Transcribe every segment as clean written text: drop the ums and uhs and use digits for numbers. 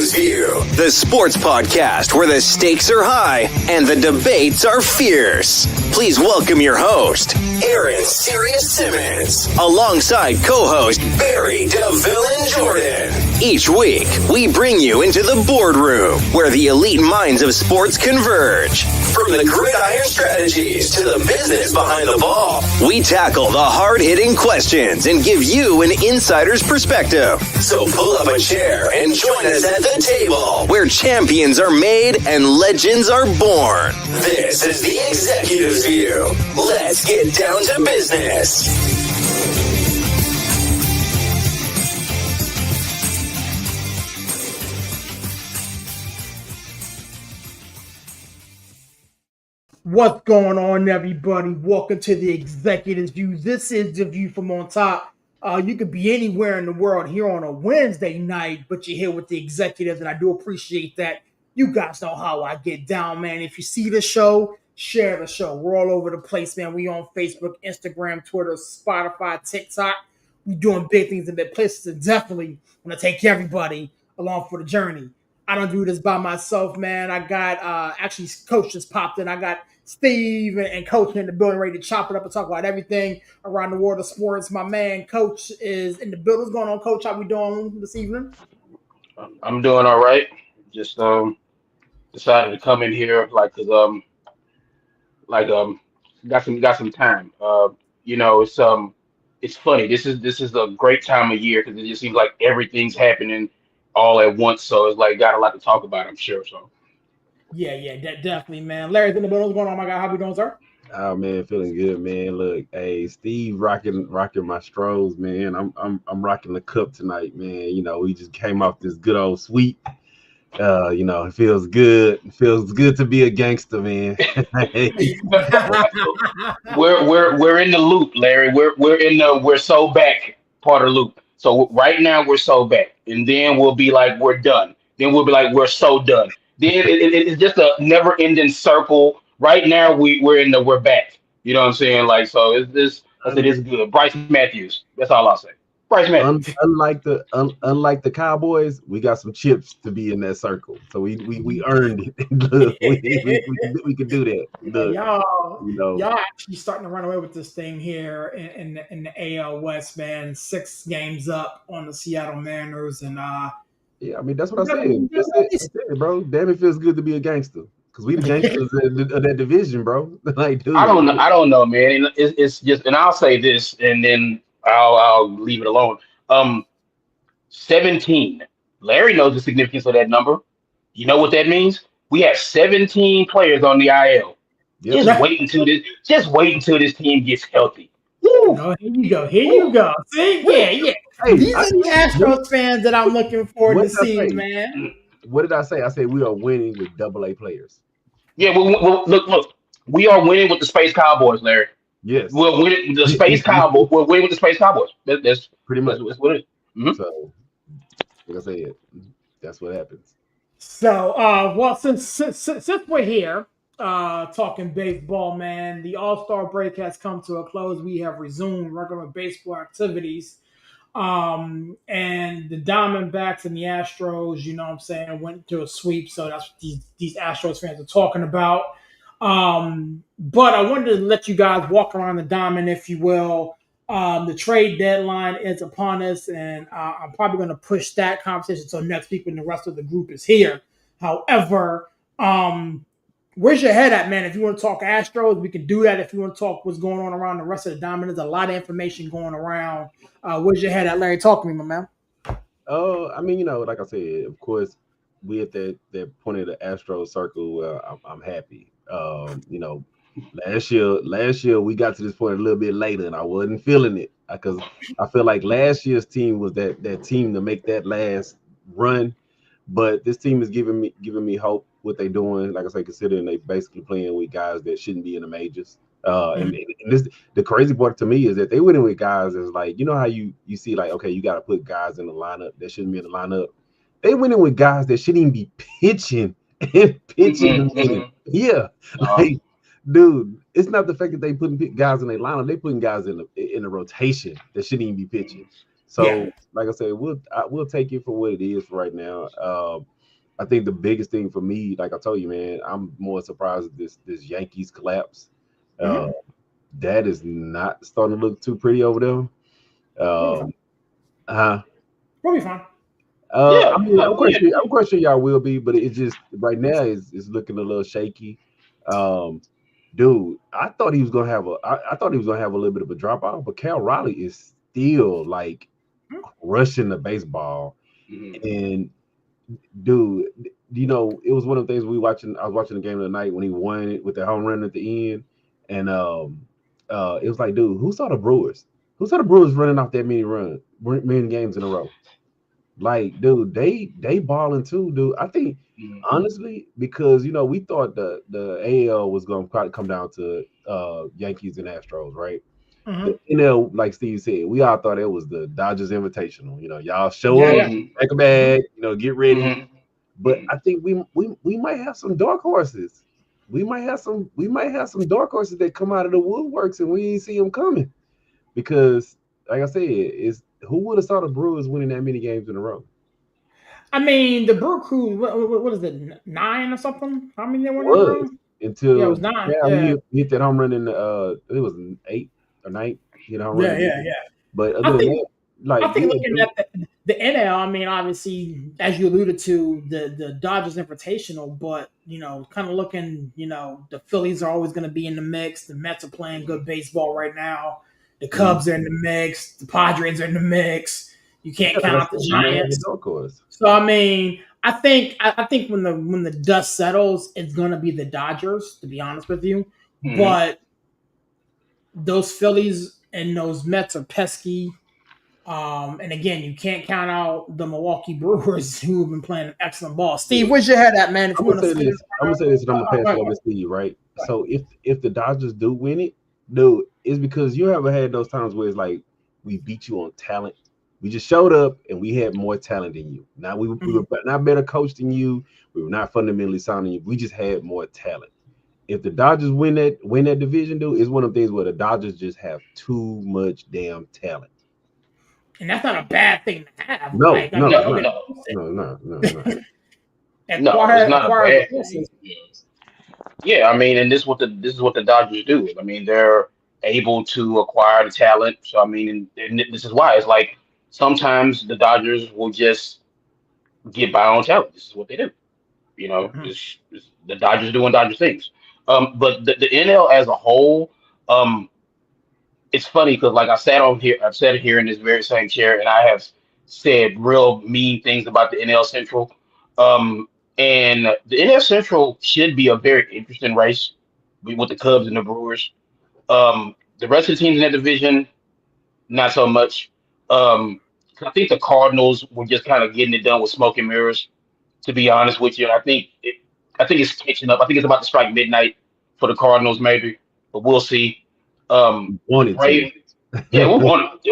Executives View, the sports podcast where the stakes are high and the debates are fierce. Please welcome your host, Aaron Sirius Simmons, alongside co-host Barry DeVille and Jordan. Each week, we bring you into the boardroom where the elite minds of sports converge. From the gridiron strategies to the business behind the ball, we tackle the hard-hitting questions and give you an insider's perspective. So pull up a chair and join us at the table where champions are made and legends are born. This is the Executives View. Let's get down to business. What's going on, everybody? Welcome to the Executives View. This is the view from on top. You could be anywhere in the world here on a Wednesday night, but you're here with the executives, and I do appreciate that. You guys know how I get down, man. If you see the show, share the show. We're all over the place, man. We on Facebook, Instagram, Twitter, Spotify, TikTok. We doing big things in big places, and definitely want to take everybody along for the journey. I don't do this by myself, man. I got actually Coach just popped in. I got Steve and Coach in the building ready to chop it up and talk about everything around the world of sports. My man Coach is in the building. What's going on, Coach? How we doing this evening? I'm doing all right. Just decided to come in here got some time. It's funny. This is a great time of year because it just seems like everything's happening all at once. So it's like got a lot to talk about, I'm sure. So yeah, definitely, man. Larry's in the building. What's going on, my guy? How we doing, sir? Oh man, feeling good, man. Look, hey, Steve rocking my Stros, man. I'm rocking the cup tonight, man. You know, we just came off this good old sweep. It feels good. It feels good to be a gangster, man. we're in the loop, Larry. We're so back part of the loop. So right now we're so back, and then we'll be like we're done. Then we'll be like we're so done. Then it's just a never-ending circle. Right now we're back. You know what I'm saying? Like so, it's good. Bryce Matthews. That's all I'll say. Bryce Matthews. Unlike the Cowboys, we got some chips to be in that circle. So we earned it. Look, we could do that. Look, y'all actually starting to run away with this thing here in the AL West, man. 6 games up on the Seattle Mariners, and yeah, I mean that's what I'm saying. That's it, bro. Damn, it feels good to be a gangster because we the gangsters of that division, bro. Like, dude, I don't know, man. It's just, and I'll say this, and then I'll leave it alone. 17. Larry knows the significance of that number. You know what that means? We have 17 players on the IL. Yep. Just wait until this team gets healthy. No, here you go. See, yeah. Hey, these are the Astros fans that I'm looking forward to seeing, man. What did I say? I said we are winning with AA players. Yeah, well, look. We are winning with the Space Cowboys, Larry. Yes. We're winning with the Space Cowboys. We're winning with the Space Cowboys. That's pretty much that's what it is. Mm-hmm. So, like I said, that's what happens. So, well, since we're here talking baseball, man, the All-Star break has come to a close. We have resumed regular baseball activities. And the Diamondbacks and the Astros, you know what I'm saying, went to a sweep. So that's what these Astros fans are talking about. But I wanted to let you guys walk around the diamond, if you will. The trade deadline is upon us, and I'm probably going to push that conversation until next week when the rest of the group is here. However, where's your head at, man? If you want to talk Astros, we can do that. If you want to talk what's going on around the rest of the diamond, there's a lot of information going around. Where's your head at, Larry? Talk to me, my man. I mean, like I said, of course, we at that point of the Astros circle. I'm happy. Last year we got to this point a little bit later, and I wasn't feeling it because I feel like last year's team was that team to make that last run. But this team is giving me hope what they're doing. Like I say, considering they basically playing with guys that shouldn't be in the majors. And this, the crazy part to me is that they went in with guys that's like, you know how you see like, okay, you got to put guys in the lineup that shouldn't be in the lineup. They went in with guys that shouldn't even be pitching and pitching. Mm-hmm. Yeah, like, dude, it's not the fact that they putting guys in their lineup. They putting guys in the rotation that shouldn't even be pitching. So, like I said, we'll take it for what it is right now. I think the biggest thing for me, like I told you, man, I'm more surprised at this Yankees collapse. Uh, Mm-hmm. that is not starting to look too pretty over there. We'll be fine. Um, uh, We'll be fine. I Yeah, mean, I mean, I'm quite sure y'all will be, but it's just right now is looking a little shaky. Um, dude, I thought he was gonna have a little bit of a drop off, but Cal Raleigh is still like Mhm. rushing the baseball. mhm, And dude, it was one of the things I was watching the game of the night when he won it with the home run at the end, and it was like, dude, who saw the Brewers? Who saw the Brewers running off that many games in a row? Like, dude, they balling too, dude. I think mhm, honestly, because we thought the AL was gonna probably come down to Yankees and Astros, right? Mm-hmm. The NL, like Steve said, we all thought it was the Dodgers Invitational. Y'all show Yeah, up, yeah. mhm, pack a Mm-hmm. bag, get ready. mhm, But mhm. I think we might have some dark horses. We might have some dark horses that come out of the woodworks and we ain't see them coming because, like I said, is who would have saw the Brewers winning that many games in a row? I mean, the Brew Crew, what is it, nine or something? How many they won in a Was row? Yeah, it until was nine. Cal Yeah, hit that home run in the it was an 8 or 9. He hit a home run yeah, in the yeah, yeah. but I other than think that, like I think yeah, looking dude, at the NL, I mean, obviously, as you alluded to, the Dodgers Invitational, but kind of looking, the Phillies are always going to be in the mix. The Mets are playing good baseball right now. The mm, Cubs are in the mix. The Padres are in the mix. You can't yeah, count that's out the what you might have a Giants. dark horse. So I mean, I think when the dust settles, it's going to be the Dodgers. To be honest with you, Mhm. but those Phillies and those Mets are pesky. And again, you can't count out the Milwaukee Brewers who have been playing excellent ball. Steve, Yeah. where's your head at, man? If I'm you gonna want to say spit it this. I'm gonna say this, and I'm gonna pass it out, over to Steve. Right. So if the Dodgers do win it, dude, it's because you ever had those times where it's like we beat you on talent. We just showed up and we had more talent than you. Now we were Mhm. not better coached than you. We were not fundamentally sound than you. We just had more talent. If the Dodgers win that division, dude, it's one of the things where the Dodgers just have too much damn talent. And that's not a bad thing to have. No, Like, I no, mean, it's No, don't not. get no, No, no, no, no. no. It's not a acquire the bad forces. thing. Yeah, I mean, and this is what the Dodgers do. I mean, they're able to acquire the talent. So I mean, and this is why it's like sometimes the Dodgers will just get by on talent. This is what they do. Mhm. It's the Dodgers doing Dodger things. But the NL as a whole, um, it's funny because like I've sat here in this very same chair, and I have said real mean things about the NL Central. Um, and the NL Central should be a very interesting race with the Cubs and the Brewers. The rest of the teams in that division, not so much. Um, I think the Cardinals were just kind of getting it done with smoke and mirrors, to be honest with you. And I think it's catching up. I think it's about to strike midnight for the Cardinals, maybe, but we'll see. The Wanted to. Braves, yeah, we wanted they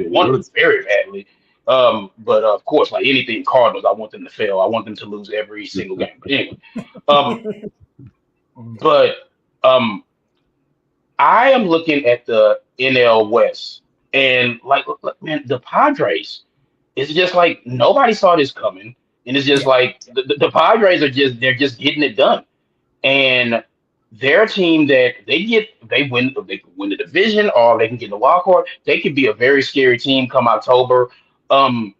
wanted it very badly. But of course, like anything Cardinals, I want them to fail. I want them to lose every single game. But anyway, um, but um, I am looking at the NL West, and like, look, man, the Padres. It's just like nobody saw this coming, and it's just Yeah. like the Padres they're just getting it done, and their team that they win the division or they can get the wild card. They could be a very scary team come October. Um,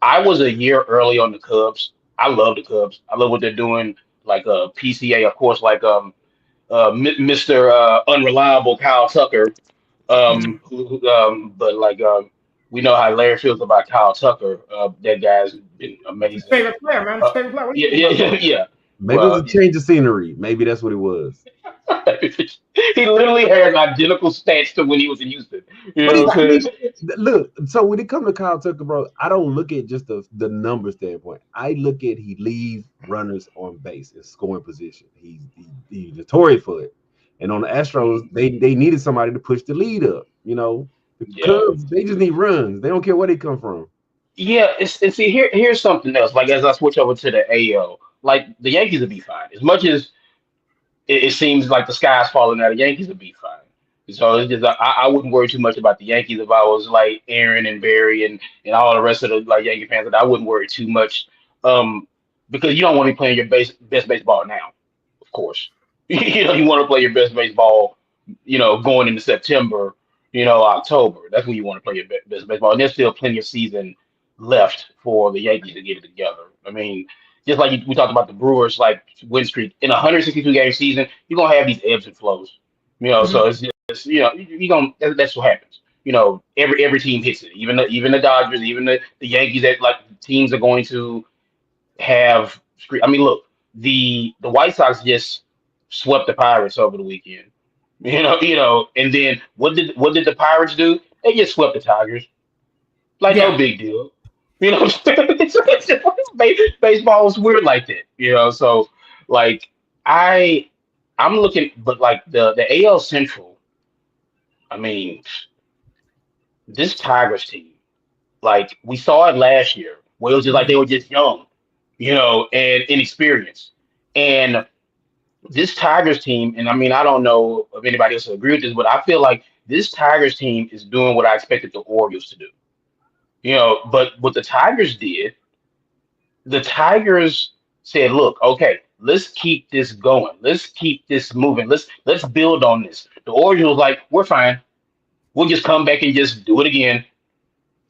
I was a year early on the Cubs. I love the Cubs. I love what they're doing. Like PCA, of course, like Mr. Unreliable Kyle Tucker. Mhm. But like we know how Larry feels about Kyle Tucker. That guy's been His amazing. favorite player, man. His Uh, favorite player. What do you yeah, think about yeah, that? yeah. Maybe it was Well, a change of scenery. Maybe that's what it was. he literally has identical stats to when he was in Houston. You But know he, what Right. I'm he saying? look. So when it comes to Kyle Tucker, bro, I don't look at just the number standpoint. I look at he leaves runners on base in scoring position. He's notorious for it. And on the Astros, Mhm. they needed somebody to push the lead up. The Yeah. Cubs, they just need runs. They don't care where they come from. Yeah, and see here's something else. Like as I switch over to the AL, like the Yankees will be fine. As much as it seems like the sky's falling out, the Yankees will be fine. So it's just I wouldn't worry too much about the Yankees if I was like Aaron and Barry and all the rest of the like Yankee fans. I wouldn't worry too much. Um, because you don't want to be playing your best baseball now, of course. You want to play your best baseball, going into September, October. That's when you want to play your best baseball. And there's still plenty of season left for the Yankees to get it together. I mean, just like we talked about the Brewers, like win streak in a 162 game season, you're gonna have these ebbs and flows. Mhm. So it's just you gonna that's what happens. Every team hits it. Even the Dodgers, even the Yankees. That like teams are going to have. I mean, look, the White Sox just swept the Pirates over the weekend. And then what did the Pirates do? They just swept the Tigers. Like no Yeah, big deal. What I'm saying? Baseball is weird like that. So like I I'm looking, but like the AL Central. I mean, this Tigers team, like we saw it last year, where it was just like they Mhm. were just young, and inexperienced. And this Tigers team, and I mean, I don't know if anybody else will agree with this, but I feel like this Tigers team is doing what I expected the Orioles to do. But what the Tigers did, the Tigers said, "Look, okay, let's keep this going. Let's keep this moving. Let's build on this." The Orioles was like, "We're fine. We'll just come back and just do it again."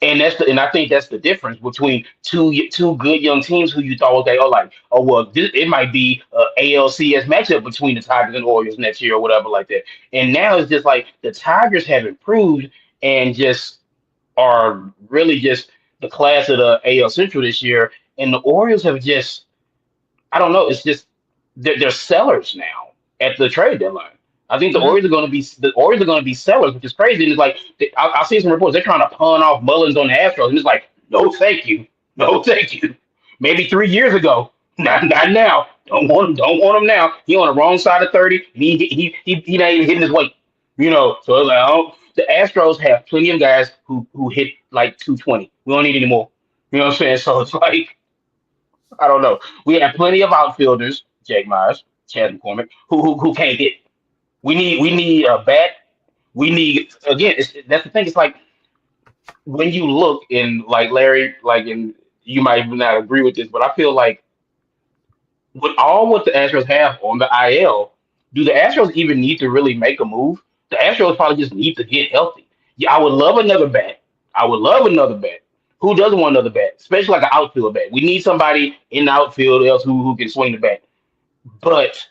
And I think that's the difference between two good young teams who you thought, okay, well, it might be a ALCS matchup between the Tigers and Orioles next year or whatever like that. And now it's just like the Tigers have improved and just are really just the class of the AL Central this year, and the Orioles have just, I don't know. It's just they're sellers now at the trade deadline. I think the Mhm. Orioles are going to be sellers, which is crazy. And it's like I've seen some reports they're trying to pawn off Mullins on the Astros, and it's like, no, thank you, no, thank you. Maybe 3 years ago, not now. Don't want him now. He on the wrong side of 30. And he not even hitting his weight. So it's like, oh, the Astros have plenty of guys who hit like 220. We don't need any more. You know what I'm saying? So it's like I don't know. We have plenty of outfielders, Jake Myers, Chad McCormick, who can't hit. We need a bat. We need again. That's the thing. It's like when you look in like Larry, like in you might not agree with this, but I feel like with all what the Astros have on the IL, do the Astros even need to really make a move? The Astros probably just need to get healthy. Yeah, I would love another bat. I would love another bat. Who doesn't want another bat? Especially like an outfield bat. We need somebody in the outfield else who can swing the bat. But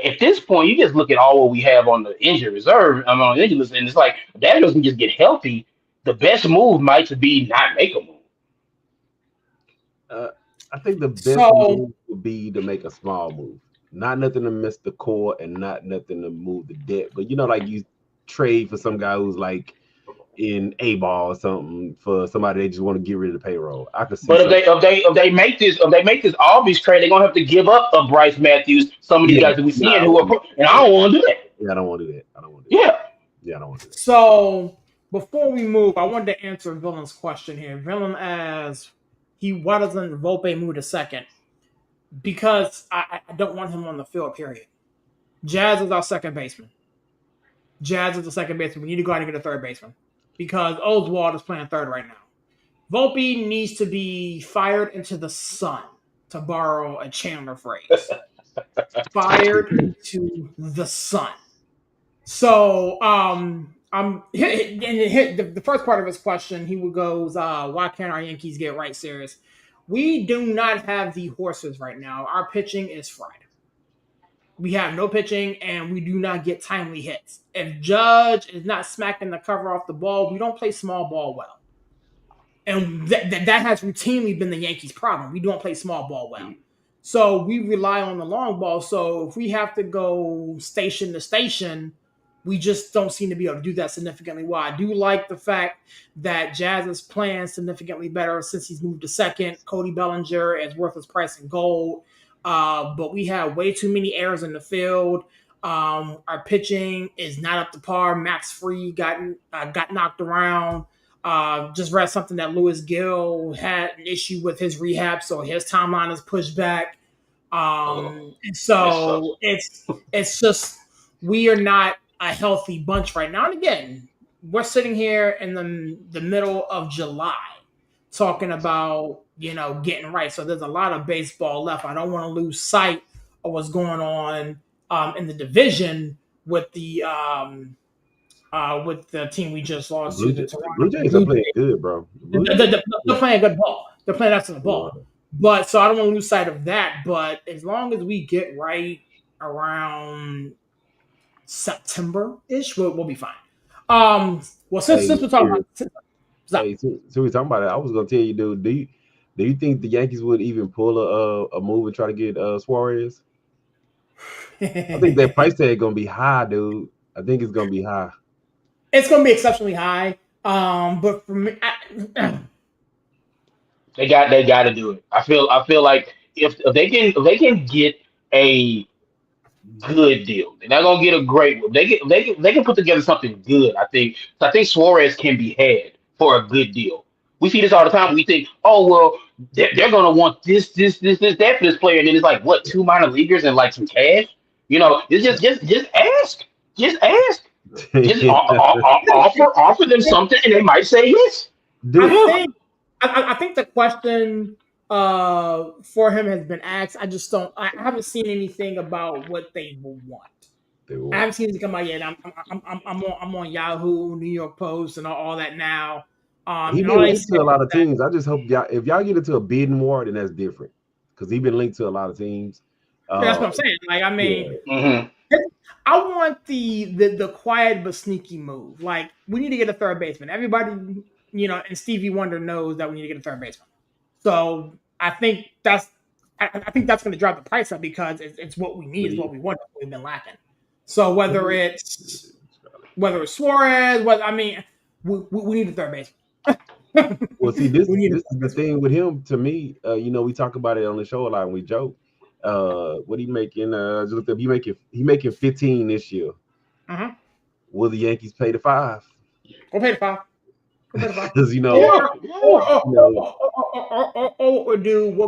at this point, you just look at all what we have on the injury reserve, on the injury list, and it's like if the Astros can just get healthy. The best move might to be not make a move. Uh, I think the best So move would be to make a small move, not nothing to miss the core and not nothing to move the debt. But like you trade for some guy who's like in A ball or something for somebody they just want to get rid of the payroll. I could see But if something. they make this Albies trade, they're gonna have to give up a Bryce Matthews, some of these Yeah, guys that we seeing no, who are and I don't want to do that. yeah, I don't want to do that. I don't want to do that. Yeah, Yeah, I don't want to do that. so before we move, I wanted to answer Villain's question here. Villain as why doesn't Volpe move to second? Because I don't want him on the field, period. Jazz is our second baseman. Jazz is the second baseman. We need to go out and get a third baseman because Oswald is playing third right now. Volpe needs to be fired into the sun, to borrow a Chandler phrase. Fired into the sun. So, the first part of his question, he goes, why can't our Yankees get right serious? We do not have the horses right now. Our pitching is fried. We have no pitching, and we do not get timely hits. If Judge is not smacking the cover off the ball, we don't play small ball well. And that has routinely been the Yankees' problem. We don't play small ball well. So we rely on the long ball. So if we have to go station to station, we just don't seem to be able to do that significantly well. I do like the fact that Jazz is playing significantly better since he's moved to second. Cody Bellinger is worth his price in gold. But we have way too many errors in the field. Our pitching is not up to par. Max Free got knocked around. Just read something that Lewis Gill had an issue with his rehab, so his timeline is pushed back. oh, And that sucks. so it's just we are not a healthy bunch right now. And again, we're sitting here in the middle of July talking about getting right. So there's a lot of baseball left. I don't want to lose sight of what's going on in the division with the team we just lost to, the Blue Toronto Jays are Blue playing Jays. good, bro. They're playing good ball. They're playing excellent Yeah. ball. But so I don't want to lose sight of that. But as long as we get right around September-ish, we'll be fine. Well, since we're talking about so we're talking about it. I was gonna tell you, dude. Do you think the Yankees would even pull a move and try to get Suarez? I think that price tag gonna be high, dude. I think it's gonna be high. It's gonna be exceptionally high. But for me, They got to do it. I feel like if they can get a good deal, they're not gonna get a great one. They can put together something good. I think Suarez can be had for a good deal. We see this all the time. We think, oh well, they're gonna want that for this player, and then it's like what, two minor leaguers and like some cash. It's just ask, just ask, just offer them something, and they might say yes. Dude, I think the question for him has been asked. I haven't seen anything about what they will want. I haven't seen it come out yet. I'm on Yahoo, New York Post, and all that now. He been linked to a lot of teams. I just hope if y'all get into a bidding war, then that's different because he been linked to a lot of teams. That's what I'm saying. Like, I mean, I want the quiet but sneaky move. Like, we need to get a third baseman. Everybody, and Stevie Wonder knows that we need to get a third baseman. So I think that's going to drive the price up because it's what we need, it's what we want, what we've been lacking. So whether it's Suarez, we need a third baseman. Well, see, this is the thing with him. To me, we talk about it on the show a lot and we joke. What he making? Just looked up. He making 15 this year. Will the Yankees pay the 5? We'll pay the 5. Because we'll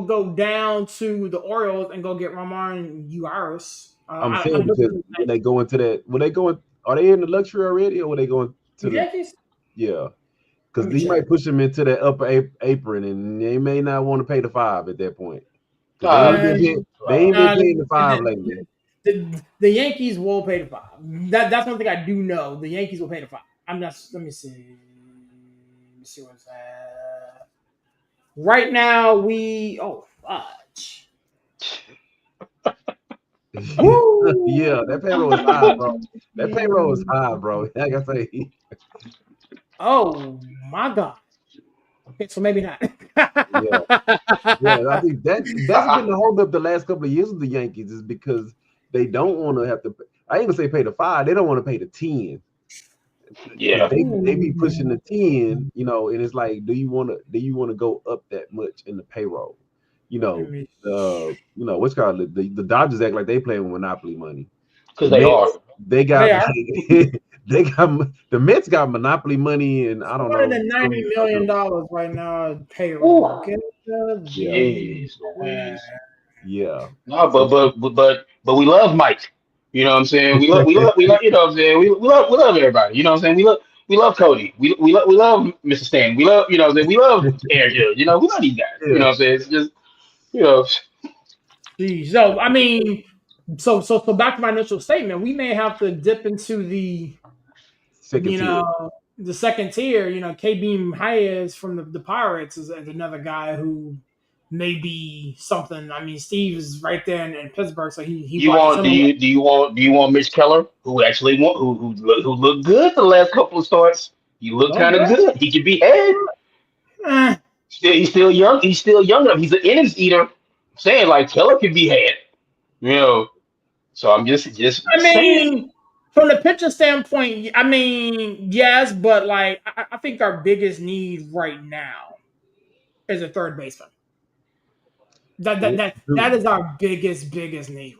go down to the Orioles and go get Ramon Urias. I'm saying because when they go into that, are they in the luxury already, or will they going to the Yankees? Yeah, because he might push them into that upper apron, and they may not want to pay the 5 at that point. They ain't been paying the 5 lately. The Yankees will pay the 5. That's one thing I do know. The Yankees will pay the 5. Let me see. See what's that. Right now, fudge. Yeah, that payroll is high, bro. That payroll is high, bro. Like I say. Oh my God. Okay, so maybe not. yeah, I think that's been the hold up the last couple of years of the Yankees is because they don't want to have to. I ain't gonna say pay the 5. They don't want to pay the 10. Yeah, they be pushing the 10, and it's like, do you want to go up that much in the payroll? What's called the Dodgers act like they playing with monopoly money because they are. They got the Mets got monopoly money, and I don't know, $190 million right now payroll. Yeah. No, but we love Mike. You know what I'm saying? We love you know what I'm saying? We love everybody. You know what I'm saying? We love Cody. We love Mr. Stan. We love, we love Aaron Hill. We love these guys. Yeah. You know what I'm saying? It's just, Geez. So I mean, so back to my initial statement, we may have to dip into the second tier. The second tier. KB Hayes from the Pirates is another guy who may be something. I mean, Steve is right there in Pittsburgh, so he. Do you want Mitch Keller, who actually who looked good the last couple of starts? He looked kind of good. He could be had. He's still young. He's still young enough. He's an innings eater. I'm saying like Keller could be had. So I'm just. I mean, from the pitcher standpoint, I mean, yes, but like I think our biggest need right now is a third baseman. That is our biggest need.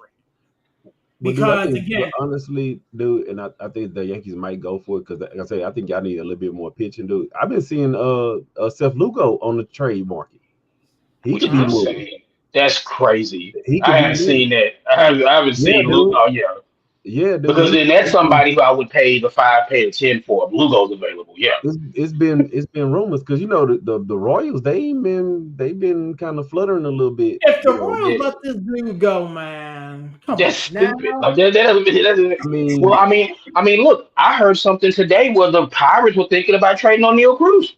Because again, honestly, dude, and I think the Yankees might go for it because, like I say, I think y'all need a little bit more pitching, dude. I've been seeing Seth Lugo on the trade market. He could be moved. That's crazy. I haven't seen that. I haven't seen Lugo. Oh yeah. Yeah, dude. Because then that's somebody who I would pay the 5, pay the 10 for. If Lugo's available, yeah. It's been rumors because the Royals they've been kind of fluttering a little bit. If the You know, Royals Yeah. let this dude go, man, come That's on now. stupid. Like that doesn't, that doesn't. I Well, mean, I mean, look, I heard something today where the Pirates were thinking about trading on Neil Cruz.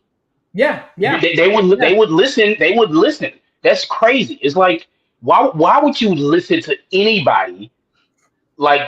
Yeah, yeah, yeah. They would listen. They would listen. That's crazy. It's like why would you listen to anybody like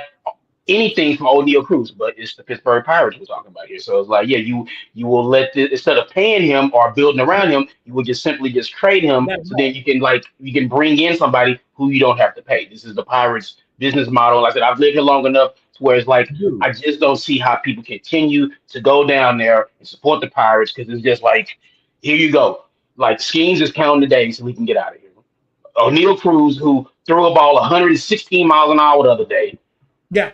anything from O'Neal Cruz? But it's the Pittsburgh Pirates we're talking about here. So it's like, yeah, you will let the, instead of paying him or building around him, you will just simply just trade him. That's So right. then you can bring in somebody who you don't have to pay. This is the Pirates business model. Like I said, I've lived here long enough to where it's like dude, I just don't see how people continue to go down there and support the Pirates because it's just like, here you go. Like Skeens is counting the days so we can get out of here. O'Neal Cruz, who threw a ball 116 miles an hour the other day, Yeah.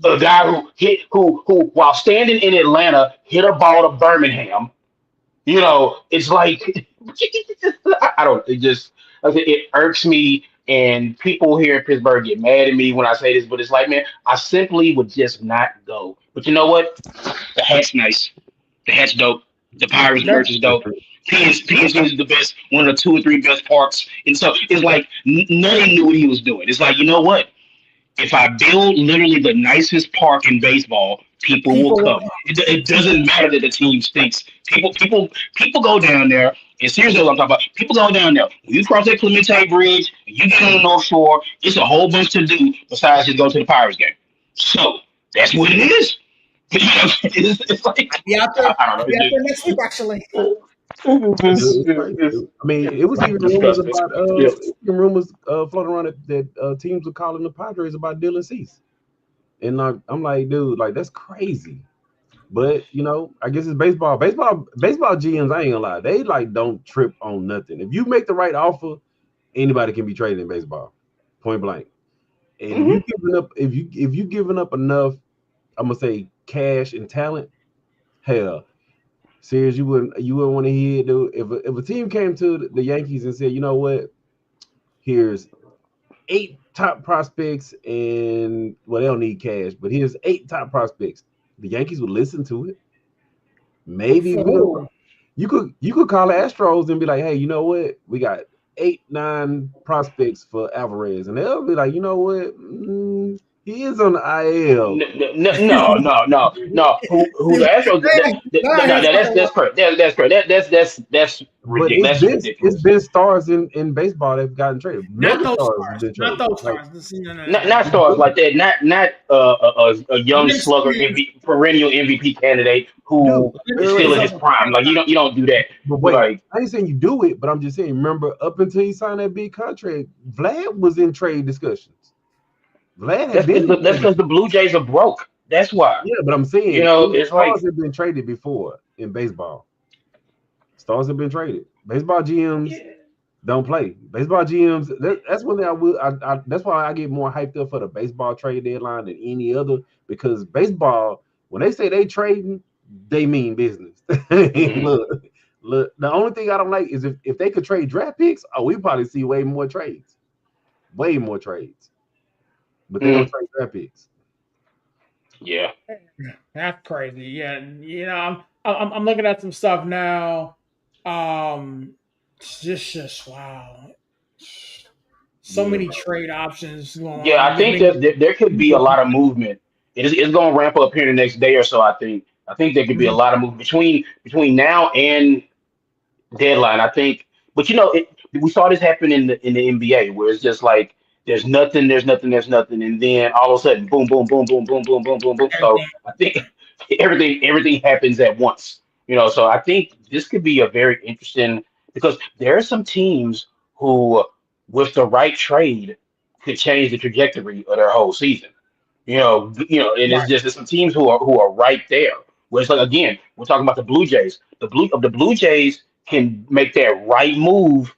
a guy who hit who while standing in Atlanta hit a ball to Birmingham. You know, it's like I don't. It just like I said, it irks me, and people here in Pittsburgh get mad at me when I say this. But it's like, man, I simply would just not go. But you know what? The hat's nice. The hat's dope. The Pirates That, merch is dope. PNC is the best, one of the 2 or 3 best parks. And so it's like none of knew what he was doing. It's like, you know what? If I build literally the nicest park in baseball, people will people will come. come. It doesn't matter that the team stinks. People go down there, and seriously, what I'm talking about. People go down there. When you cross that Clemente Bridge, and you get on the North Shore, it's a whole bunch to do besides just go to the Pirates game. So that's what it is. It's like I'll be out there. I don't I'll know. be out there next week, actually. it's crazy, dude. I mean, it was even rumors Disgusting. about Yeah. even rumors floating around that teams were calling the Padres about Dylan Cease, and I'm like, dude, like that's crazy. But I guess it's baseball. Baseball GMs, I ain't gonna lie, they like don't trip on nothing. If you make the right offer, anybody can be traded in baseball, point blank. And if Hmm. you giving up, if you giving up enough, I'm gonna say cash and talent, hell, serious, you wouldn't want to hear it, dude. If a team came to the Yankees and said, you know what, here's 8 top prospects, and well, they don't need cash, but here's 8 top prospects, the Yankees would listen to it. Maybe For we're gonna who? you could call the Astros and be like, hey, you know what? We got 8, 9 prospects for Alvarez, and they'll be like, you know what? He is on the IL, No. Who the Astros? No, that's correct. That's correct. That's but ridiculous. That's it's ridiculous. been stars in baseball that've gotten traded. Not Mega those stars have stars. been Not traded. those Like stars. No, no, no, Not no. stars like that. Not a young slugger, Winston, perennial MVP candidate dude, who is wait, still Winston's in on his the prime. Like you don't do that. but wait, Like I ain't saying you do it, but I'm just saying, remember, up until he signed that big contract, Vlad was in trade discussions. Vlad had been in that's trade. because the Blue Jays are broke. That's why. Yeah, but I'm You saying know, it's stars like have been traded before in baseball. Stars have been traded. Baseball GMs yeah. don't play. Baseball GMs. That's one thing I will. That's why I get more hyped up for the baseball trade deadline than any other, because baseball, when they say they trading, they mean business. Mhm. Look. The only thing I don't like is if they could trade draft picks, oh, we probably see way more trades. But they don't Mm. trade draft picks. Yeah. That's crazy. Yeah, I'm looking at some stuff now. Just wow. So Yeah, many bro. trade options going Yeah, on. I think there could be a lot of movement. It's going to ramp up here in the next day or so. I think there could be a Mhm. lot of movement between now and deadline. I think, but we saw this happen in the NBA where it's just like there's nothing, and then all of a sudden, boom, boom, boom, boom, boom, boom, boom, boom, boom. So Everything. I think everything happens at once. So I think this could be a very interesting because there are some teams who, with the right trade, could change the trajectory of their whole season. And Right. it's some teams who are right there. Where it's like again, we're talking about the Blue Jays. The Blue Jays can make that right move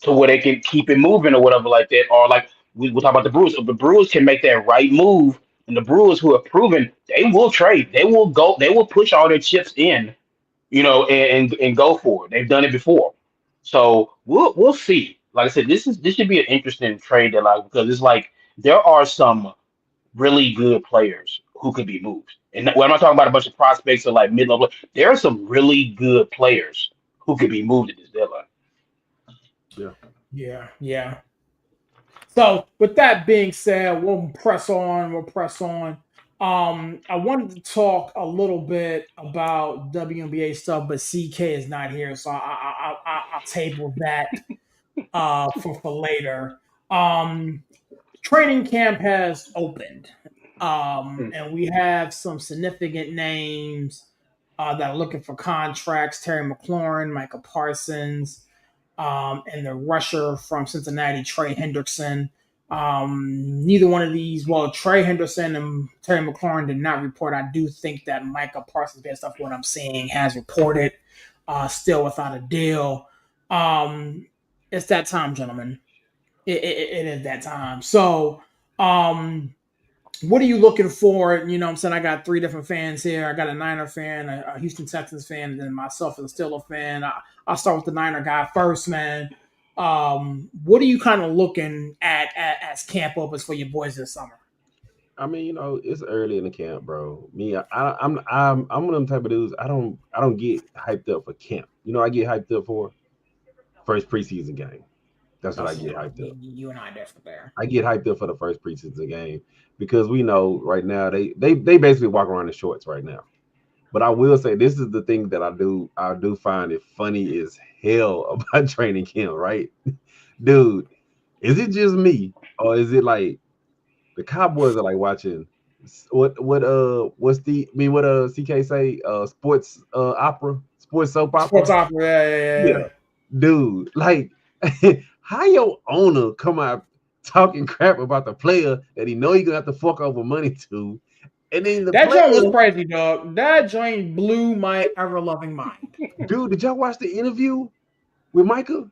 to where they can keep it moving or whatever like that. Or like we'll talk about the Brewers. If the Brewers can make that right move, and the Brewers who have proven they will trade, they will go, they will push all their chips in, and go for it. They've done it before. So we'll see. Like I said, this should be an interesting trade deadline because it's like there are some really good players who could be moved. And when I'm not talking about a bunch of prospects or like mid-level, there are some really good players who could be moved at this deadline. Yeah. Yeah, yeah. So with that being said, we'll press on. We'll press on. I wanted to talk a little bit about WNBA stuff, but CK is not here, so I'll table that for later. Um, Training camp has opened, and we have some significant names that are looking for contracts: Terry McLaurin, Micah Parsons, and the rusher from Cincinnati, Trey Hendrickson. Neither one of these, well, Trey Henderson and Terry McLaurin did not report. I do think that Micah Parsons, based off what I'm seeing, has reported, still without a deal. Um, it's that time, gentlemen. It is that time. So, what are you looking for? You know what I'm saying? I got three different fans here. I got a Niner fan, a Houston Texans fan, and then myself as a Steelers fan. I'll start with the Niner guy first, man. What are you kind of looking at as camp opens for your boys this summer? I mean, it's early in the camp, bro. Me, I'm one of them type of dudes. I don't get hyped up for camp. I get hyped up for first preseason game. That's what I That's get hyped up. you and I different there. I get hyped up for the first preseason game because we know right now they basically walk around in shorts right now. But I will say this is the thing that I do find it funny as hell about training camp, right? Dude, is it just me or is it like the Cowboys are like watching what CK say sports opera, sports soap Sports opera? opera, yeah. Yeah. Dude, like how your owner come out talking crap about the player that he know he gonna have to fork over money to, and then the That player, joint was crazy, dog. That joint blew my ever loving mind. dude, did y'all watch the interview with Michael?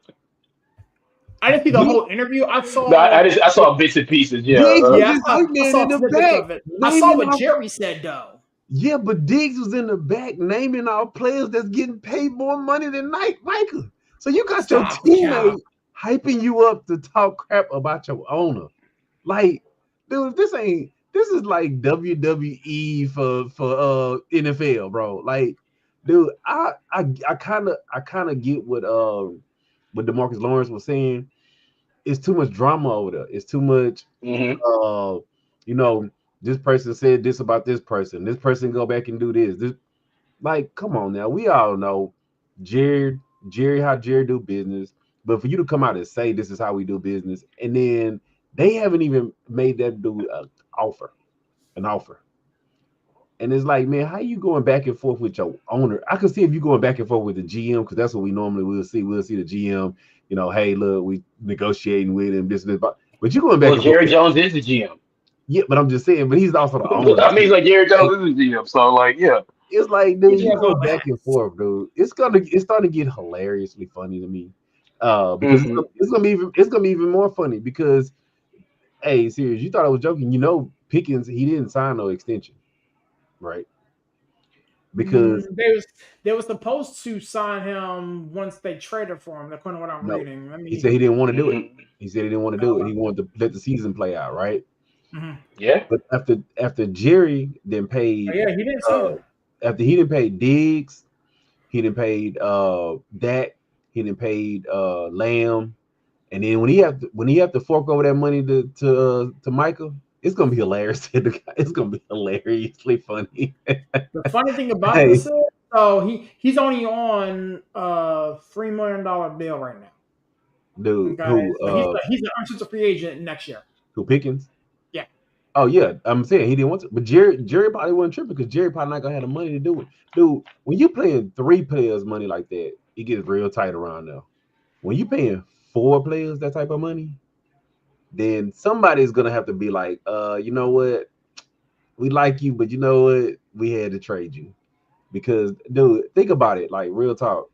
I didn't see the Dig- whole interview. I No, saw, I saw bits and pieces. Yeah, Diggs was yeah, just hype I man in saw the snippets back, of it. I saw naming what off. Jerry said though. Yeah, but Diggs was in the back naming our players that's getting paid more money than Michael. So you got your Stop the cow. teammate hyping you up to talk crap about your owner. Like, dude, this is like WWE for NFL, bro. Like, dude, I kind of get what DeMarcus Lawrence was saying. It's too much drama over there. It's too much hmm uh you know, this person said this about this person. This person go back and do this. This like, come on now. We all know Jared, how Jared do business. But for you to come out and say this is how we do business, and then they haven't even made that dude an offer. And it's like, man, how you going back and forth with your owner? I could see if you going back and forth with the GM because that's what we normally will see. We'll see the GM, hey, look, we negotiating with him, this and this. But you going back Well, and forth. Jerry Jones is the GM. Yeah, but I'm just saying, but he's also the owner I mean, too. it's like Jerry Like, Jones is the GM. So, like, yeah. it's like, He dude, you wears go all the back and hats. forth, dude. It's starting to get hilariously funny to me. Because hmm it's gonna be even more funny because, hey, serious, you thought I was joking. Pickens, he didn't sign no extension, right? Because They were supposed to sign him once they traded for him. According to what I'm no, reading. Let he said me. he didn't want to do it. hmm He said he didn't want to do it. He wanted to let the season play out, right? Mhm. Yeah. But after Jerry then Oh, paid, yeah, he didn't sign uh, him. after he didn't pay Diggs, he didn't paid Dak, he didn't paid Lamb, and then when he have to fork over that money to Michael, it's gonna be hilarious. It's gonna be hilariously funny. The funny thing about Hey, this is, so he's only on a $3 million deal right now. dude, Okay, who so he's an unrestricted free agent next year. who Pickens? Yeah. Oh yeah, I'm saying he didn't want to, but Jerry probably wasn't tripping because Jerry probably not gonna have the money to do it. Dude, when you paying three players money like that, it gets real tight around there. When you paying four players that type of money, then somebody's gonna have to be like, you know what, we like you, but you know what, we had to trade you because, dude, think about it, like real talk.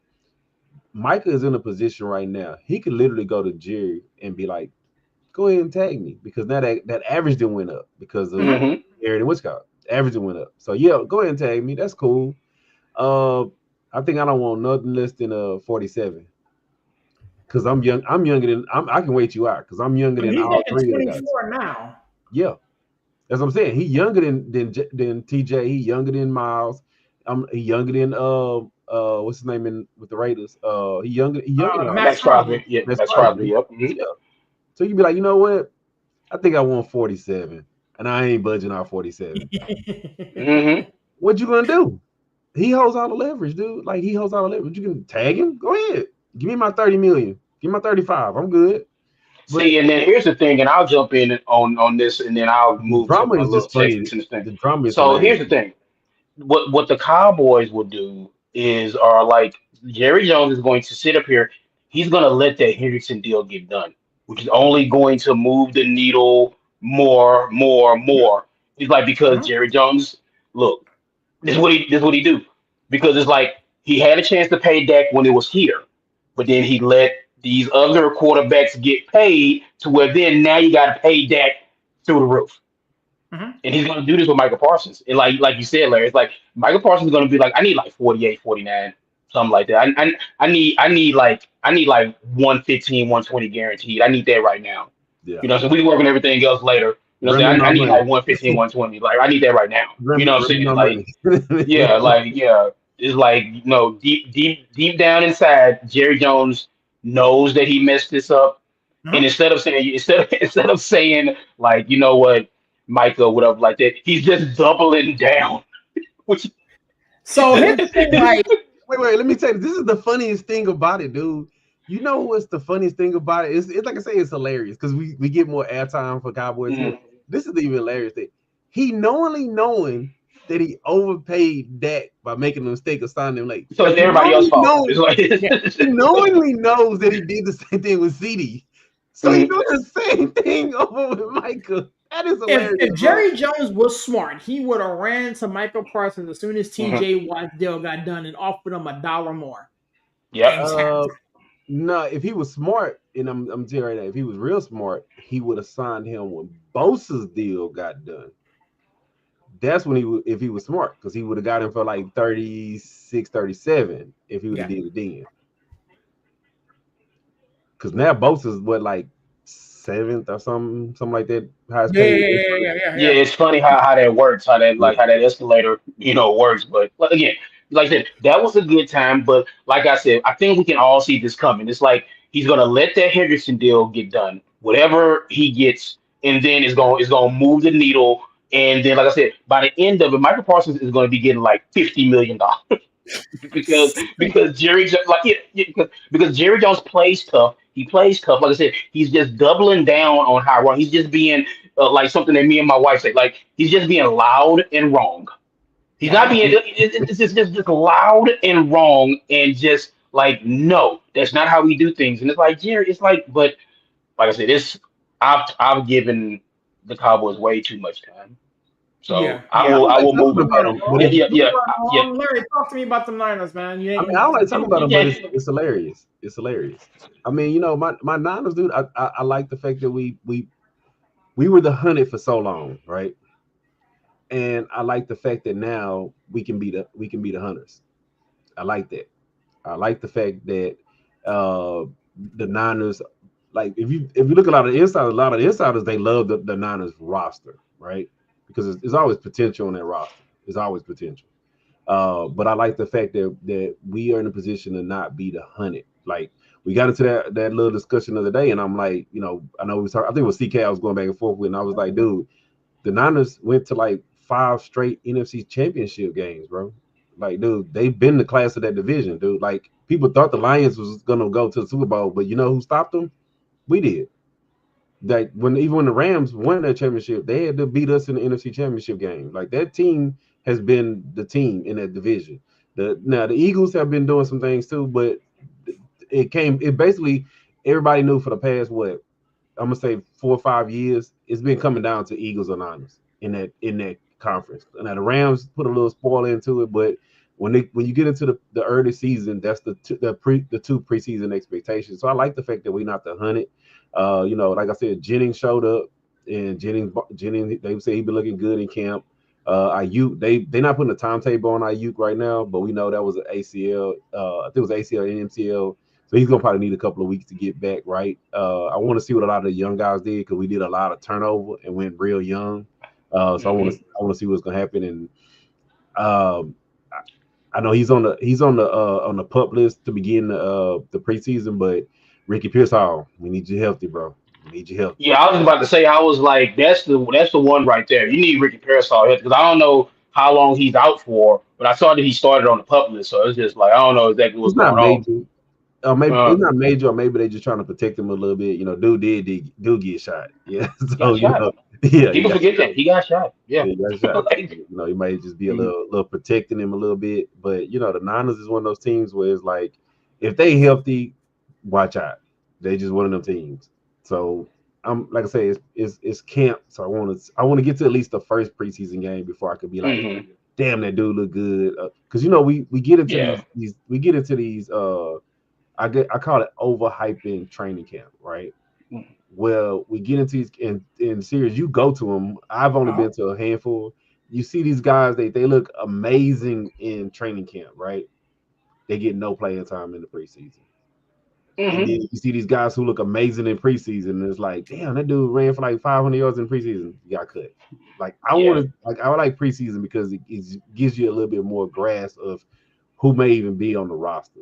Micah is in a position right now. He could literally go to Jerry and be like, go ahead and tag me because now that average didn't went up because of hmm Aaron and Wisconsin. Average didn't went up. So yeah, go ahead and tag me. That's cool. Uh, I think I don't want nothing less than 47 because I'm young. I can wait you out because I'm younger I mean, than he's all making three of the guys. 24 now. Yeah, That's what I'm saying. He younger than TJ. He younger than Miles. He younger than what's his name in with the Raiders? He younger than all Max Max that. Crosby. Crosby. Yeah, That's Max Crosby. Crosby. Yep. Hmm. Yeah. So you can be like, you know what? I think I want 47, and I ain't budging out 47. Hmm. What you gonna do? He holds all the leverage, dude. Like he holds all the leverage. You can tag him. Go ahead. Give me my 30 million. Give me my 35. I'm good. But See, and then here's the thing, and I'll jump in on this, and then I'll the move to drama my is little just funny. Texans and this thing. The drama is So hilarious. here's the thing: what the Cowboys will do is are like Jerry Jones is going to sit up here. He's going to let that Hendrickson deal get done, which is only going to move the needle more, more, more. It's like because Uh-huh. Jerry Jones, look, this is what he do because it's like he had a chance to pay Dak when it was here, but then he let these other quarterbacks get paid to where then now you got to pay Dak through the roof. Uh-huh. And he's going to do this with Michael Parsons. And like you said, Larry, it's like Michael Parsons is going to be like, I need like 48, 49, something like that. I need like 115, 120 guaranteed. I need that right now. Yeah. So we work on everything else later. Run me I my need money. like 115, 120. Like I need that right now. You know what I'm Run me saying? my Like, money. yeah, like yeah. It's like, deep down inside, Jerry Jones knows that he messed this up. And Uh-huh. instead of saying like, you know what, Michael, whatever like that, he's just doubling down. Which So here's the thing, like, Wait. Let me tell you. This is the funniest thing about it, dude. You know what's the funniest thing about it? It's like I say, it's hilarious because we get more airtime for Cowboys here. mm, This is the even hilarious thing. He knowing that he overpaid Dak by making the mistake of signing him late. so it's He everybody else's knowingly fault. knows It's like yeah, he knowingly knows that he did the same thing with CD. So he's mm, doing the same thing over with Michael. That is if hilarious, bro. Jerry Jones was smart, he would have ran to Michael Parsons as soon as mhm. TJ Watt's deal got done and offered him $1 more Yep. and tapped Uh, him. no, if he was smart, and I'm telling you right now, if he was real smart, he would have signed him when Bosa's deal got done. That's when if he was smart, because he would have got him for like 36, 37 if he would have Yeah. did it then. Because now Bosa's what, like seventh or something like that, highest Yeah, paid. yeah, yeah, yeah, yeah, Yeah, yeah. it's funny how that works, Yeah. how that escalator, works. But again, like I said, that was a good time. But like I said, I think we can all see this coming. It's like he's gonna let that Henderson deal get done, whatever he gets, and then it's gonna move the needle. And then, like I said, by the end of it, Michael Parsons is going to be getting like $50 million because Jerry like because Jerry Jones plays tough. He plays tough. Like I said, he's just doubling down on how wrong. He's just being like something that me and my wife say. Like he's just being loud and wrong. He's Yeah. not being. It's just loud and wrong and just like no, that's not how we do things. And it's like Jerry. It's but like I said, I've given the Cowboys way too much time. Yeah, So I yeah. I will don't I like will talking move it. about Moving him, but Yeah, it's yeah, along, moving yeah, yeah. along. Larry, talk to me about the Niners, man. I mean, I don't like talking about him, but Yeah. it's hilarious. It's hilarious. I mean, my Niners, dude. I like the fact that we were the hunted for so long, right? And I like the fact that now we can be the hunters. I like that. I like the fact that uh the Niners, like if you look at a lot of the insiders, they love the Niners roster, right? Because it's always potential on that roster. There's always potential. But I like the fact that we are in a position to not be the hunted. Like we got into that little discussion the other day, and I'm like, I know I think it was CK I was going back and forth with, and I was like, dude, the Niners went to like 5 straight NFC championship games, bro. Like, dude, they've been the class of that division, dude. Like people thought the Lions was gonna go to the Super Bowl, but you know who stopped them? We did. Like even when the Rams won that championship, they had to beat us in the NFC Championship game. Like that team has been the team in that division. The Eagles have been doing some things too, but it basically everybody knew for the past I'm gonna say 4 or 5 years, it's been coming down to Eagles or Niners in that conference. Now the Rams put a little spoiler into it, but when you get into the early season, that's the two preseason expectations. So I like the fact that we're not the hunted. Like I said, Jennings showed up, and Jennings they say he been looking good in camp. Ayuk, they're not putting a timetable on Ayuk right now, but we know that was an ACL. I think it was ACL and MCL. So he's gonna probably need a couple of weeks to get back right. I want to see what a lot of the young guys did because we did a lot of turnover and went real young. So Hmm. I want to see what's gonna happen. And um, I know he's on the pup list to begin the preseason, but Ricky Pearsall, we need you healthy, bro. We need you healthy. Yeah, I was about to say, I was like, that's the one right there. You need Ricky Parasol because I don't know how long he's out for, but I saw that he started on the pup list, so it's just like I don't know exactly what's He's not going on. major. Maybe Uh, it's not major, or maybe they just trying to protect him a little bit. Do get shot. Yeah, he so got shot. yeah, he People got forget that he got shot. Yeah, yeah, he got shot. So, like, he might just be a mhm, little protecting him a little bit. But the Niners is one of those teams where it's like if they healthy, watch out. They just one of them teams. So I'm like I say, it's camp. So I want to get to at least the first preseason game before I could be like, mhm, damn, that dude look good. Because we get into yeah, these we get into these I call it overhyping training camp, right? mhm, Well, we get into these in series. You go to them. I've only Uh-huh. been to a handful. You see these guys; they look amazing in training camp, right? They get no playing time in the preseason, and mhm, then you see these guys who look amazing in preseason. And it's like, damn, that dude ran for like 500 yards in preseason. He got cut. Like yeah, I like preseason because it gives you a little bit more grasp of who may even be on the roster.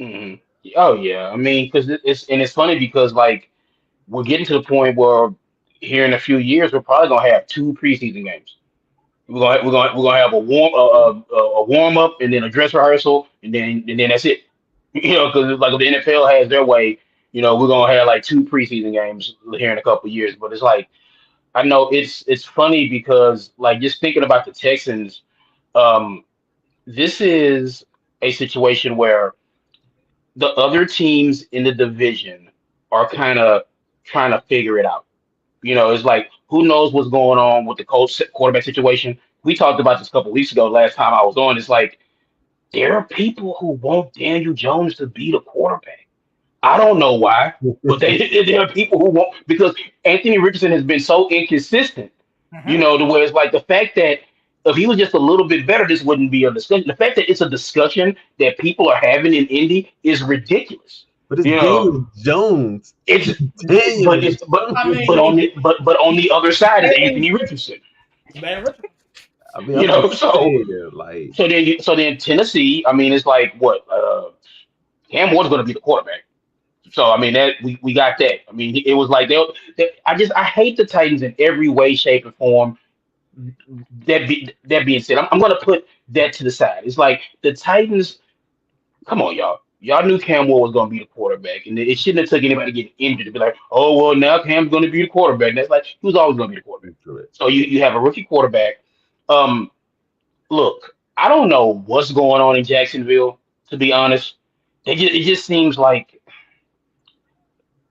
mhm. Oh yeah. I mean, because it's funny because like we're getting to the point where here in a few years we're probably gonna have two preseason games. We're gonna have a warm up and then a dress rehearsal and then that's it. Because like if the NFL has their way, we're gonna have like two preseason games here in a couple of years. But it's like I know it's funny because like just thinking about the Texans, um, this is a situation where the other teams in the division are kind of trying to figure it out. It's like who knows what's going on with the coach quarterback situation. We talked about this a couple weeks ago. Last time I was on, it's like there are people who want Daniel Jones to be the quarterback. I don't know why, but there are people who want because Anthony Richardson has been so inconsistent. Uh-huh. To where it's like the fact that if he was just a little bit better, this wouldn't be a discussion. The fact that it's a discussion that people are having in Indy is ridiculous. But it's You know, Daniel Jones. it's Daniel but it's I Jones. but mean, but on the other side is hey, Anthony Richardson. man, Richard. I mean, I'm just So saying, like, so then Tennessee. I mean, it's like what Cam Ward's going to be the quarterback. So I mean that we got that. I mean it was like I hate the Titans in every way, shape, or form. That being said, I'm going to put that to the side. It's like the Titans. Come on, y'all. Y'all knew Cam Ward was going to be the quarterback, and it shouldn't have took anybody getting injured to be like, oh well, now Cam's going to be the quarterback. And that's like he was always going to be the quarterback. correct. So you have a rookie quarterback. Um, Look, I don't know what's going on in Jacksonville. To be honest, it just seems like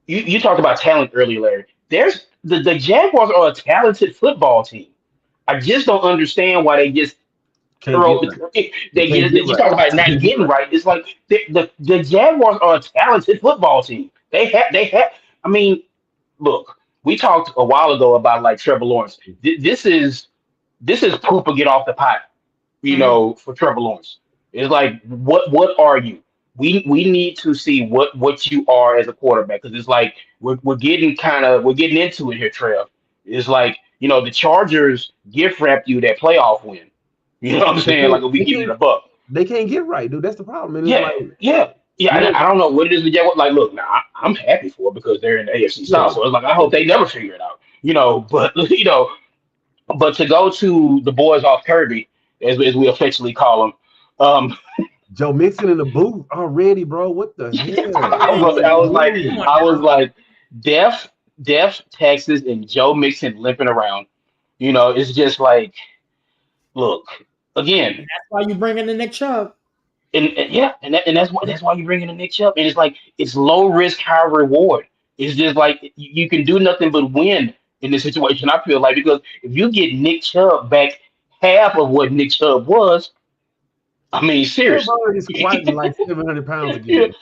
you talked about talent earlier, Larry. There's the Jaguars are a talented football team. I just don't understand why they just Can't throw get right. They they can't get get you right. talk about not getting right. It's like the Jaguars are a talented football team. They have. I mean, look, we talked a while ago about like Trevor Lawrence. This is poop or get off the pot, Mhm. for Trevor Lawrence. It's like what are you? We need to see what you are as a quarterback because it's like we're getting into it here, Trev. It's like the Chargers gift wrapped you that playoff win. You know what I'm They saying? Like can't. a They week in can't. a buck. They can't get right, dude. That's the problem. And it's Yeah, like, yeah, yeah. you know, I don't know what it is with Jaguars. Like, look, now I'm happy for it because they're in the AFC yeah, South. So it's like I yeah. hope they never figure it out. But but to go to the boys off Kirby, as we affectionately call them, Joe Mixon in the booth already, bro. What the I hell? I What was, are mean, I you was like, come doing? on I was now. like, Def, Texas, and Joe Mixon limping around. It's just like, look, again, And that's why you bring in the Nick Chubb. and yeah, and that's why you bring in the Nick Chubb, and it's like it's low risk, high reward. It's just like you can do nothing but win in this situation. I feel like because if you get Nick Chubb back half of what Nick Chubb was, I mean, Chubb seriously. already squatting like 700 pounds you, again.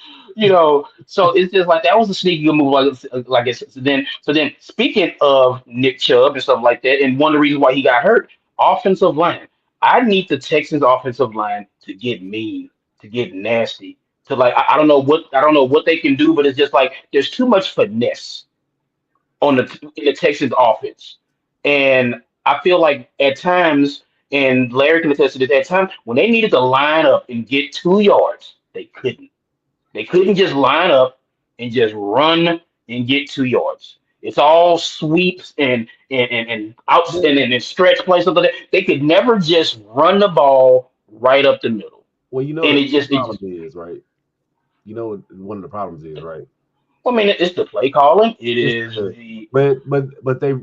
so it's just like that was a sneaky good move. Like I said, so then speaking of Nick Chubb and stuff like that, and one of the reasons why he got hurt, offensive line. I need the Texans offensive line to get mean, to get nasty, to like I don't know what they can do, but it's just like there's too much finesse in the Texans offense, and I feel like at times, and Larry can attest to this, at times when they needed to line up and get 2 yards, they couldn't. They couldn't just line up and just run and get 2 yards. It's all sweeps and outs and stretch plays stuff like that. They could never just run the ball right up the middle. Well, you know And the it problem just is, right? You know what one of the problems is, right? I mean it's the play calling. It It's is the, the but they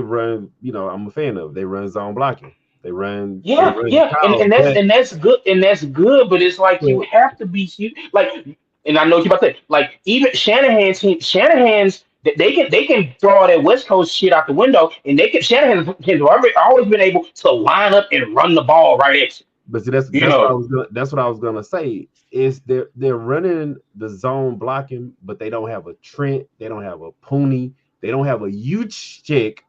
run. You know, I'm a fan of. They run zone blocking. They Yeah, run yeah, cows, and that's good, but it's like you have to be like, and I know what you're about to say, like even Shanahan's team, Shanahan's they can throw all that West Coast shit out the window, and they can Shanahan has always been able to line up and run the ball right at you. but see, that's You that's what I know, was gonna that's what I was gonna say. Is they're running the zone blocking, but they don't have a Trent, they don't have a Pooney, they don't have a huge chick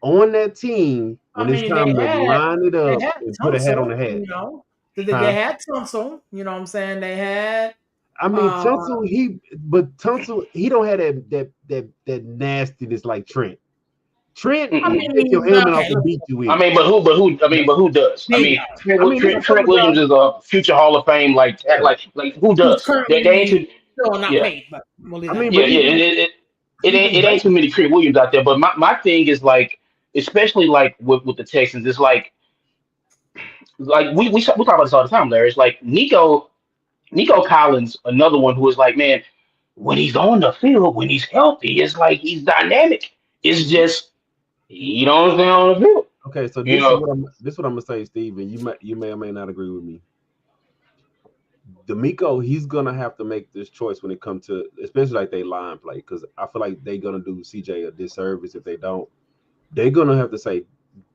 on that team I when it's mean, time to line it they up had and put a hat on Tunsil, the hat. you know. They Huh? had Tunsil, you know what I'm saying? They had I mean, uh Tunsil, he don't have that nastiness like Trent. Trent I will mm-mm. take your mean, helmet off okay, and look, beat you I with it. mean, but who does? I mean, bingo. I mean, Trent, there's some Trent of the Williams is a future Hall of Fame, like yeah. who Who's does? They ain't currently too, still not yeah. paid, but we'll leave I that mean, alone. Yeah, but yeah, even it ain't too many Trent Williams out there. But my thing is like, especially like with the Texans, it's like we talk about this all the time, Larry. It's like Nico Collins, another one who is like, man, when he's on the field, when he's healthy, it's like he's dynamic. It's just he don't stay on the field, okay. So you know. this is what I'm gonna say, Steve, and you may or may not agree with me. D'Amico, he's gonna have to make this choice when it comes to, especially like they line play, because I feel like they're gonna do CJ a disservice if they don't. They're gonna have to say,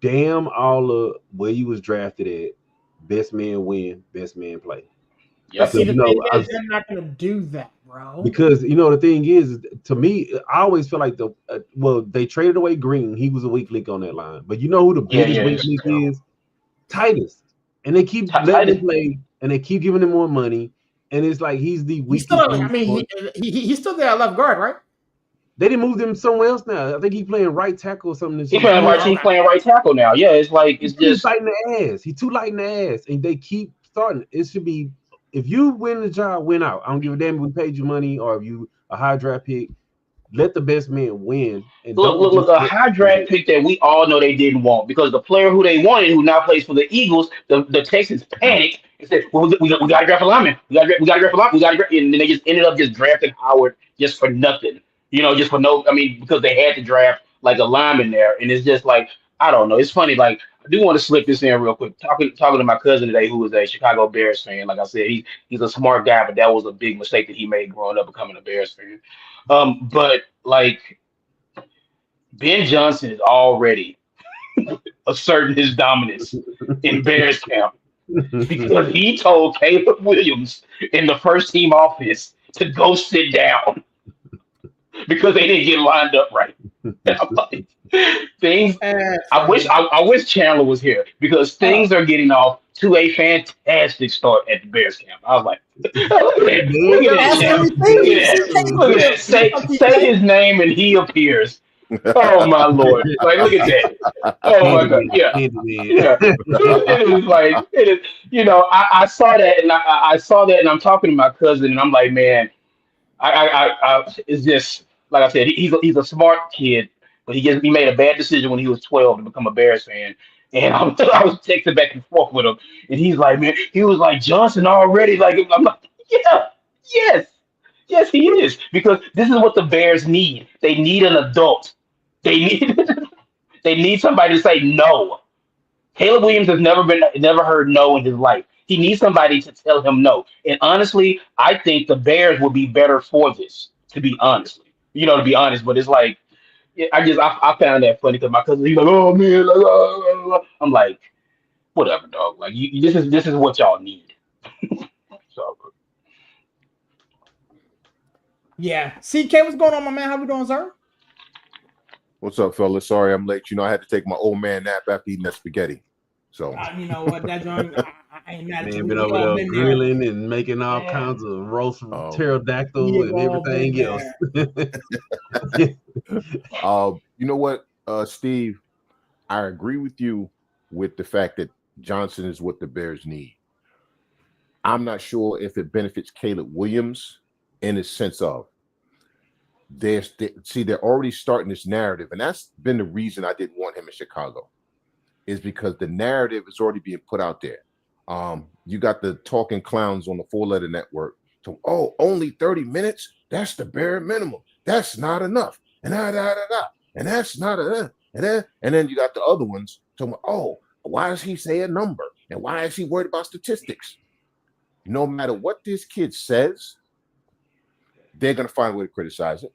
damn, all of where you was drafted at, best man win, best man play. But Yep. see, Because the thing is, they're not gonna do that, bro. the thing is, to me, I always feel like they traded away Green. He was a weak link on that line. But you know who the Yeah, biggest yeah, weak it's link terrible. is? Titus. And they keep letting him Titan. play, and they keep giving him more money. And it's like he's the He's still, weakest I link. mean, he's still there at left guard, right? They didn't move him somewhere else now. I think he's playing right tackle or something this He year. playing right. Oh, He's okay. playing right tackle now. Yeah, it's like He's it's too just light in the ass. He's too light in the ass. And they keep starting. It should be, if you win the job, win out. I don't give a damn if we paid you money or if you a high draft pick. Let the best man win and look, don't look, look. just A let high draft pick that we all know they didn't want because the player who they wanted, who now plays for the Eagles, the Texans panicked and said, "Well, we got to draft a lineman. We got to draft a lineman. We got to draft," and then they just ended up just drafting Howard just for nothing. Just for no. I mean, because they had to draft like a lineman there, and it's just like I don't know. It's funny. Like I do want to slip this in real quick. Talking to my cousin today, who is a Chicago Bears fan. Like I said, he's a smart guy, but that was a big mistake that he made growing up becoming a Bears fan. But like Ben Johnson is already asserting his dominance in Bears camp because he told Caleb Williams in the first team office to go sit down because they didn't get lined up right. And I'm like, things. That's I wish funny. I wish Chandler was here because Oh, things are getting off to a fantastic start at the Bears camp. I was like, look at that, that's Chandler. everything. Look You at see, that. Look at that. Say TK? his name and he appears. Oh my lord! Like, look at that. Oh my god! Candyman, Yeah, Candyman. yeah. It is like it is. I saw that and I saw that and I'm talking to my cousin and I'm like, man, it's just like I said, he's a smart kid, but he made a bad decision when he was 12 to become a Bears fan. And I was texting back and forth with him, and he's like, man, he was like Johnson already. Like I'm like, yeah, yes, yes, he is because this is what the Bears need. They need an adult. They need they need somebody to say no. Caleb Williams has never heard no in his life. He needs somebody to tell him no. And honestly, I think the Bears will be better for this. To be honest, to be honest. But it's like yeah, I found that funny because my cousin he's like, oh man, like, I'm like, whatever, dog. Like this is what y'all need. So Yeah. CK, what's going on, my man? How we doing, sir? What's up, fellas? Sorry I'm late. I had to take my old man nap after eating that spaghetti. So You know what? That joint, I ain't mad at you. Man, been We over all there been there. grilling and making all Yeah. kinds of roast um, pterodactyl We've and all been everything else. there. you know what, Steve? I agree with you with the fact that Johnson is what the Bears need. I'm not sure if it benefits Caleb Williams in the sense of they're already starting this narrative, and that's been the reason I didn't want him in Chicago, is because the narrative is already being put out there. You got the talking clowns on the 4-letter network. So, only 30 minutes? That's the bare minimum. That's not enough. And and that's not enough. And then you got the other ones talking about, why does he say a number? And why is he worried about statistics? No matter what this kid says, they're going to find a way to criticize it.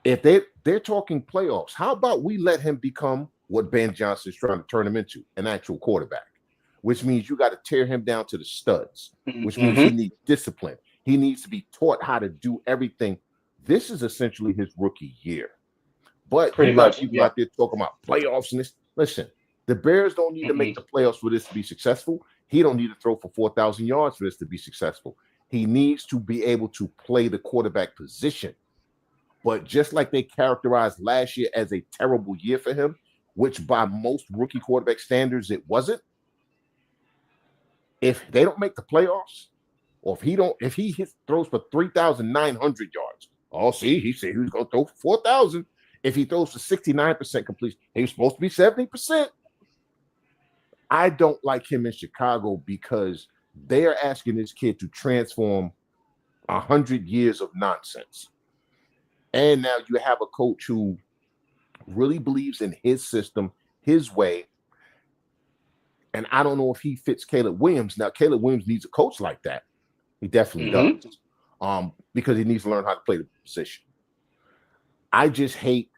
If they're talking playoffs, how about we let him become what Ben Johnson is trying to turn him into, an actual quarterback, which means you got to tear him down to the studs, which means he needs discipline. He needs to be taught how to do everything. This is essentially his rookie year. But pretty much people out there talking about playoffs and this. Listen, the Bears don't need to make the playoffs for this to be successful. He don't need to throw for 4,000 yards for this to be successful. He needs to be able to play the quarterback position. But just like they characterized last year as a terrible year for him, which by most rookie quarterback standards it wasn't, if they don't make the playoffs, or if he throws for 3,900 yards, he said he was going to throw for 4,000. If he throws for 69% completion, he was supposed to be 70%. I don't like him in Chicago because they are asking this kid to transform 100 years of nonsense. And now you have a coach who really believes in his system, his way. And I don't know if he fits Caleb Williams. Now, Caleb Williams needs a coach like that. He definitely does. Because he needs to learn how to play the position. I just hate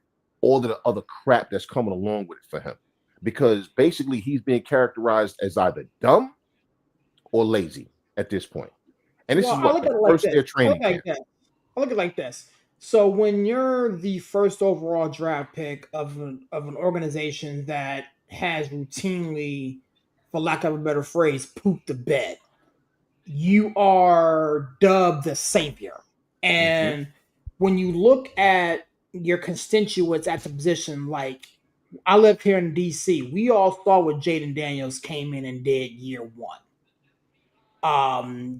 all of the other crap that's coming along with it for him. Because basically he's being characterized as either dumb or lazy at this point. And this is what the first year training camp. I look at it like this. So when you're the first overall draft pick of an organization that has routinely, for lack of a better phrase, pooped the bed, you are dubbed the savior. And when you look at your constituents at the position, like I live here in DC, we all saw what Jaden Daniels came in and did year one.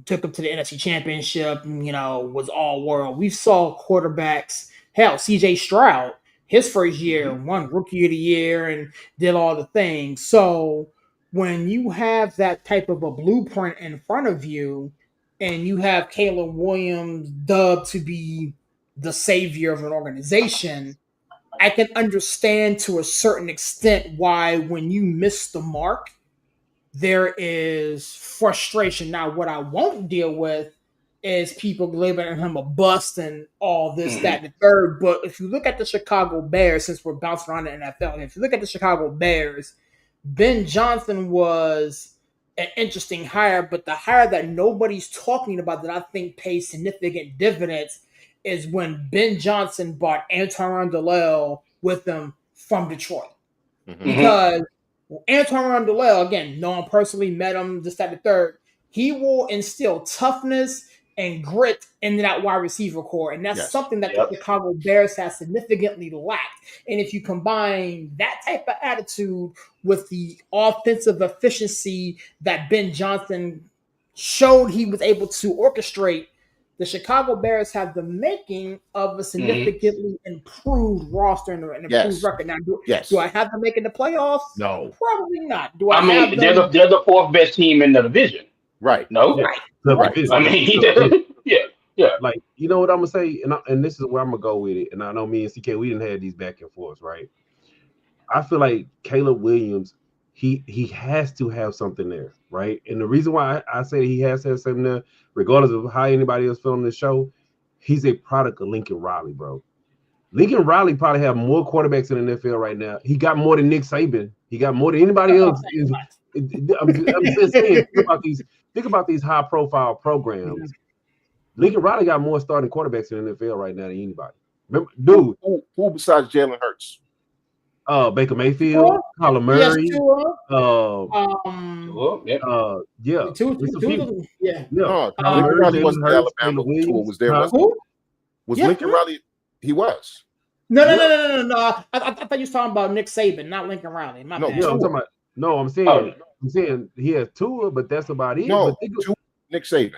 Took him to the NFC Championship, was all world. We saw quarterbacks, hell, CJ Stroud, his first year, won Rookie of the Year and did all the things. So when you have that type of a blueprint in front of you and you have Caleb Williams dubbed to be the savior of an organization, I can understand to a certain extent why when you miss the mark, there is frustration. Now, what I won't deal with is people labeling him a bust and all this, that, and the third. But if you look at the Chicago Bears, since we're bouncing around the NFL, if you look at the Chicago Bears, Ben Johnson was an interesting hire, but the hire that nobody's talking about that I think pays significant dividends is when Ben Johnson bought Antoine Rondale with them from Detroit. Because Antoine Rondale, again, know him personally, met him, this, that, the third. He will instill toughness and grit in that wide receiver core. And that's something that the Chicago Bears has significantly lacked. And if you combine that type of attitude with the offensive efficiency that Ben Johnson showed he was able to orchestrate, the Chicago Bears have the making of a significantly improved roster and an improved record. Now, do I have them making the playoffs? No. Probably not. They're the fourth best team in the division. Right. No? Right. I mean, yeah. Like, you know what I'm going to say? And this is where I'm going to go with it. And I know me and CK, we didn't have these back and forths, right? I feel like Caleb Williams, he has to have something there, right? And the reason why I say he has to have something there, regardless of how anybody else felt on this show, he's a product of Lincoln Riley, bro. Lincoln Riley probably have more quarterbacks in the NFL right now. He got more than Nick Saban. He got more than anybody else. I'm just saying, think about these high-profile programs. Lincoln Riley got more starting quarterbacks in the NFL right now than anybody. Remember, dude, who besides Jalen Hurts? Baker Mayfield, Kyler Murray. Lincoln Riley wasn't Alabama tour was there. Was Lincoln Riley? He was. No. I thought you were talking about Nick Saban, not Lincoln Riley. My No, bad. Yeah, I'm Tua. talking about. No, I'm Oh, saying he has Tua, but that's about it. No, But think, Tua, Nick Saban.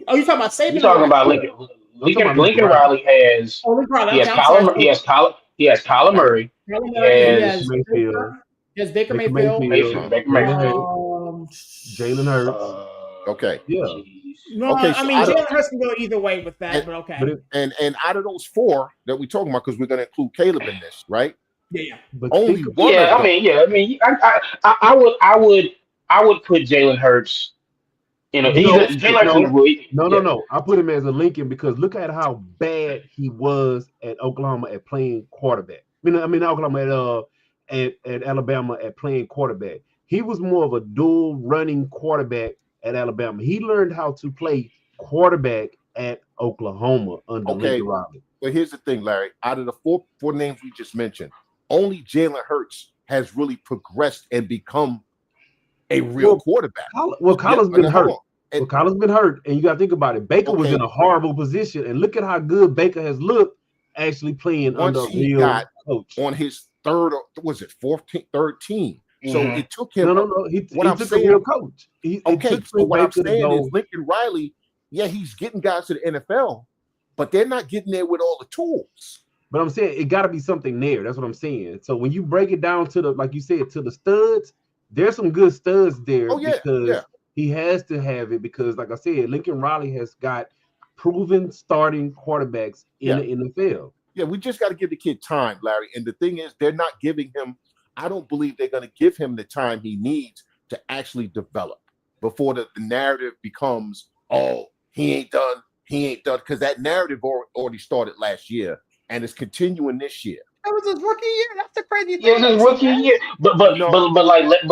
Oh, you talking about you Saban or talking Riley? about Lincoln? I'm talking Lincoln about Lincoln Lincoln Riley. Riley has Oh, Lincoln Riley. he has Okay, I'm sorry. Kyler he has Kyler Right. Murray. Kyler He Murray. He has has Mayfield, Baker. He has Baker Baker Mayfield. Mayfield, Baker Jalen Mayfield. Hurts, Um, Jalen Hurts. Okay. Yeah, Jeez. no, Okay. I So mean Jalen Hurts can go either way with that, and, but okay. but it, and out of those four that we're talking about, because we're going to include Caleb in this, right? Yeah. but Only think one of them. I would put Jalen Hurts. He's no, Jalen Hurts in the no, rule. Yeah. no. I put him as a Lincoln because look at how bad he was at Oklahoma at playing quarterback. Not Oklahoma at Alabama at playing quarterback. He was more of a dual running quarterback at Alabama. He learned how to play quarterback at Oklahoma under Okay. Lincoln Riley. But here's the thing, Larry. Out of the four names we just mentioned, only Jalen Hurts has really progressed and become a real Well, quarterback. Kyler's been hurt. And, Kyler's been hurt, and you got to think about it. Baker was in a horrible position, and look at how good Baker has looked actually playing under a real coach. On his third team. So it took him. No. He took a real coach. So what I'm saying is Lincoln Riley, yeah, he's getting guys to the NFL, but they're not getting there with all the tools. But I'm saying it got to be something there. That's what I'm saying. So when you break it down to like you said, to the studs, there's some good studs there because he has to have it because, like I said, Lincoln Riley has got proven starting quarterbacks in the NFL. Yeah, we just got to give the kid time, Larry. And the thing is, they're not giving him. I don't believe they're going to give him the time he needs to actually develop before the narrative becomes, oh, he ain't done, because that narrative already started last year and it's continuing this year. That was his rookie year. That's the crazy thing. Yeah, it was his rookie year. But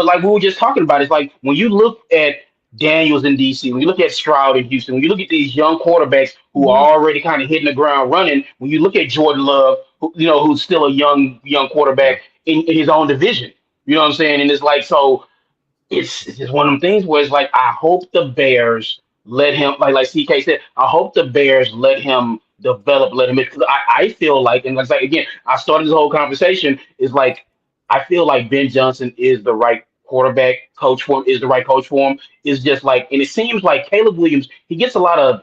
like we were just talking about, it's like when you look at Daniels in DC, when you look at Stroud in Houston, when you look at these young quarterbacks who are already kind of hitting the ground running, when you look at Jordan Love, who's still a young quarterback in his own division, you know what I'm saying? And it's like, so it's just one of them things where it's like, I hope the Bears let him, like CK said, I hope the Bears let him develop, let him, because I feel like, and it's like, again, I started this whole conversation, is like, I feel like Ben Johnson is the right quarterback coach for him, is the right coach for him. It's just like, and it seems like Caleb Williams, he gets a lot of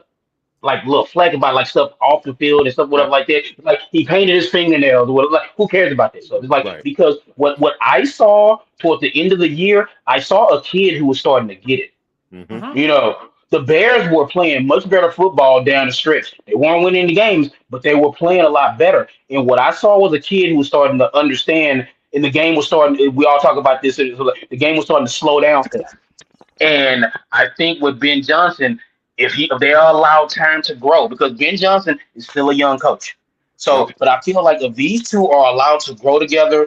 like little flack about like stuff off the field and stuff, whatever like that. Like he painted his fingernails, or whatever. Like who cares about that stuff? It's like because what I saw toward the end of the year, I saw a kid who was starting to get it. Mm-hmm. The Bears were playing much better football down the stretch. They weren't winning the games, but they were playing a lot better. And what I saw was a kid who was starting to understand, and the game was starting. We all talk about this. The game was starting to slow down for them. And I think with Ben Johnson, if they are allowed time to grow, because Ben Johnson is still a young coach. So, but I feel like if these two are allowed to grow together,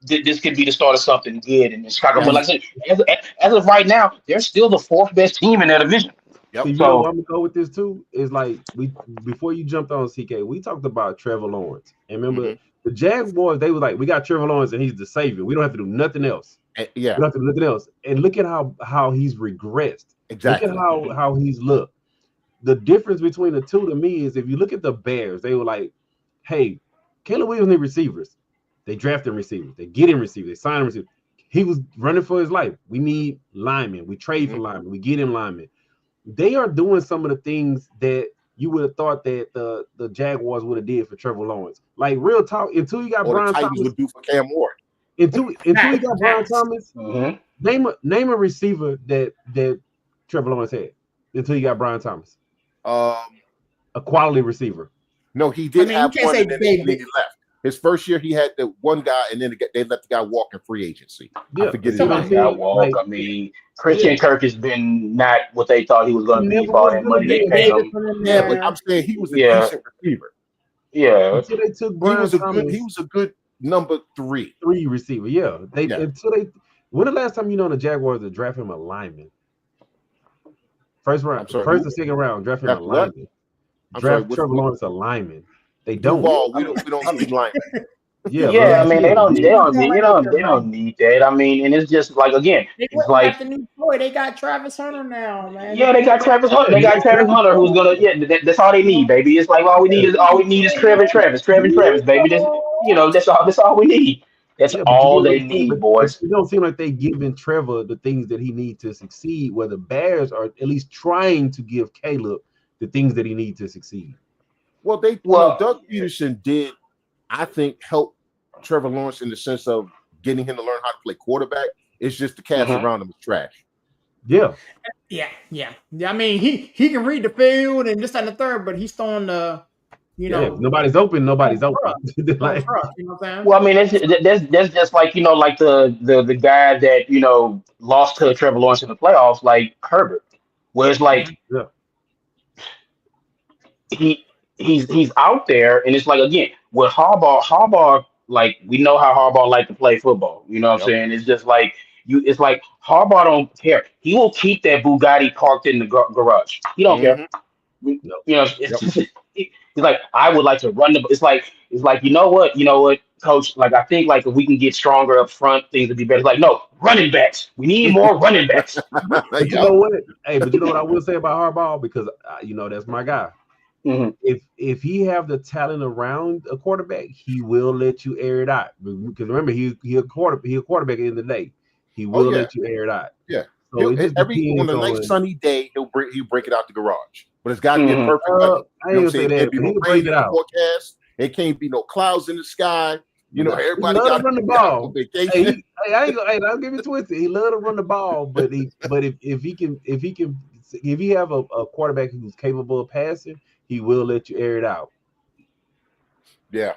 this could be the start of something good in Chicago. But like I said, as of right now, they're still the fourth best team in their division. So you know where I'm gonna go with this too is like before you jumped on CK, we talked about Trevor Lawrence. And remember the Jaguars, they were like, we got Trevor Lawrence and he's the savior. We don't have to do nothing else. We don't have to do nothing else. And look at how he's regressed. Exactly. Look at how he's looked. The difference between the two to me is if you look at the Bears, they were like, hey, Caleb Williams need receivers. They draft him receivers. They get him receivers. They sign him receivers. He was running for his life. We need linemen. We trade for linemen. We get him linemen. They are doing some of the things that you would have thought that the Jaguars would have did for Trevor Lawrence. Like real talk, until you got Brian Thomas would do for Cam Ward. Until you got Brian Thomas, name a receiver that Trevor Lawrence had until you got Brian Thomas. A quality receiver. No, he did have one, and then he left. His first year, he had the one guy, and then they let the guy walk in free agency. I forget his name. I mean, Christian Kirk has been not what they thought he was going to be for all that money they paid him. Yeah, but I'm saying he was a decent receiver. Yeah, until they took Brian Thomas, he was a good number three receiver. Yeah, when the last time the Jaguars to draft him a lineman? First round, first or second round, draft him a lineman. Draft Trevor Lawrence a lineman. They don't. We don't see linemen. Yeah, but Yeah, I like I mean said, They need more right out there, they don't man. need that. I mean, and it's just like again, They it's went and like got the new toy. They got Travis Hunter now, man. yeah, they got Travis Hunter. yeah, They he got got Travis Travis Hunter, who's Hunter. gonna yeah. That's all they need, baby. It's like Yeah, all we need is Trev and Travis, baby. Just that's all we need. That's yeah, but you all get what they I'm saying. need, But boys. it don't seem like they giving Trevor the things that he needs to succeed. Where the Bears are at least trying to give Caleb the things that he needs to succeed. Well, Well, Doug Peterson did, I think, help Trevor Lawrence in the sense of getting him to learn how to play quarterback. It's just the cast mhm. around him is trash. Yeah, Yeah. I mean, he can read the field and this and the third, but he's throwing the, yeah. If nobody's open, throwing nobody's open. truck, throwing Like, truck. You know what I'm Well, I saying? mean, that's just like like the guy that lost to Trevor Lawrence in the playoffs, like Herbert, where it's like Mhm. yeah, he he's out there, and it's like again with Harbaugh, like we know how Harbaugh like to play football. You know what I'm Yep. saying? It's just like it's like Harbaugh don't care. He will keep that Bugatti parked in the garage. He don't care. Mm-hmm. no, It's Yep. just, he's like I would like to run the. It's like you know what, coach. Like I think like if we can get stronger up front, things would be better. It's like no running backs. We need more running backs. but you Yep. know what? Hey, but you know what I will say about Harbaugh because that's my guy. Hmm. If he have the talent around a quarterback, he will let you air it out. Because remember, he a quarterback at the end of the day. He Oh will yeah. let you air it out. Yeah. So it just Every on depends a nice on. sunny day, he'll break it out the garage. But it's got to be a Hmm. perfect weather. I You know ain't what I'm gonna say saying? It that, can't be but he no can rain break it in the out. forecast. It can't be no clouds in the sky. You know, Nah, he everybody love to got to run the be out on ball. vacation. I ain't gonna. Hey, I'll give it twisted. He love to run the ball, but if he have a quarterback who's capable of passing, he will let you air it out. Yeah.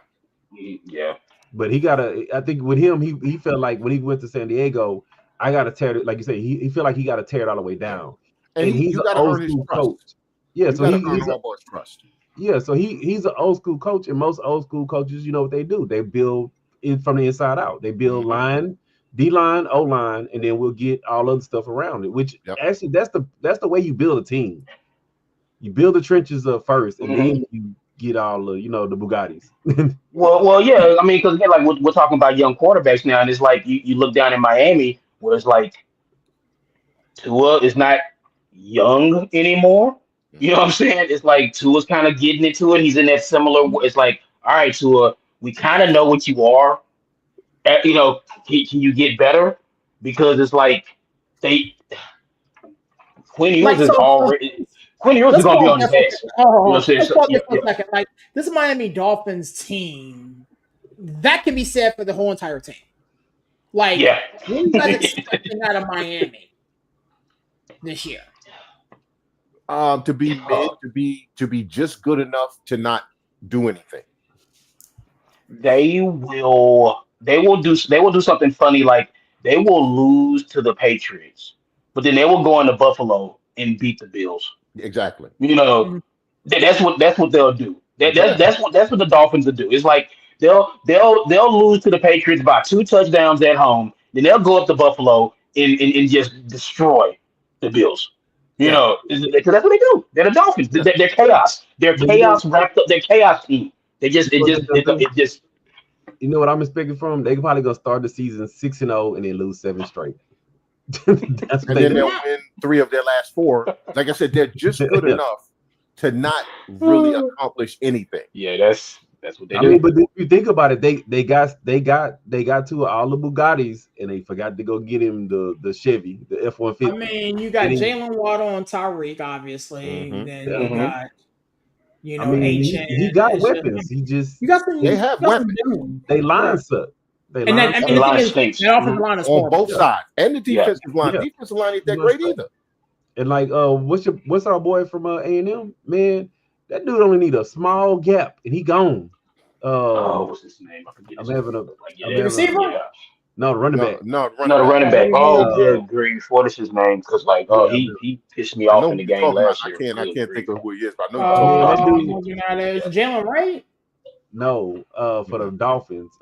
Yeah. But he gotta. I think with him, he felt like when he went to San Diego, I gotta tear it. Like you say, he felt like he got to tear it all the way down. And And he's you an got to old earn his school coach. trust. Yeah, You so got to earn he's a, Harbaugh's trust. yeah, so he's an old school coach, and most old school coaches, you know what they do? They build it from the inside out. They build Mm-hmm. line, D line, O line, and then we'll get all other stuff around it. Which Yep. actually that's the way you build a team. You build the trenches up first, and Hmm. then you get all the the Bugattis. Well, yeah. I mean, because again, like we're talking about young quarterbacks now, and it's like you look down in Miami, where it's like Tua is not young anymore. You know what I'm saying? It's like Tua's kind of getting into it. He's in that similar. It's like, all right, Tua, we kind of know what you are. Can you get better? Because it's like they Quinn Ewers Like is so. already Quinn Ewers is Let's gonna be pause on there his for ass. You know what I'm saying? let's So pause yeah, there for yeah, a second. Like this Miami Dolphins team, that can be said for the whole entire team. Like, yeah. what are you guys expecting out of Miami this year? To be mid, to be just good enough to not do anything. They will do something funny like they will lose to the Patriots, but then they will go into Buffalo and beat the Bills. Exactly. You know, Mhm. that's what they'll do. Yeah. That's what the Dolphins will do. It's like they'll lose to the Patriots by two touchdowns at home, then they'll go up to Buffalo and just destroy the Bills. You Yeah. know, because that's what they do. They're the Dolphins. Yeah. They're chaos. They're But you know, chaos wrapped up. They're chaos team. They just you know what they're gonna do? it just You know what I'm expecting from them? They probably gonna start the season 6-0 and then lose 7 straight. That's what And they then do. they'll win 3 of their last 4. Like I said, they're just good Yeah. enough to not really accomplish anything. yeah, that's what they I mean, do. but if you think about it, they got to all the Bugattis, and they forgot to go get him the Chevy, the I F-150. mean, you got And he, Jalen Waddle and Tyreek, obviously. Mm-hmm. Then yeah, you Hmm. got, I mean, HN. he got It's just, weapons. He just you got some, They you have got some weapons dudes. they Yeah. line suck. They And then, line I And mean, the the suck. thing line is, stinks. that offensive Hmm. line is on both horrible. Yeah, sides. And the Yeah. defensive line. yeah. Defensive line ain't that Line great suck. either. And like, what's our boy from A&M? Man, that dude only need a small gap, and he gone. Oh, Um, what's his name? I forget I'm his name. having a, But like, I'm The yeah, having a, receiver? yeah. no the running back. No, running No, the back. running back. Oh, Oh, good grief. What is his name? Because like, oh, Yeah, he pissed me I off know in who the you're game talking about. last year. I Good can't think grief. of who he is, but I know you're talking man, about. that dude. it's Jalen Wright. No, for the Mm-mm. Dolphins.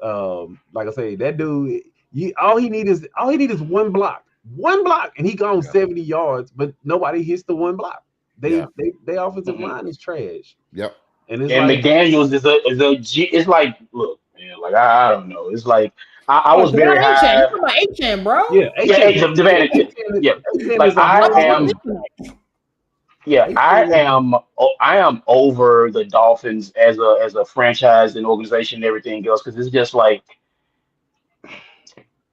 Like I say, that dude, all he need is one block, and he gone Yeah. 70 yards, but nobody hits the one block. Yeah. They offensive Hmm. line is trash, Yep. and it's And like, McDaniels is a G. It's like, look. man. Like I don't know. It's like I Oh, was very Devon Achan. You high. talking about Achan, bro? Yeah, Yeah, Achan, Devin, yeah, yeah. Achan Like is a I I thought hard it was am. Achan. Yeah, Achan is I am over the Dolphins as a franchise and organization and everything else because it's just like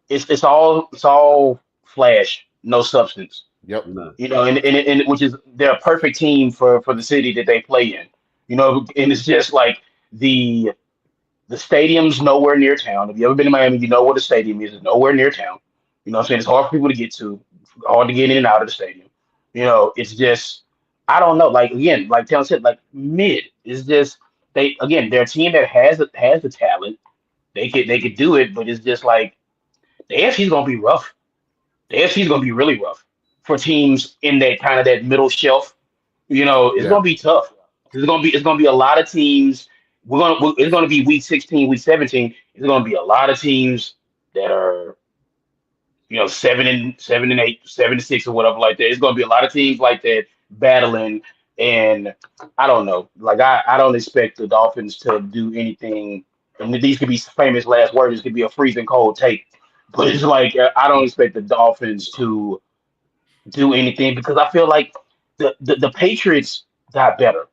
it's all flash, no substance. Yep. no. You know, and which is they're a perfect team for the city that they play in. You know, and it's just like the the stadium's nowhere near town. If you ever been to Miami, you know what a stadium is. It's nowhere near town. You know what I'm saying? It's hard for people to get to, hard to get in and out of the stadium. You know, it's just I don't know. Like again, like Taylor said, like mid. It's just they're a team that has the talent. They could do it, but it's just like the AFC's gonna be rough. The AFC's gonna be really rough for teams in that kind of that middle shelf. You know, it's Yeah. gonna be tough. It's gonna be a lot of teams. It's gonna be week 16, week 17. It's gonna be a lot of teams that are 7-8, 7-6 or whatever like that. It's gonna be a lot of teams like that battling, and I don't know. Like I don't expect the Dolphins to do anything. And these could be famous last words. This could be a freezing cold take, but it's like I don't expect the Dolphins to do anything because I feel like the Patriots got better.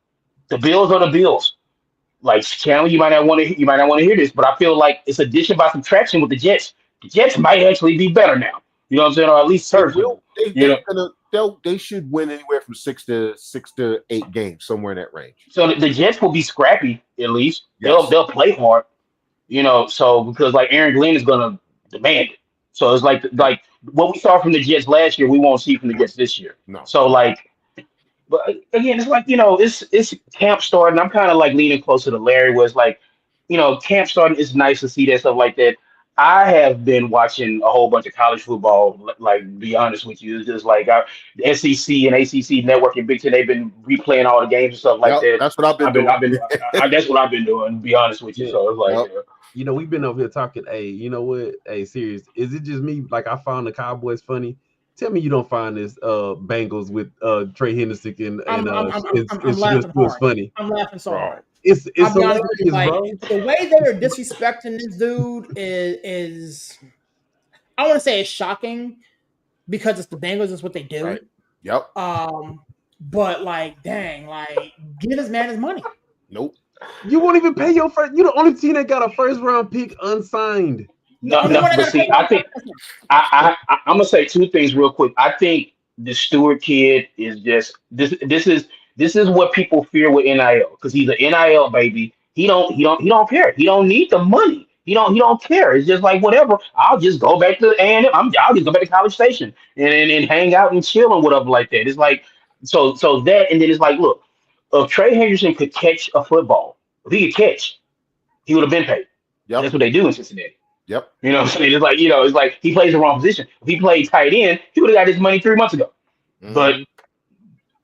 The Bills are the Bills. Like Chandler, you might not want to hear this, but I feel like it's addition by subtraction with the Jets. The Jets might actually be better now. You know what I'm saying, or at least They serviceable. will. They You they're know, gonna they should win anywhere from 6 to 8 games, somewhere in that range. so the Jets will be scrappy at least. They'll Yes. they'll play hard. You know, so because like Aaron Glenn is gonna demand it. So it's Yeah. like what we saw from the Jets last year, we won't see from the Jets this year. No. So like but again, it's like it's camp starting. I'm kind of like leaning closer to Larry, was like, camp starting. It's nice to see that stuff like that. I have been watching a whole bunch of college football. Like, be honest with you, it's just like the SEC and ACC network and Big Ten. They've been replaying all the games and stuff like Yep. that. That's what I've been doing. That's what I've been doing. To be honest with you, yeah. so it's like, Yep. We've been over here talking. Hey, you know what? Hey, serious. Is it just me? Like I found the Cowboys funny. Tell me you don't find this Bengals with Trey Henderson and I'm Shedeur laughing Swift's hard. funny. I'm laughing so hard. It's I'll be honest hilarious, with you, like bro. the way they are disrespecting this dude is I want to say it's shocking because it's the Bengals, it's what they do. Right. Yep. But like, dang, like, give this man his money. Nope. You won't even pay your first. You're the only team that got a first round pick unsigned. no, only no. one that But got see, paid I think I'm gonna say two things real quick. I think the Stewart kid is just this is what people fear with NIL because he's an NIL baby. He don't care. He don't need the money. He don't care. It's just like whatever. I'll just go back to I'll just go back to College Station and hang out and chill and whatever like that. It's like so that and then it's like look, if Trey Henderson could catch a football, if he could catch, he would have been paid. Yep. That's what they do in Cincinnati. Yep. You know what I'm saying? It's like he plays the wrong position. If he played tight end, he would have got his money 3 months ago. But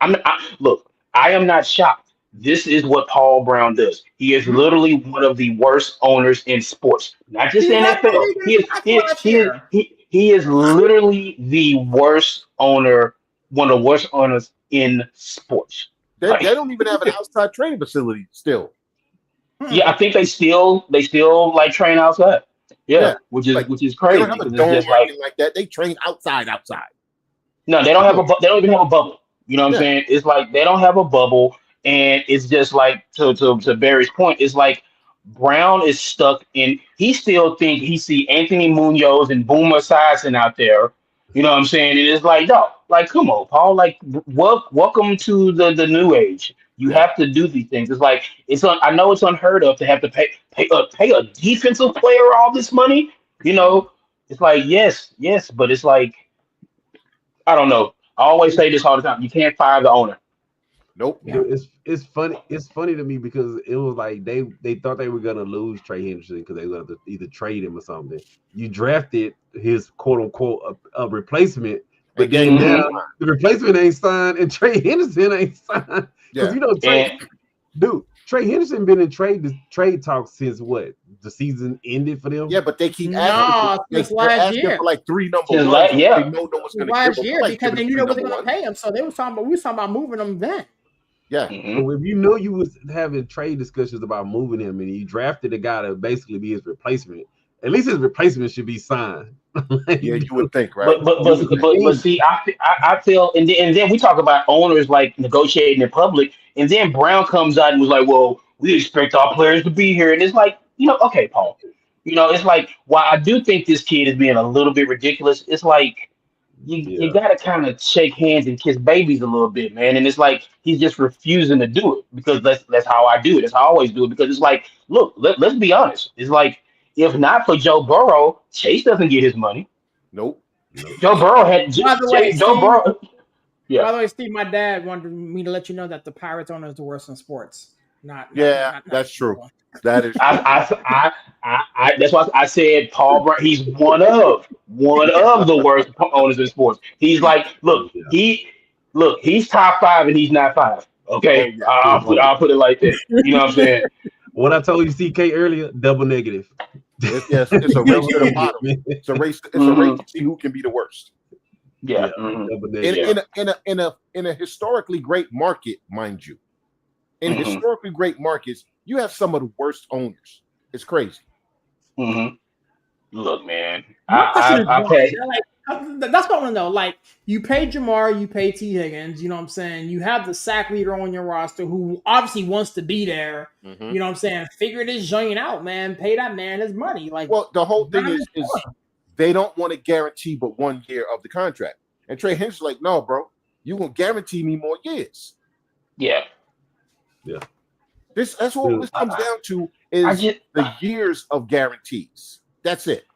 Mhm. look, I am not shocked. This is what Paul Brown does. He is literally one of the worst owners in sports, not just He led the NFL. league in He is sacks he is, last he is, year. he is literally the worst owner, one of the worst owners in sports. They Like, don't even have an outside training facility still. yeah, I think they still like train outside. Yeah, Yeah. which is Like, crazy They don't have a because it's dome just or like anything like that. They train outside. no, they don't have they don't even have a bubble. You know what I'm Yeah. saying? It's like they don't have a bubble, and it's just like to Barry's point, it's like Brown is stuck in. He still think he see Anthony Munoz and Boomer Esiason out there. You know what I'm saying? And it's like, no, like come on, Paul. Like, welcome to the new age. You Yeah. have to do these things. It's like I know it's unheard of to have to pay a defensive player all this money. You know, it's like yes, but it's like I don't know. I always say this all the time. You can't fire the owner. Nope. It's funny. It's funny to me because it was like they thought they were gonna lose Trey Henderson because they were gonna either trade him or something. You drafted his quote unquote a replacement, but then Mhm. now the replacement ain't signed and Trey Henderson ain't signed because Yeah. Trey Henderson been in trade talks since what the season ended for them. Yeah, but they keep No, asking. since They're last asking year. for like 3 number Since ones. yeah. They know no one's going to give Last them. year Like, because give they them knew they 3 wasn't number going to ones. pay him, so we was talking about moving him then. Yeah. So if you knew you was having trade discussions about moving him and you drafted a guy to basically be his replacement, at least his replacement should be signed. Yeah, you would think, right? But see, I feel, and then we talk about owners like negotiating in public, and then Brown comes out and was like, "Well, we expect our players to be here," and it's like, okay, Paul, it's like, while I do think this kid is being a little bit ridiculous, it's like you Yeah. gotta kind of shake hands and kiss babies a little bit, man, and it's like he's just refusing to do it because that's how I do it. That's how I always do it because it's like, look, let's be honest, it's like if not for Joe Burrow, Chase doesn't get his money. Nope. Joe Burrow had By the way, Joe Steve, Burrow. Yeah, by the way, Steve, my dad wanted me to let you know that the Pirates owner is the worst in sports. That's true. That is true. that's why I said Paul Brown. He's one of the worst owners in sports. He's like, he's top 5 and he's not 5. Okay, I'll put it like that. You know what I'm saying? What I told you, CK, earlier, double negative. It's a race to the bottom. It's a race. It's a race to see who can be the worst. Yeah. Double negative. In a historically great market, mind you, in historically great markets, you have some of the worst owners. It's crazy. Look, man, that's what I want to know. Like, you pay Jamar, you pay T. Higgins, you know what I'm saying? You have the sack leader on your roster who obviously wants to be there. You know what I'm saying? Figure this joint out, man. Pay that man his money. Like, well, the whole thing is they don't want to guarantee but 1 year of the contract. And Trey Hendrickson's like, no, bro, you gonna guarantee me more years. Yeah. That's what this comes down to is the years of guarantees. That's it.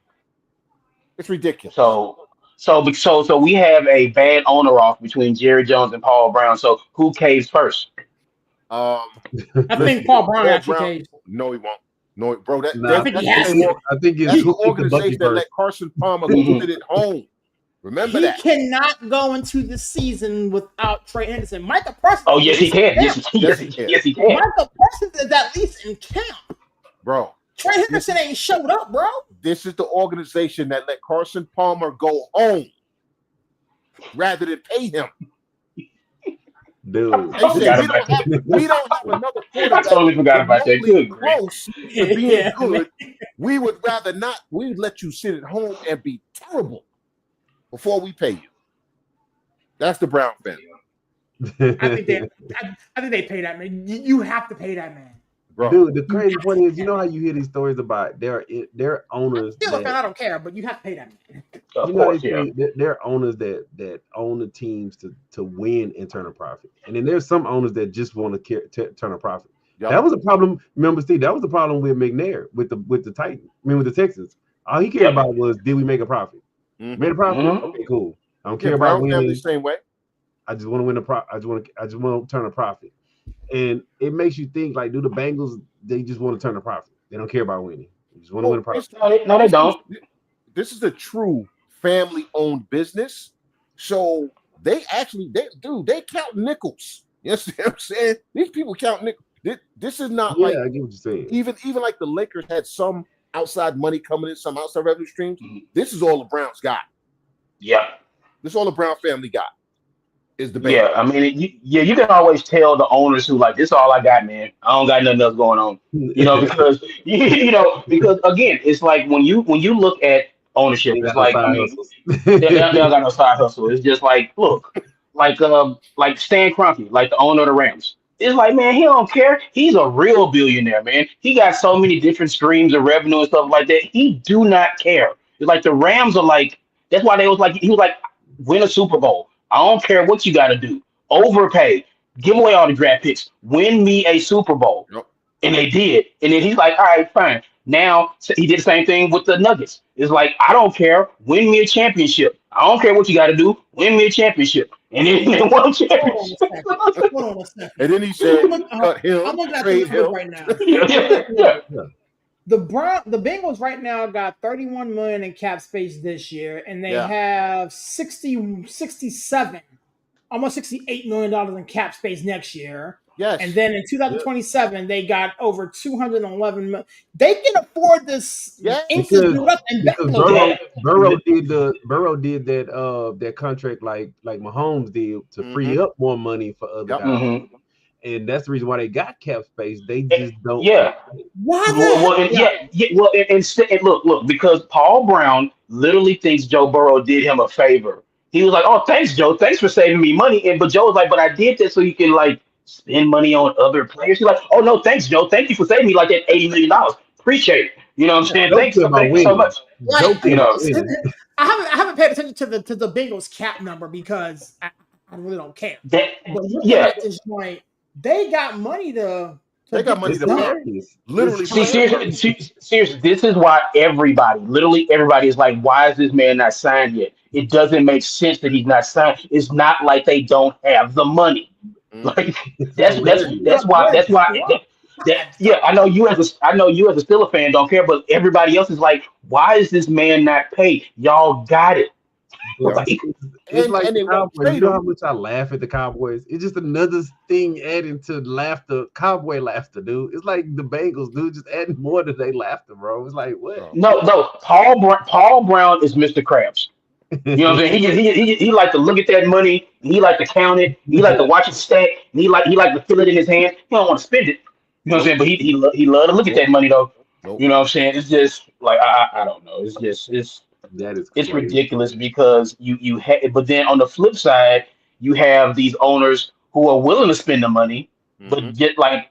It's ridiculous. So we have a bad owner off between Jerry Jones and Paul Brown. So who caves first? I think Paul Brown actually caves. No, he won't. No, bro. I think that's the organization that let Carson Palmer go sit at home. Remember that. He cannot go into the season without Trey Henderson. Michael Parsons. Oh, yes, he can. Yes, he can. Michael Parsons is at least in camp. Bro. Trey Henderson ain't showed up, bro. This is the organization that let Carson Palmer go home rather than pay him. Dude, we don't have another quarterback. I totally forgot about that. Good, close to being good. We would rather not. We would let you sit at home and be terrible before we pay you. That's the Brown family. I think they pay that man. You have to pay that man. Bro. Dude, the crazy point is, you know how you hear these stories about their owners. I don't care, but you have to pay that man. They're owners that own the teams to win and turn a profit, and then there's some owners that just want to turn a profit. Yep. That was a problem. Remember, Steve, that was the problem with McNair with the Titans. I mean, with the Texans. All he cared about was, did we make a profit? Made a profit. Okay, cool. I don't care about winning. The same way. I just want to win a profit. I just want to turn a profit. And it makes you think, like, do the Bengals, they just want to turn a profit. They don't care about winning. They just want to win a profit. No, they don't. This is a true family-owned business. So they count nickels. You know what I'm saying? These people count nickels. This is not like, I get what you're saying. Even like the Lakers had some outside money coming in, some outside revenue streams. This is all the Browns got. Yeah. This is all the Brown family got. Is the yeah, I mean, you can always tell the owners who like, this is all I got, man. I don't got nothing else going on, because because again, it's like when you look at ownership, it's like, I mean, they don't got no side hustle. It's just like, look, like Stan Kroenke, like the owner of the Rams. It's like, man, he don't care. He's a real billionaire, man. He got so many different streams of revenue and stuff like that. He do not care. It's like the Rams are like, that's why he was like, win a Super Bowl. I don't care what you got to do. Overpay. Give away all the draft picks. Win me a Super Bowl. Yep. And they did. And then he's like, all right, fine. Now, he did the same thing with the Nuggets. It's like, I don't care. Win me a championship. I don't care what you got to do. Win me a championship. And then they won a championship. Hold on a second. And then he said, cut him. I'm looking at trade the him. right now. Yeah. The Bengals right now got $31 million in cap space this year, and they have 67, almost $68 million in cap space next year. Yes. And then in 2027, they got over $211 million. They can afford this. Yeah. Because Burrow did that contract like Mahomes did to free up more money for other guys. and that's the reason why they got cap space. They just don't. Yeah. Why Well, the hell? well, and look, because Paul Brown literally thinks Joe Burrow did him a favor. He was like, "Oh, thanks, Joe. Thanks for saving me money." And but Joe was like, "But I did this so you can like spend money on other players." He's like, "Oh no, thanks, Joe. Thank you for saving me like that $80 million. Appreciate it. You know what I'm saying? Joe care about Thank you so winning. much." Joe Like care You about know, winning. I haven't paid attention to the Bengals cap number because I really don't care. that But looking yeah. at this joint, they got money They got get money this to It's burn. done. Literally See, playing. seriously, this is why literally everybody is like, why is this man not signed yet? It doesn't make sense that he's not signed. It's not like they don't have the money. Mhm. Like It's hilarious. that's why yeah, I know you as a Steelers fan don't care, but everybody else is like, why is this man not paid? Y'all got it. But Yeah. Like, it's like And the they won't Cowboys. You trade know him. how much I laugh at the Cowboys? It's just another thing adding to laughter, Cowboy laughter, dude. It's like the Bengals, dude, just adding more to their laughter, bro. It's like, what? Oh. no, Paul Brown is Mr. Krabs. You know what I'm saying? He like to look at that money. He like to count it. He like to watch it stack. And he like to feel it in his hand. He don't want to spend it. You know what I'm Nope. saying? But he love to look at Nope. that money though. Nope. You know what I'm saying? It's just like I don't know. It's just That is it's crazy. ridiculous because but then on the flip side you have these owners who are willing to spend the money, but Mhm. get like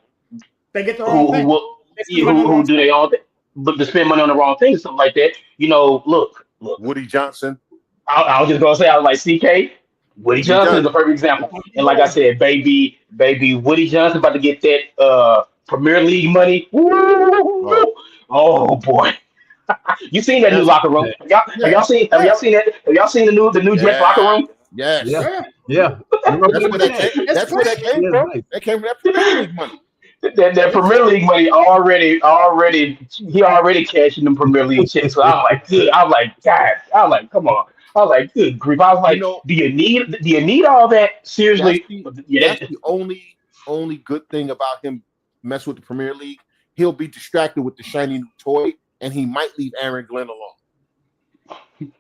They get the wrong who thing. will They spend money on the who wrong do stuff. they all but to spend money on the wrong things, something like that. You know, look. Woody Johnson. I was just gonna say I was like CK. Woody Woody Johnson is the Johnson. perfect example. And like I said, baby, Woody Johnson about to get that Premier League money. Oh, Woo! Oh boy. You seen that new yes. locker room? Have Yeah. y'all seen that? Have y'all seen the new Jets locker Yeah. room? Yes. Yeah, Yeah, yeah. Remember That's where that came. it's That's where that great. came Yeah, from. nice. That came from that Premier League money. That Yes. Premier League money he already cashing them Premier League checks. So I'm like, good. I'm like, God. I'm like, come on. I was like, good grief. I was You like, know, do you need all that? that's Seriously? the Yeah, that's the only good thing about him mess with the Premier League. He'll be distracted with the shiny new toy, and he might leave Aaron Glenn alone.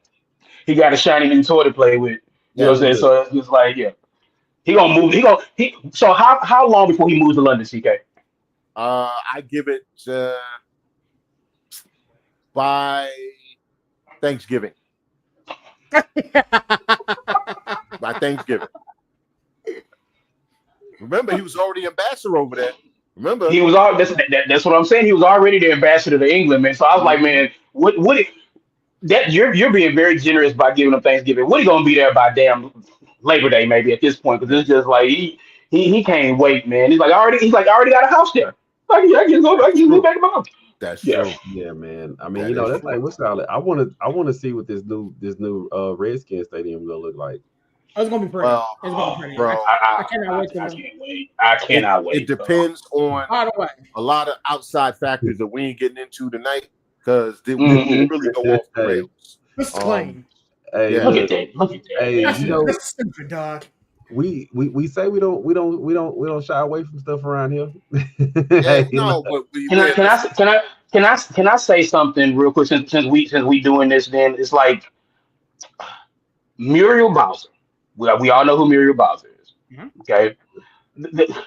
he got a shiny new toy to play with. You know what Yes. I'm saying? So it's just like, yeah. He gonna move. So how long before he moves to London, CK? I give it by Thanksgiving. By Thanksgiving. Remember, he was already ambassador over there. Remember? He was all that's what I'm saying. He was already the ambassador to England, man. So I was like, Mhm. man, what that you're being very generous by giving him Thanksgiving. What he gonna be there by damn Labor Day maybe at this point? Because it's Yes, just like he can't wait, man. He's like I already got a house there. I that's can go true. back to my house. That's Yeah. true. Yeah, man. I mean, That is that's true. like what's solid. I want to see what this new Redskins stadium gonna look like. It's gonna be pretty. Well, It's gonna be pretty. bro, I cannot wait to I know. can't wait. I cannot it wait. depends on By the way, a lot of outside factors that we ain't getting into tonight because we hmm really go off the Hey, rails. this claim. hey, Yeah. Look at look, that. Look at that, hey, That's, man. that's stupid, dog. we say we don't shy away from stuff around here. Yeah, Hey, no, look, but we Can I can I realistic. can I say something real quick since we doing this? Then it's like Muriel Bowser. We all know who Muriel Bowser is. Mhm. Okay. The-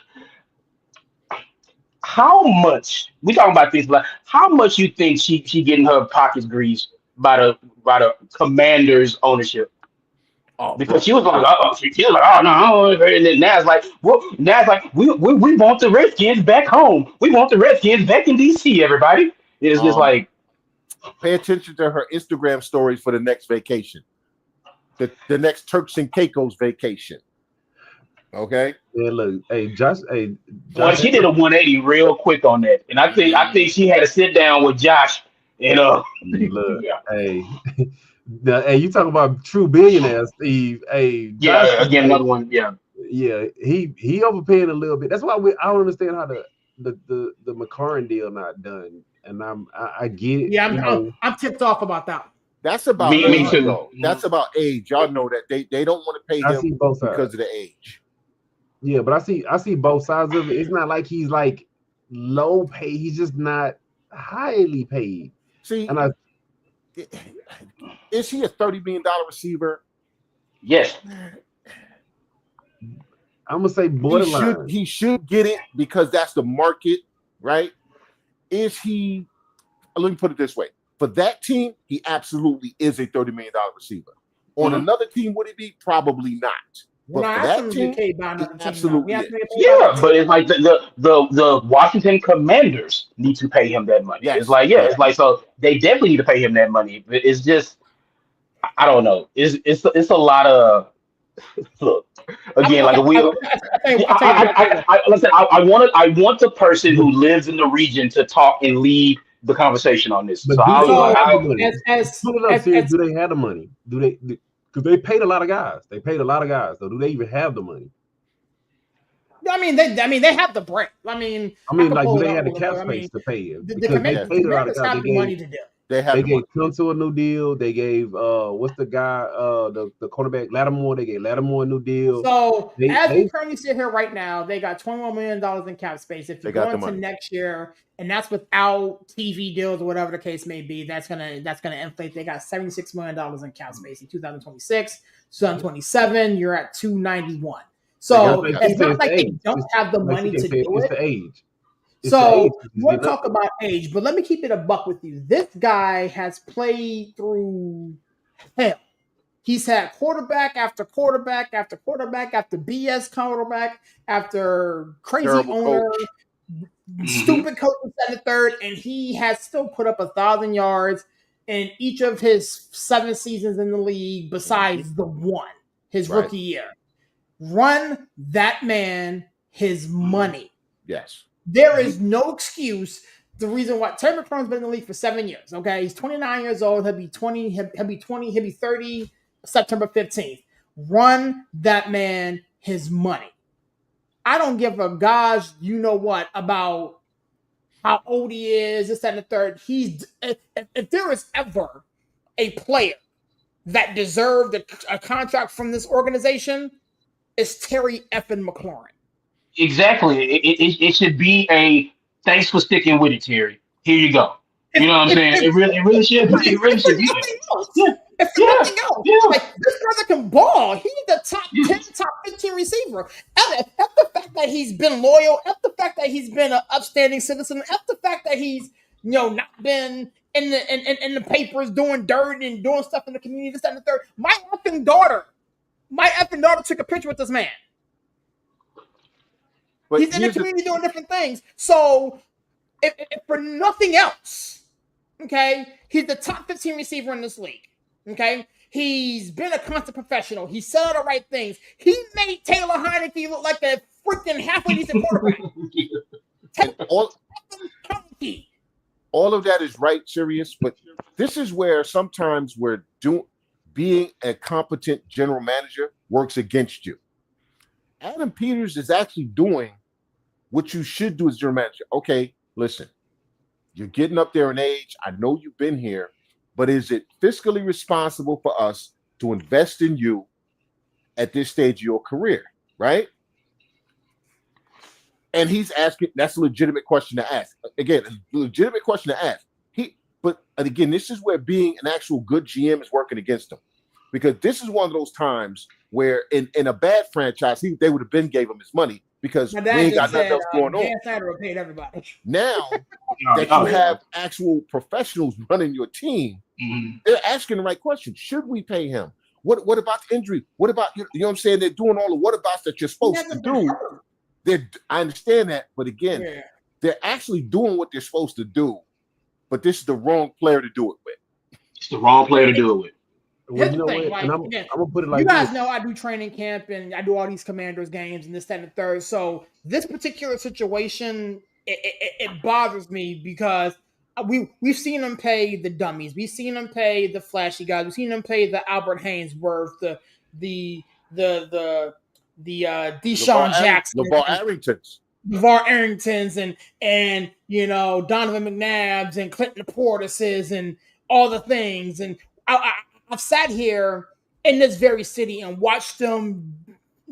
how much we talking about this? Like how much you think she getting her pockets greased by the Commanders ownership? Oh, Because bro. she was like, she was like, oh no, and then Nas like, we want the Redskins back home. We want the Redskins back in DC. Everybody, it's just Um, like, pay attention to her Instagram stories for the next vacation. The next Turks and Caicos vacation. Okay. yeah, look, hey, well, Josh, she did a 180 real quick on that, and I think she had to sit down with Josh, and look, yeah, hey, hey, you talk about true billionaires, Steve. Hey, Josh, yeah, again hey, another one, yeah. yeah, he overpaying a little bit. That's why I don't understand how the McLaurin deal not done. And I get it, Yeah, I'm tipped off about that. That's about Me age, too. though. That's about age. Y'all know that they don't want to pay I him see both sides. because of the age. Yeah, but I see both sides of it. It's not like he's like low paid. He's just not highly paid. See, And is he a $30 million receiver? Yes, I'm gonna say borderline. He should get it because that's the market, right? Is he? Let me put it this way: for that team, he absolutely is a $30 million receiver. On another team, would it be? Probably not. We're But not for asking that him to get team, paid by he another team. absolutely is. Yeah, but it's like the Washington Commanders need to pay him that money. Yes, It's like correct. it's like so they definitely need to pay him that money. But it's just I don't know. It's a lot of look again like we. Listen. I want the person But, who lives in the region to talk and lead the conversation on this. So but do they So have the I'll money? Put it up, serious. Do they have the money? Do they? Because they paid a lot of guys. They paid a lot of guys. So do they even have the money? I mean, they have the break. I mean, like, pull do it they up have the real cap quick. I space mean, to pay it? the Because they paid a lot of Commanders guys. have the money to do. They have They the gave money. Tunsil a new deal. They gave what's the guy the quarterback Lattimore. They gave Lattimore a new deal. So They we currently sit here right now, they got $21 million in cap space. If you They got go the into money. next year, and that's without TV deals or whatever the case may be, that's gonna inflate. They got $76 million in cap space in 2026, 2027. You're at 291. So like it's not it's like the they age. don't have the Like money CJ to said, do it's it. the age. It's the So age. you want to talk about age, but let me keep it a buck with you. This guy has played through hell. He's had quarterback after quarterback after quarterback after BS quarterback after crazy Terrible owner, coach. stupid coach in the third, and he has still put up 1,000 yards in each of his 7 seasons in the league, besides the one, his rookie year. Run that man his money. Yes. There is no excuse. The reason why Terry McLaurin's been in the league for 7 years. Okay, he's 29 years old. He'll be 20. He'll be 20. He'll be 30 September 15th. Run that man his money. I don't give a gosh, you know what, about how old he is, this, that, and the third. He's if there is ever a player that deserved a contract from this organization, it's Terry effing McLaurin. exactly. It should be a thanks for sticking with it, Terry. Here you go. You know what I'm saying? It really should. It really should be that. Yeah, If nothing else, yeah. like this brother can ball. He's the top 10, top 15 receiver. F the fact that he's been loyal, F the fact that he's been an upstanding citizen, F the fact that he's not been in the papers doing dirt and doing stuff in the community, this, that, and the third. My effing daughter took a picture with this man. But he's in the community doing different things. So if for nothing else, okay, he's the top 15 receiver in this league. Okay, he's been a constant professional. He said all the right things. He made Taylor Heineke look like a freaking halfway decent quarterback. All of that is right, serious. But this is where sometimes being a competent general manager works against you. Adam Peters is actually doing what you should do as general manager. Okay, listen, you're getting up there in age. I know you've been here. But is it fiscally responsible for us to invest in you at this stage of your career, right? And he's asking, that's a legitimate question to ask. Again, a legitimate question to ask. But again, this is where being an actual good GM is working against him. Because this is one of those times where in a bad franchise, they would have been gave him his money because we ain't got nothing else going on. Dan Snyder paid everybody. Now that you have actual professionals running your team, they're asking the right question. Should we pay him? What about the injury? What about, you know what I'm saying? They're doing all the what abouts that you're supposed to do. I understand that, but again, they're actually doing what they're supposed to do, but this is the wrong player to do it with. It's the wrong player to do it with. Here's the thing, like, I'm gonna put it like you guys this. know I do training camp and I do all these Commanders games and this, that, and the third. So this particular situation, it bothers me because we've seen them pay the dummies, we've seen them pay the flashy guys, we've seen them pay the Albert Hainsworth, the Deshaun Jackson, LeVar Arringtons, and Donovan McNabbs and Clinton Portises and all the things. And I've sat here in this very city and watched them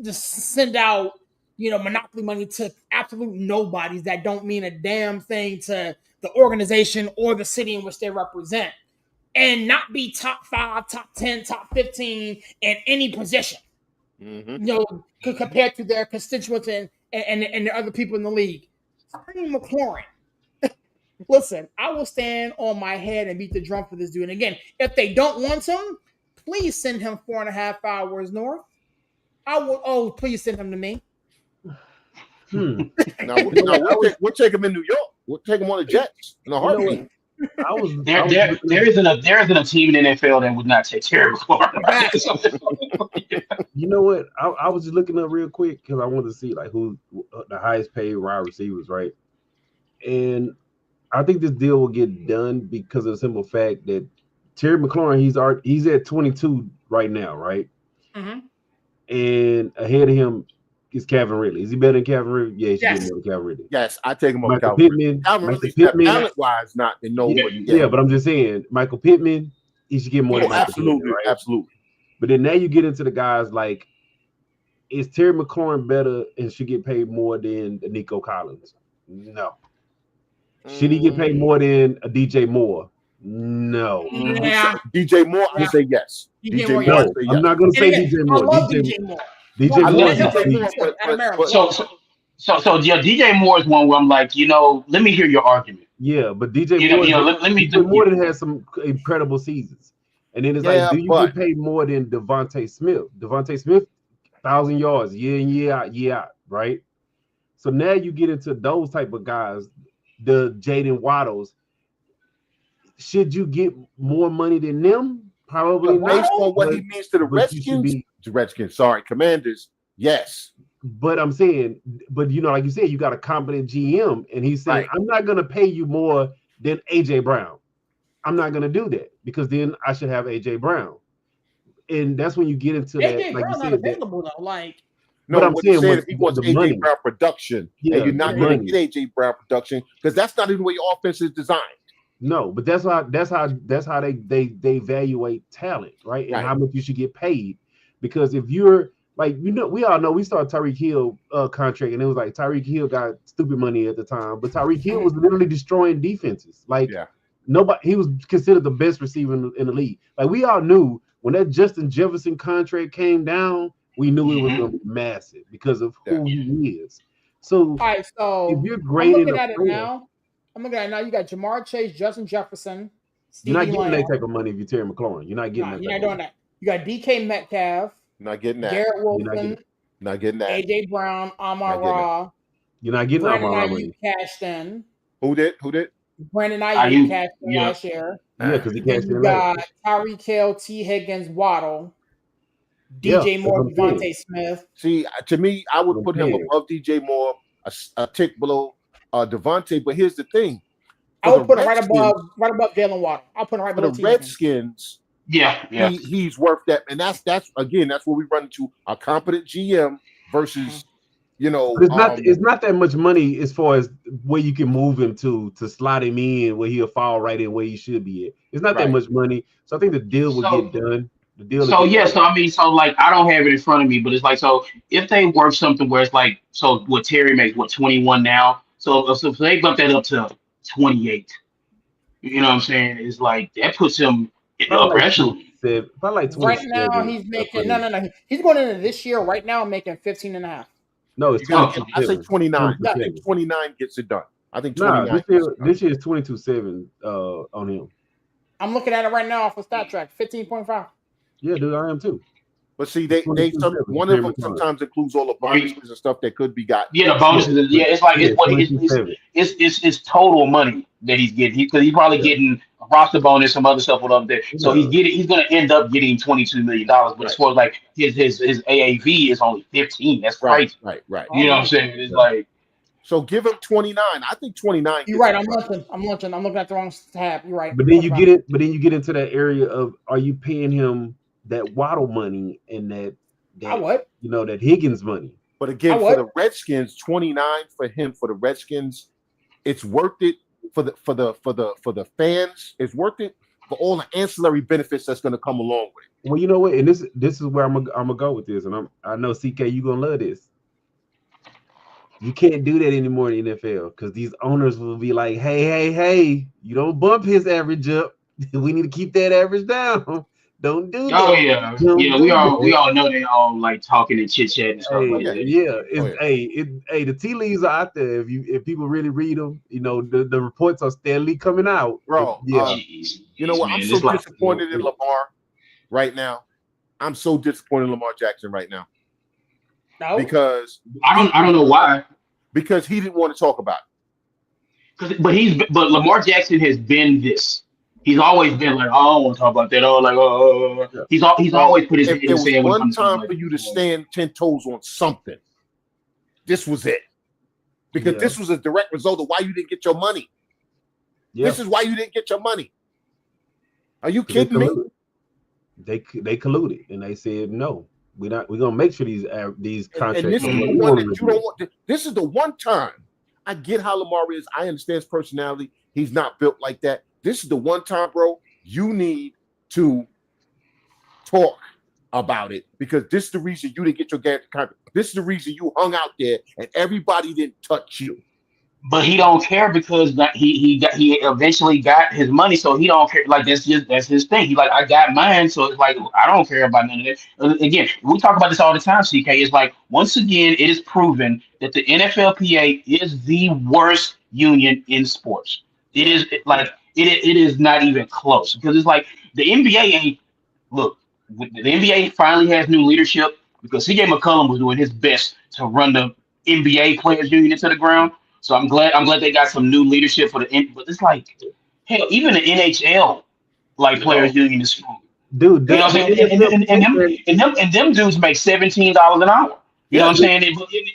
just send out, monopoly money to absolute nobodies that don't mean a damn thing to the organization or the city in which they represent, and not be top 5, top 10, top 15 in any position. compared to their constituents and the other people in the league. Terry McLaurin. Listen, I will stand on my head and beat the drum for this dude. And again, if they don't want him, please send him 4.5 hours north. I will. Oh, please send him to me. We'll take him in New York. We'll take him on the Jets in a heartbeat. There isn't a team in the NFL that would not take Terry McLaurin. You know what? I was just looking up real quick because I wanted to see like who the highest paid wide receivers, right? And I think this deal will get done because of the simple fact that Terry McLaurin, he's at 22 right now, right? Mm-hmm. And ahead of him is Calvin Ridley. Is he better than Calvin Ridley? Yeah, he's better than Calvin Ridley. Yes, I take him over Michael Calvin Pittman. Calvin Pittman, talent-wise, not in no way. Yeah, but I'm just saying, Michael Pittman, he should get more than Michael absolutely, Pittman, right? Absolutely. But then now you get into the guys like, is Terry McLaurin better and should get paid more than Nico Collins? No. Should he get paid more than a DJ Moore? No. Yeah. DJ Moore, I say yes. DJ Moore, no, I'm not going to say DJ Moore. I love DJ Moore. DJ Moore is one where I'm like, let me hear your argument. Yeah, but DJ Moore has some incredible seasons. And then it's like, do you get paid more than Devontae Smith? Devontae Smith, 1,000 yards, year in, year out, right? So now you get into those type of guys, the Jaden Waddles. Should you get more money than them? Probably not. Based on what he means to the Redskins, Commanders, yes. But I'm saying, like you said, you got a competent GM, and he's saying, I'm not going to pay you more than A.J. Brown. I'm not going to do that because then I should have A.J. Brown. And that's when you get into that. A.J. Brown's not available, though. No, I'm saying if he wants A.J. Brown production, and you're not going to get A.J. Brown production because that's not even the way your offense is designed. No, but that's how they evaluate talent, right? And how much you should get paid. Because if you're we all know we saw Tyreek Hill contract, and it was like Tyreek Hill got stupid money at the time, but Tyreek Hill was literally destroying defenses. Nobody, he was considered the best receiver in the league. Like we all knew when that Justin Jefferson contract came down, we knew it was going to be massive because of who he is. So, if you're great, I'm looking at it now. You got Jamar Chase, Justin Jefferson. You're not getting that type of money if you're Terry McLaurin. You're not getting that. You're not doing that. You got DK Metcalf. Not getting that. Garrett Wilson. Not getting that. AJ Brown, Amon Ra. You're not getting Brandon Amon Ra. Ayuk cashed in. Who did? Brandon Ayuk cashed in last year. Yeah, because he cashed in. You got Tyreek Hill, T. Higgins, Waddle, DJ Moore, Devontae Smith. See, to me, I would put him above DJ Moore, a tick below Devontae. But here's the thing: I would put him right above Jalen Waddle. I'll put him right below the Redskins. Yeah. He's worth that, and that's where we run into a competent GM versus, it's not that much money as far as where you can move him to slot him in where he'll fall right in where he should be at. It's not that much money, so I think the deal will get done. I don't have it in front of me, but it's like, so if they work something where it's like, so what Terry makes 21 now, so if they bump that up to 28, you know what I'm saying? It's like that puts him upper echelon. Right now he's making no. He's going into this year right now making 15.5. No, it's I say 29. I think 29 gets it done. I think 29. This year is 22.7 on him. I'm looking at it right now off of StatTrack, 15.5. Yeah, dude, I am too. But see, one of them sometimes includes all the bonuses and stuff that could be got. Yeah, the bonuses. Yeah, it's like it's total money that he's getting. Because he's probably getting a roster bonus, some other stuff up there. So he's going to end up getting $22 million. But as far as like his AAV is only 15. That's crazy. Right. You know what I'm saying? It's like. So give him 29. I think 29. You're right. I'm looking. I'm looking at the wrong tab. You're right. But then you get it. But then you get into that area of, are you paying him that Waddle money and that that Higgins money? But again, for the Redskins, 29 for him, for the Redskins, it's worth it for the fans. It's worth it for all the ancillary benefits that's going to come along with it. Well, you know what, and this is where I'm gonna go with this, and I know CK, you're gonna love this. You can't do that anymore in the NFL because these owners will be like, hey, you don't bump his average up. We need to keep that average down. Don't do Oh that. yeah, Don't yeah. do We that. all know they all like talking and chit chat and stuff Hey, like yeah. that. yeah, Oh, it's yeah. hey, the tea leaves are out there. If people really read them, the reports are steadily coming out. Bro, Yeah, Jeez, you know what? I'm man. so It's like disappointed in Lamar right now. I'm so disappointed in Lamar Jackson right now No. because I don't know why. he didn't want to talk about But Lamar Jackson has been this. He's always been like, oh, I don't want to talk about that. Oh, like, yeah. he's Bro, always put his head if in there the was sand when it one comes to something time like for you to this. stand 10 toes on something, this was it. Because Yeah. this was a direct result of why you didn't get your money. Yeah. This is why you didn't get your money. Are you They kidding me? colluded. They colluded and they said no. We're gonna make sure these And contracts this is are the what we one want them that to you be. don't want. This is the one time I get how Lamar is. I understand his personality. He's not built like that. This is the one time, bro, you need to talk about it because this is the reason you didn't get your contract. This is the reason you hung out there and everybody didn't touch you. But he don't care because he eventually got his money, so he don't care. Like that's his thing. He like I got mine, so it's like I don't care about none of that. Again, we talk about this all the time. CK, it's like once again, it is proven that the NFLPA is the worst union in sports. It Yeah. is it is not even close because it's like the NBA ain't look. The NBA finally has new leadership because CJ McCollum was doing his best to run the NBA players union into the ground. So I'm glad they got some new leadership for but it's like hell, even the NHL like players Bro, union is screwed. dude, You know what I'm saying? And them dudes make $17 an hour. You know Yeah. what I'm saying?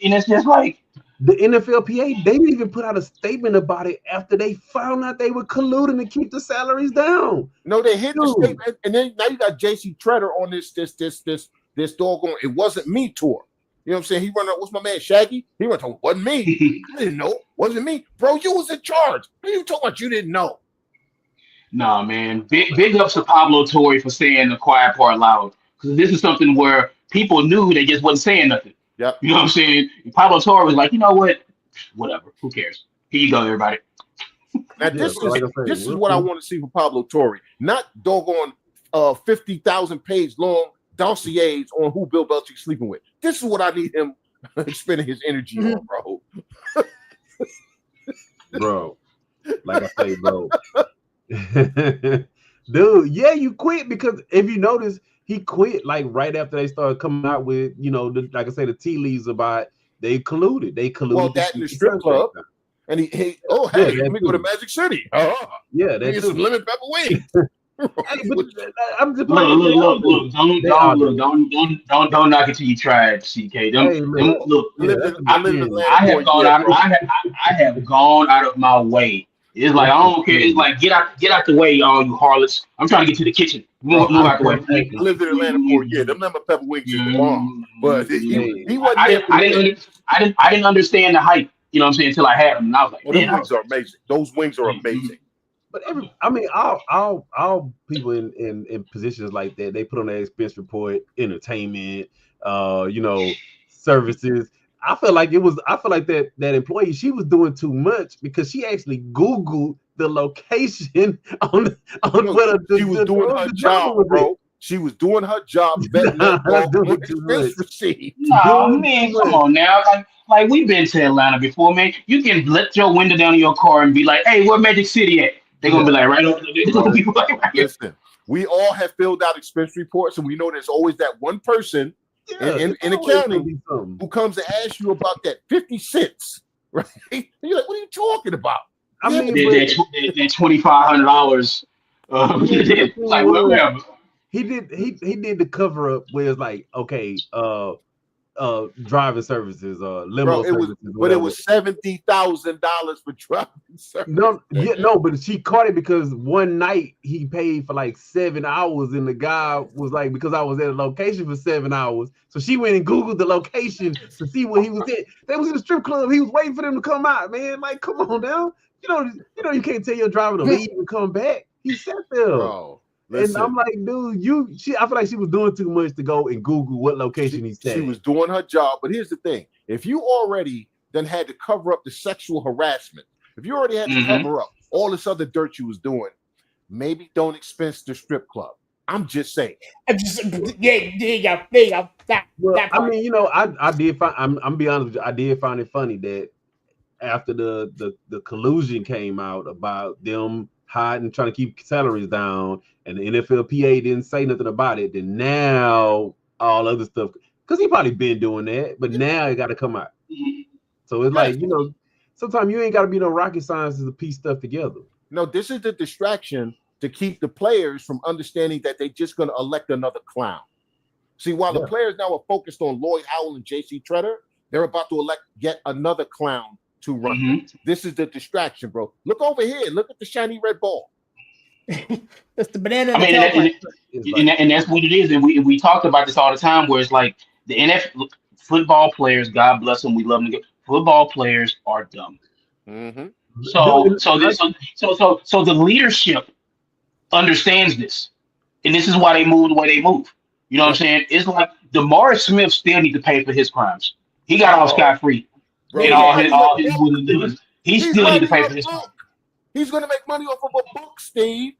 And it's just like the NFLPA, they didn't even put out a statement about it after they found out they were colluding to keep the salaries down. No, they hit the Dude. statement, and then now you got JC Treader on this doggone it wasn't me tour. You know what I'm saying? He run up, what's my man Shaggy? He went to wasn't me. I didn't know. Wasn't me. Bro, you was in charge. What are you talking about? You didn't know. nah, man. Big ups to Pablo Torre for saying the quiet part loud. Because this is something where people knew they just wasn't saying nothing. Yep. You know what I'm saying? And Pablo Torre was like, you know what? Whatever. Who cares? Here you go, everybody. Now this is what I want to see from Pablo Torre. Not doggone 50,000 page long dossiers on who Bill Belichick's sleeping with. This is what I need him spending his energy on, bro. Bro, like I say, bro. Dude, yeah, you quit because if you notice, he quit like right after they started coming out with, like I say, the tea leaves about they colluded. Well, that in the strip club. And hey, let me go to Magic City. Yeah, that's some lemon pepper wings. Hey, but I'm just Look, don't knock it till you try it, CK. I have gone out of my way. It's like I don't care. It's like get out the way, all you harlots. I'm trying to get to the kitchen. Move out the way. I lived in Atlanta for a year. Them lemon pepper wings is the bomb. But he wasn't I didn't understand the hype. You know what I'm saying? Until I had them, and I was like, those wings are amazing. Those wings are amazing. But all people in positions like that, they put on their expense report, entertainment, services. I feel like that employee, she was doing too much because she actually Googled the location on what she was doing her job, bro. She was doing her job, betting that ball on expense receipt. Nah, man, come on now. Like we've been to Atlanta before, man. You can let your window down in your car and be like, "Hey, where Magic City at?" They're gonna be like, right over there. They're gonna be like, right here. Listen, we all have filled out expense reports, and we know there's always that one person in accounting who comes to ask you about that 50 cents, right? And you're like, what are you talking about? I mean, that $2,500. Like whatever. He did the cover up where it's like, okay, driving services, limo services. But it was $70,000 for driving service. But she caught it because one night he paid for like 7 hours, and the guy was like, because I was at a location for 7 hours, so she went and Googled the location to see where he was at. They was in the strip club. He was waiting for them to come out, man. Like, come on now. You can't tell your driver to leave and come back. He sat there. Bro. Listen, and I'm like, dude, I feel like she was doing too much to go and Google what location he's at. She was doing her job, but here's the thing: if you already then had to cover up the sexual harassment, if you already had to cover up all this other dirt you was doing, maybe don't expense the strip club. I'm just saying. There you go. Well, That I part. mean, I did find. I'm be honest with you. I did find it funny that after the collusion came out about them hiding, trying to keep salaries down, and the NFLPA didn't say nothing about it. Then now all other stuff, because he probably been doing that, but now it got to come out. So it's like sometimes you ain't got to be no rocket scientists to piece stuff together. No, this is the distraction to keep the players from understanding that they're just going to elect another clown. See, while the players now are focused on Lloyd Howell and J.C. Treader, they're about to elect yet another clown to run. This is the distraction, bro. Look over here. Look at the shiny red ball. It's the banana. I mean, and that's what it is. And we talk about this all the time, where it's like the NFL football players, God bless them, we love them. Football players are dumb. So the leadership understands this, and this is why they move the way they move. You know what I'm saying? It's like DeMaurice Smith still need to pay for his crimes. He got off scot-free. And all his doing. He still need to pay for his crimes. He's going to make money off of a book, Steve.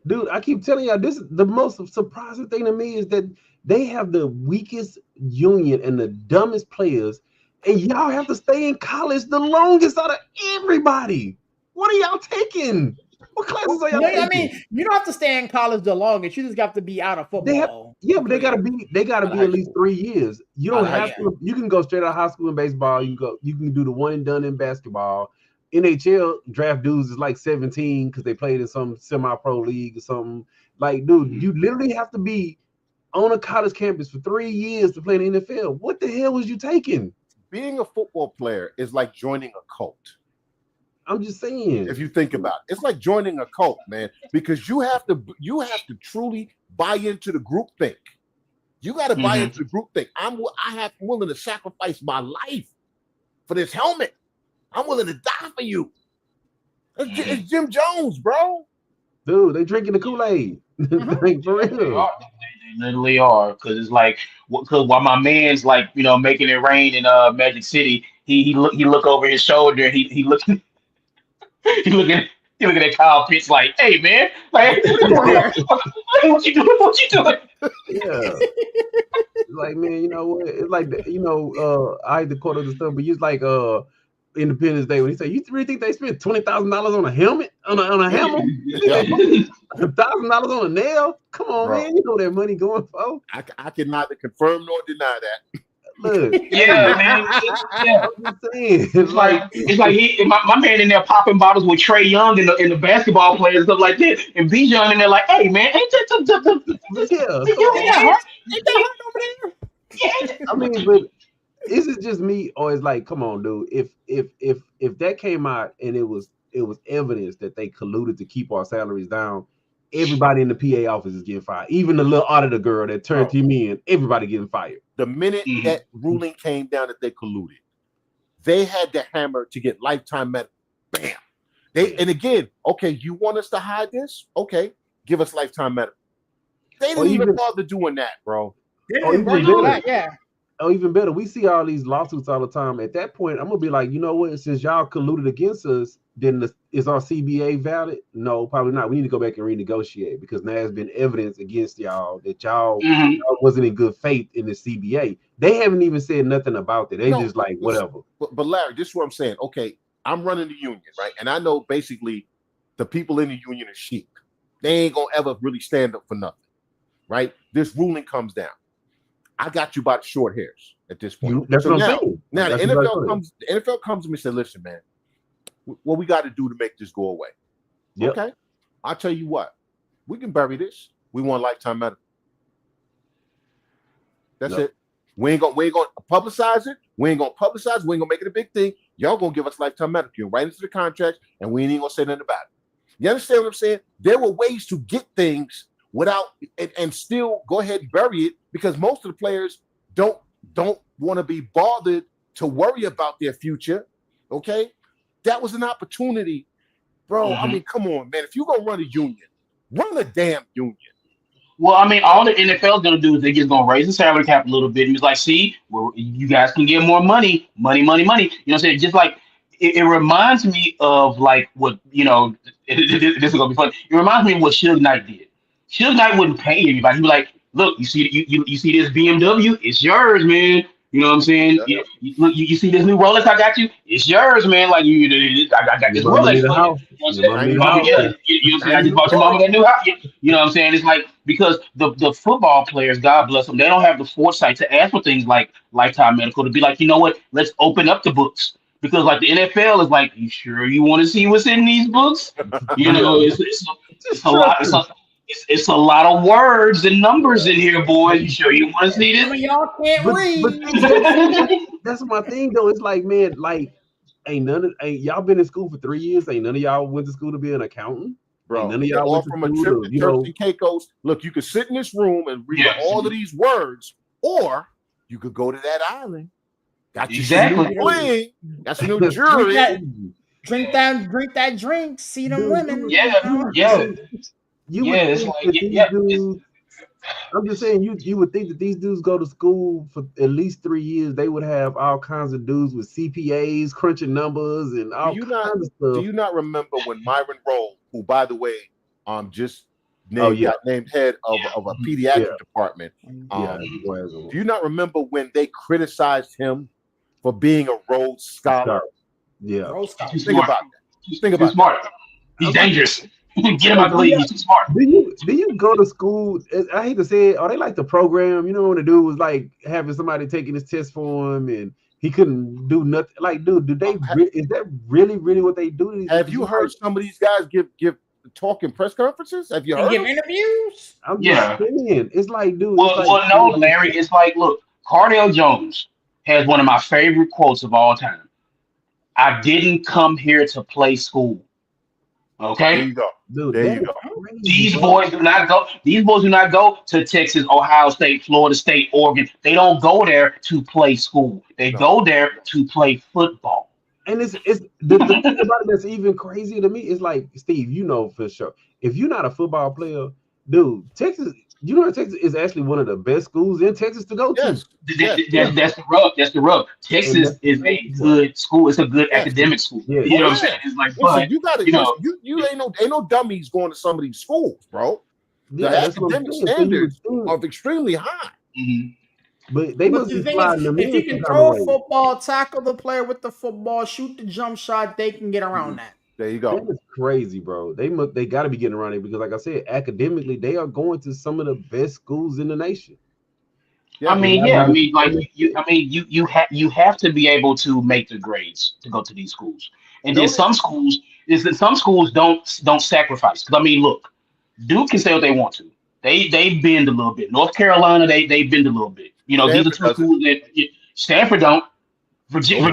Dude, I keep telling y'all, this is the most surprising thing to me is that they have the weakest union and the dumbest players, and y'all have to stay in college the longest out of everybody. What are y'all taking? What classes are y'all taking? I mean, you don't have to stay in college the longest. You just got to be out of football. But they gotta be at least 3 years. You don't have to. You can go straight out of high school in baseball. You can do the one and done in basketball. NHL draft dudes is like 17 because they played in some semi-pro league or something. Like, dude, you literally have to be on a college campus for 3 years to play in the NFL. What the hell was you taking? Being a football player is like joining a cult. I'm just saying. If you think about it, it's like joining a cult, man, because you have to truly buy into the group think. You got to buy into the group think. I'm willing to sacrifice my life for this helmet. I'm willing to die for you. It's Jim Jones, bro. Dude, they drinking the Kool-Aid. Like, for real. They literally are, because it's like, because while my man's like, making it rain in Magic City, he look over his shoulder and he looking at Kyle Pitts like, hey man, like what you doing? What you doing? Yeah. Like, man, you know what? It's like I had to quote the stuff, but it's like Independence Day when he said, "You really think they spent $20,000 on a helmet, on a hammer, $1,000 on a nail? Come on, bro. Man, you know that money going for." I can neither confirm nor deny that. Look, man. Yeah. I'm just saying, it's like my man in there popping bottles with Trey Young and the basketball players and stuff like that, and B. John in there like, hey man, ain't that over there? Yeah. I mean, but is it just me, or is like, come on, dude? If that came out and it was evidence that they colluded to keep our salaries down, everybody in the PA office is getting fired. Even the little auditor girl that turned him in, everybody getting fired. The minute that ruling came down that they colluded, they had the hammer to get lifetime medical. Bam. And again, okay, you want us to hide this? Okay, give us lifetime medical. They didn't even bother doing that, bro. Even better, we see all these lawsuits all the time. At that point, I'm gonna be like, you know what? Since y'all colluded against us, then is our CBA valid? No, probably not. We need to go back and renegotiate because now there's been evidence against y'all that y'all wasn't in good faith in the CBA. They haven't even said nothing about that. They just like whatever. But Larry, this is what I'm saying. Okay, I'm running the union, right? And I know basically the people in the union are sheep. They ain't gonna ever really stand up for nothing, right? This ruling comes down. I got you by the short hairs at this point. That's what I'm saying. Now the NFL comes to me and said, listen, man, what we got to do to make this go away. Yep. Okay. I'll tell you what, we can bury this. We want lifetime medical. That's it. We ain't gonna publicize it. We ain't gonna make it a big thing. Y'all gonna give us lifetime medical. You're right into the contract, and we ain't gonna say nothing about it. You understand what I'm saying? There were ways to get things without and still go ahead and bury it because most of the players don't want to be bothered to worry about their future. Okay, that was an opportunity, bro. I mean, come on, man. If you're gonna run a union, run a damn union. Well, I mean, all the NFL's gonna do is they're just gonna raise the salary cap a little bit. And it's like, see, you guys can get more money. You know what I'm saying? Just like it reminds me of like what this is gonna be fun. It reminds me of what Suge Knight did. Suge Knight wouldn't pay anybody. He'd be like, look, you see this BMW? It's yours, man. You know what I'm saying? Look, you see this new Rolex I got you? It's yours, man. Like I got Your this mama Rolex need a for you. house. You know what I'm Your saying? mama Shiny need Your a new mama, house. yeah, toy. you know what I'm saying? I Shiny just new bought your toy. mama that new house. You know what I'm saying? It's like because the football players, God bless them, they don't have the foresight to ask for things like lifetime medical to be like, you know what? Let's open up the books because like the NFL is like, you sure you want to see what's in these books? You Yeah, know, it's just a lot. trust him. It's a lot of words and numbers in here, boys. You sure you want to see Some of y'all can't But read. see, that's my thing though. It's like, man, like ain't y'all been in school for 3 years? Ain't none of y'all went to school to be an accountant? Ain't Bro, none of they're y'all all went to from a school trip to, to Turks and Caicos. Look, you could sit in this room and read Yes, all of these words, or you could go to that island. Got you some new exactly. bling, got some new Drink jewelry. that, drink that drink. See them dude, women. Yeah, You know? yeah, you yeah. would It's think like that these yeah, it's dudes, I'm just saying, you would think that these dudes go to school for at least 3 years. They would have all kinds of dudes with CPAs, crunching numbers, and Do all you not kinds of do stuff. you not remember when Myron Rolle, who by the way, just Oh yeah, got named head of a yeah, pediatric department? yeah. Do you not remember when they criticized him for being a Rhodes Scholar? Yeah. Rose he's too Scholar. Think smart. about that. Think Too about that. smart. He's I'm just dangerous. Get him Hey, out the league. He's too smart. do you go to school? I hate to say it. Are they like the program? You know, when the dude was like having somebody taking his test for him, and he couldn't do nothing. Like, dude, is that really what they do to these? Have Because you you heard like, some of these guys give talk in press conferences? Have you And heard give them? interviews. I'm just Yeah. saying, it's like, dude, it's Well, like, well, no, Larry. It's like, look, Cardell Jones has one of my favorite quotes of all time. I didn't come here to play school. There Okay. you go. dude, There that you is go. crazy, These bro. boys do not go. These boys do not go to Texas, Ohio State, Florida State, Oregon. They don't go there to play school. They No. go there to play football. And it's the thing about it that's even crazier to me is like, Steve, you know for sure. If you're not a football player, dude, Texas, you know Texas is actually one of the best schools in Texas to go to. Yes. Yes. Yeah. That's the rub. That's the rub. And Texas that's the is crazy a part. good school. It's a good Yes. academic school. Yes. You Oh know what I'm yeah. saying? It's like, Listen, but you got to you know, listen. You ain't no dummies going to some of these schools, bro. The Yeah, that's what I'm academic saying. So you would standards think, are extremely high. mhm. but they But must the be thing is, sliding them if in you some can kind of throw a way. football, tackle the player with the football, shoot the jump shot, they can get around that. There you That go. is crazy, bro. They got to be getting around it because, like I said, academically, they are going to some of the best schools in the nation. I Yeah. They mean, got yeah. I to mean, like be. I mean, you have to be able to make the grades to go to these schools, and then No, some schools is that some schools don't sacrifice. Because I mean, look, Duke can say what they want to. They bend a little bit. North Carolina, they bend a little bit. You know, these are Stanford two doesn't. schools that Stanford don't. Nope. No.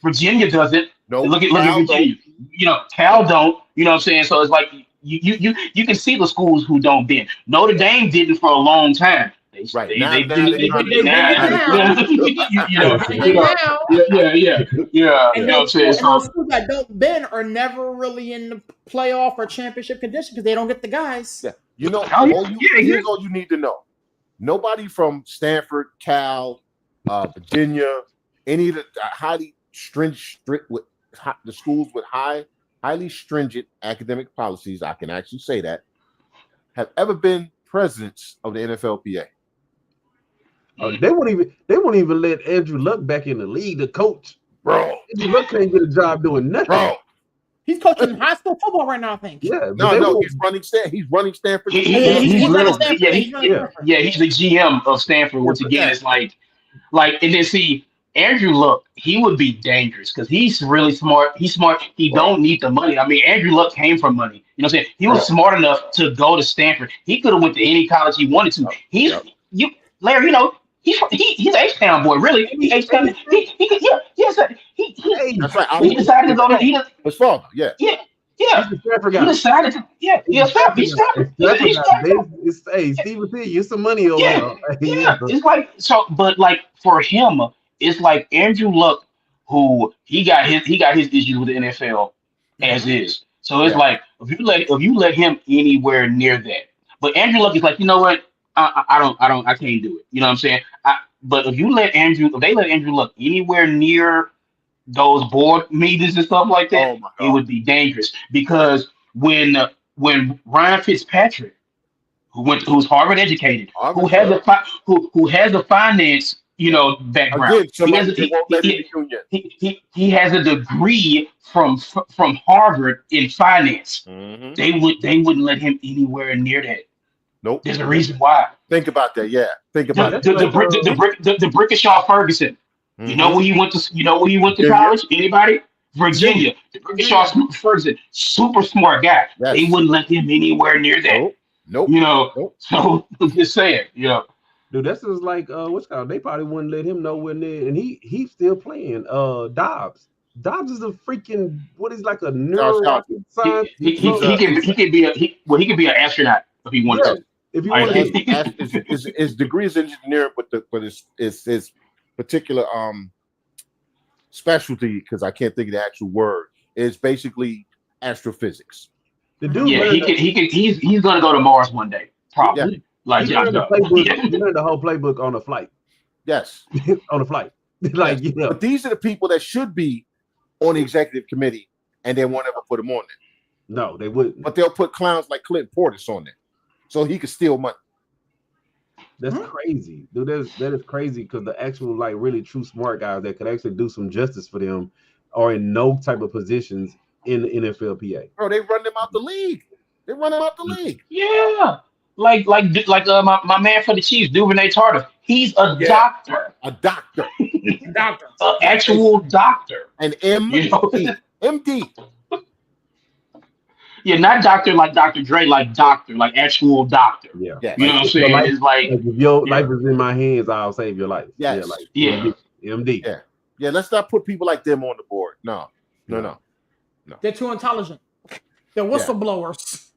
Virginia doesn't. Nope. Look at Cal don't. Virginia. You know, Cal don't. You know what I'm saying? So it's like you can see the schools who don't bend. Notre Dame didn't for a long time. They Right. they Now they now bend they they trying bend to They it do it. bend now. it Now they now. trying to do it. They bend it Yeah, now. you And know what I'm saying? and those So schools that don't bend are never really in the playoff or championship condition because they don't get the guys. Yeah. You know, oh yeah, here's exactly. all you need to know. Nobody from Stanford, Cal, Virginia, any of the highly strict with the schools with highly stringent academic policies, I can actually say that, have ever been presidents of the NFLPA. They won't even let Andrew Luck back in the league to coach. Bro, Andrew Luck can't get a job doing nothing. bro. He's coaching high school football right now, I think. Yeah, but No, they won't. he's running Stanford. He's He's running literally Stanford. yeah He's running Yeah, Stanford. yeah he's the GM of Stanford, which Stanford, again yeah. is like and then see Andrew Luck, he would be dangerous because he's really smart. He's smart. He Bro. don't need the money. I mean, Andrew Luck came from money. You know what I'm saying? He was Bro. smart enough to go to Stanford. He could have went to any college he wanted to. He's Yep. you Larry, you know, he's H-Town boy, really. He H-Town. He could yeah, yes, sir. hey, That's right. He decided to go to His father, yeah. yeah, he's yeah. a Stanford He guy. decided to He's a Stanford He's guy. Stanford. A Stanford He's guy. Stanford. Hey, Steve, you some money over Yeah, there. yeah. It's like so, but like for him, it's like Andrew Luck, who he got his issues with the NFL as Mhm. is. So it's Yeah. like if you let him anywhere near that, but Andrew Luck is like, you know what? I can't do it. You know what I'm saying? But if they let Andrew Luck anywhere near those board meetings and stuff like that, Oh my it God. would be dangerous because when Ryan Fitzpatrick who's Harvard educated, Harvard, who has a finance, background. again, somebody they won't let in the union. He has a degree from Harvard in finance. Mm-hmm. They wouldn't let him anywhere near that. Nope. There's a reason why. Think about that. Yeah. Think about it. The Brickishaw Ferguson. Mm-hmm. You know where he went to. You know where he went to college. Anybody? Virginia. The Brickishaw Ferguson, super smart guy. Yes. They wouldn't let him anywhere near that. Nope. Nope. So I'm just saying. Dude, that's just like what's called. They probably wouldn't let him nowhere near, and he's still playing. Dobbs. Dobbs is a freaking like a neuro science. He could be an astronaut if he wanted to. If you want his degree is engineering, but his particular specialty, because I can't think of the actual word, is basically astrophysics. The dude, he's gonna go to Mars one day, probably. Yeah. Like he learned the whole playbook on the flight. Yes, on the flight. But these are the people that should be on the executive committee, and they won't ever put them on there. No, they wouldn't. But they'll put clowns like Clinton Portis on there, so he could steal money. That's crazy, dude. That is crazy because the actual really true smart guys that could actually do some justice for them are in no type of positions in the NFLPA. Bro, they run them out the league. Yeah. Like my man for the Chiefs, Duvernay Tardif. He's a doctor. A doctor. An actual doctor. An MD. MD. Yeah, not doctor like Dr. Dre, like doctor, like actual doctor. Yeah. You know what I'm saying? It's like if your life is in my hands, I'll save your life. Yes. MD. Yeah, let's not put people like them on the board. No. They're too intelligent. They're whistleblowers.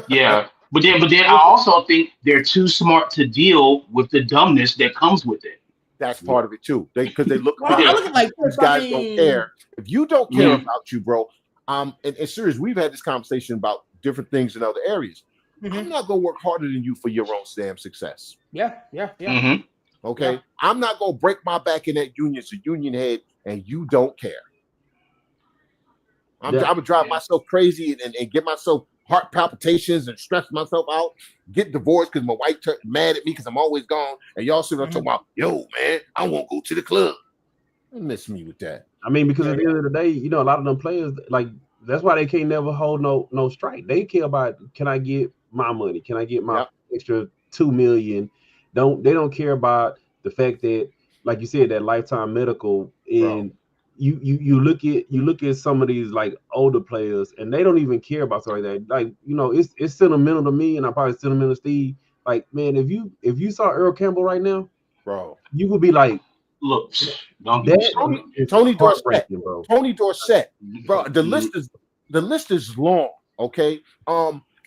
Yeah. But then I also think they're too smart to deal with the dumbness that comes with it. That's part of it too. Because they look I look at like these guys don't care. If you don't care about you, bro, and serious, we've had this conversation about different things in other areas. Mm-hmm. I'm not gonna work harder than you for your own damn success. Yeah. Mm-hmm. Okay. Yeah. I'm not gonna break my back in that union as a union head, and you don't care. I'm gonna drive myself crazy and get myself heart palpitations and stress myself out, get divorced because my wife turned mad at me because I'm always gone, and y'all sit there talking about, yo, man, I won't go to the club. You miss me with that. I mean, because at the end of the day, a lot of them players, that's why they can't never hold no strike. They care about, can I get my money? Can I get my extra $2 million? They don't care about the fact that, like you said, that lifetime medical and you look at some of these older players and they don't even care about something like that. It's sentimental to me, and I'm probably sentimental to Steve. Like, man, if you saw Earl Campbell right now, bro, you would be like, look, Tony Dorsett, bro. Tony Dorsett, bro. The list is long. Okay,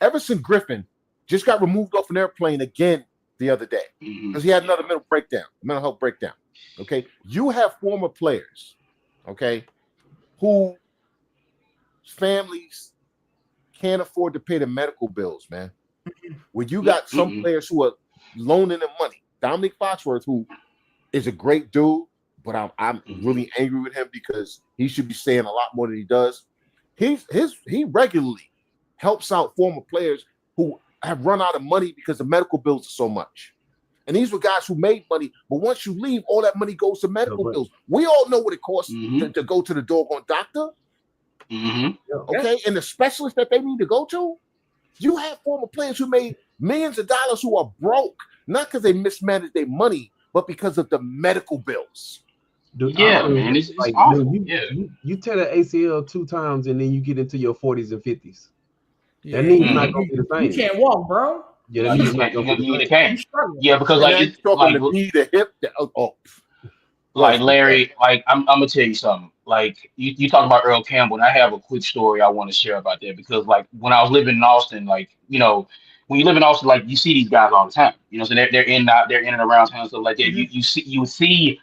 Everson Griffin just got removed off an airplane again the other day because he had another mental health breakdown. Okay, you have former players, okay, who families can't afford to pay the medical bills, man. When you got some players who are loaning them money, Dominic Foxworth, who is a great dude, but I'm really angry with him because he should be saying a lot more than he does. He regularly helps out former players who have run out of money because the medical bills are so much. And these were guys who made money, but once you leave, all that money goes to medical bills. We all know what it costs to go to the doggone doctor. Okay, and the specialist that they need to go to. You have former players who made millions of dollars who are broke, not because they mismanaged their money, but because of the medical bills. Dude, man, it's awful. You tear the ACL 2 times and then you get into your 40s and 50s. That means it's not gonna be the same. You can't walk, bro. Yeah, that means it's not gonna be the same. Yeah, because it's talking the knee, the hip, Larry, I'm gonna tell you something. Like you talk about Earl Campbell, and I have a quick story I want to share about that because when I was living in Austin, when you live in Austin, you see these guys all the time. So they're in and around town, stuff like that. You would see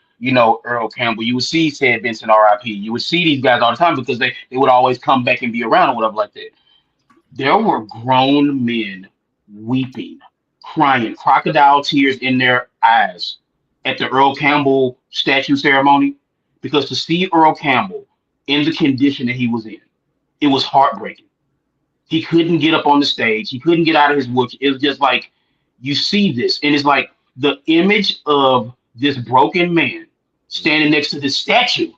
Earl Campbell, you would see Ted Benson, R.I.P. You would see these guys all the time because they would always come back and be around or whatever like that. There were grown men weeping, crying, crocodile tears in their eyes at the Earl Campbell statue ceremony because to see Earl Campbell in the condition that he was in, it was heartbreaking. He couldn't get up on the stage. He couldn't get out of his wheelchair. It was just like you see this, and it's like the image of this broken man standing next to this statue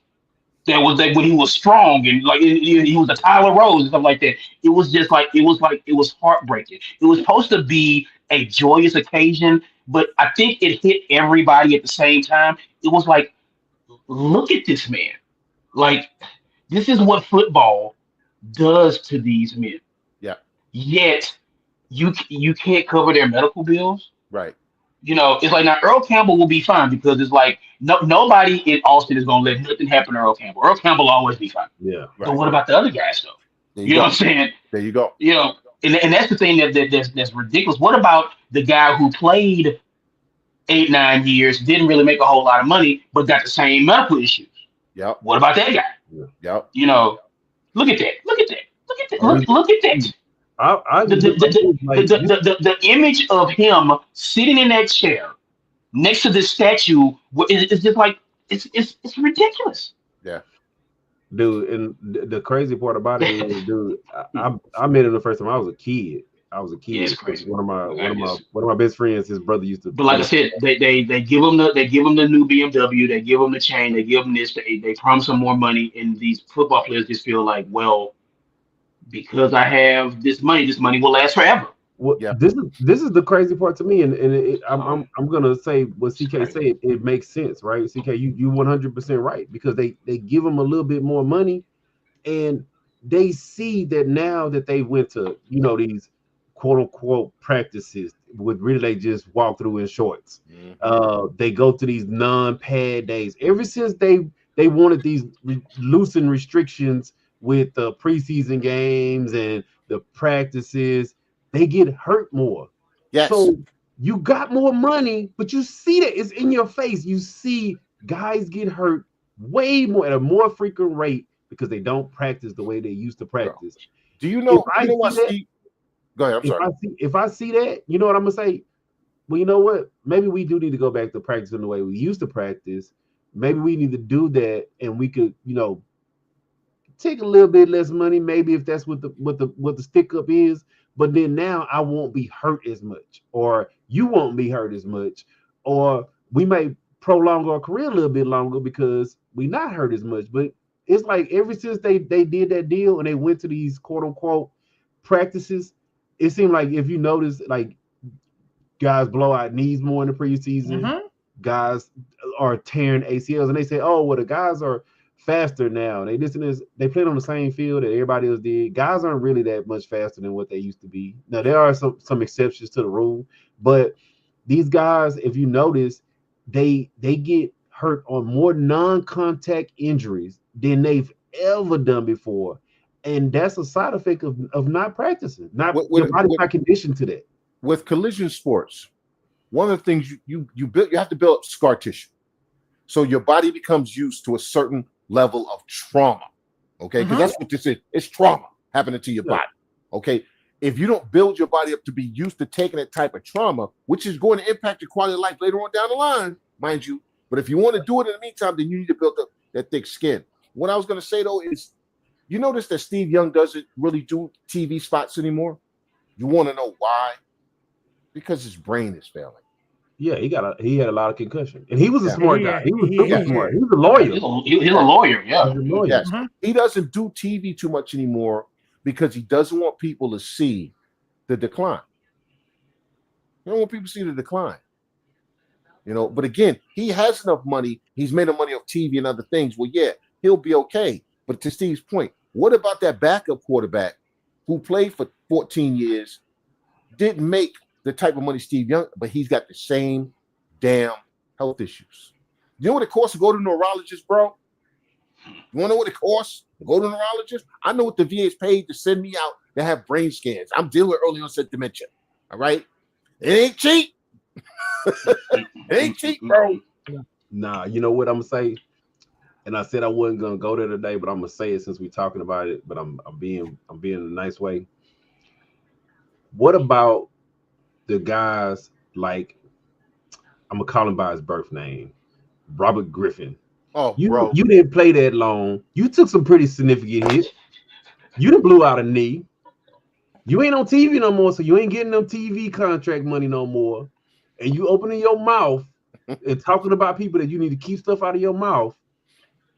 that was like when he was strong and like he was a Tyler Rose and stuff like that. It was just like it was heartbreaking. It was supposed to be a joyous occasion, but I think it hit everybody at the same time. It was like, look at this man. Like this is what football does to these men. Yeah. Yet you can't cover their medical bills. Right. You know, it's like now Earl Campbell will be fine because it's like nobody in Austin is gonna let nothing happen to Earl Campbell. Earl Campbell will always be fine. Yeah. But Right. what about the other guys though? There You you know go. what I'm saying? There you go. You know, and that's the thing that's ridiculous. What about the guy who played 8, 9 years, didn't really make a whole lot of money, but got the same medical issues? Yep. What about that guy? Yep. You know, look at that. Look at that. Look at that. Oh, Look at that. I The, just like the image of him sitting in that chair next to this statue is just like it's ridiculous. Yeah. dude, and the crazy part about it is, dude, I met him the first time I was a kid. I was a kid. Yeah, it's crazy. One of my best friends, his brother used to. But like I said, they give him the new BMW, they give him the chain, they give him this, they promise him more money, and these football players just feel like, well, because I have this money will last forever. Well, Yeah. this is the crazy part to me, and I'm gonna say what CK said. It makes sense, right? CK, you 100% right, because they give them a little bit more money, and they see that now that they went to these quote unquote practices with really they just walk through in shorts. They go to these non-pad days. Ever since they wanted these loosened restrictions with the preseason games and the practices, they get hurt more. Yes. So you got more money, but you see that it's in your face. You see guys get hurt way more at a more frequent rate because they don't practice the way they used to practice. Do you know? If I You know what, see that- Steve? Go ahead. I'm sorry. If I see that, you know what I'm gonna say? Well, you know what? Maybe we do need to go back to practicing the way we used to practice. Maybe we need to do that, and we could, take a little bit less money. Maybe if that's what the stick up is. But then now I won't be hurt as much, or you won't be hurt as much, or we may prolong our career a little bit longer because we not hurt as much. But it's like ever since they did that deal and they went to these quote unquote practices, it seemed like if you notice, like guys blow out knees more in the preseason, guys are tearing ACLs, and they say, oh, well, the guys are faster now. They played on the same field that everybody else did. Guys aren't really that much faster than what they used to be. Now there are some exceptions to the rule, but these guys, if you notice, they get hurt on more non-contact injuries than they've ever done before. And that's a side effect of not practicing, your body's not conditioned to that. With collision sports, one of the things you have to build up scar tissue, so your body becomes used to a certain level of trauma. Okay, because that's what this is. It's trauma happening to your body. Okay, if you don't build your body up to be used to taking that type of trauma, which is going to impact your quality of life later on down the line, mind you. But if you want to do it in the meantime, then you need to build up that thick skin. What I was going to say though is, you notice that Steve Young doesn't really do TV spots anymore. You want to know why? Because his brain is failing. Yeah, he had a lot of concussion, and he was a smart guy. He was super smart. He was a lawyer. He's a lawyer. Yeah. He was a lawyer. Yes. He doesn't do TV too much anymore because he doesn't want people to see the decline. He don't want people to see the decline. But again, he has enough money. He's made enough money off TV and other things. Well, yeah, he'll be okay. But to Steve's point, what about that backup quarterback who played for 14 years, didn't make the type of money Steve Young, but he's got the same damn health issues? You know what it costs to go to a neurologist, bro? You want to know what it costs to go to a neurologist? I know what the VA's paid to send me out to have brain scans. I'm dealing with early onset dementia. All right? It ain't cheap. It ain't cheap, bro. Nah, you know what I'm gonna say? And I said I wasn't gonna go there today, but I'm gonna say it since we're talking about it. But I'm being in a nice way. What about the guys like, I'm gonna call him by his birth name, Robert Griffin? Oh, you didn't play that long. You took some pretty significant hits. You done blew out a knee. You ain't on TV no more, so you ain't getting them TV contract money no more. And you opening your mouth and talking about people that you need to keep stuff out of your mouth.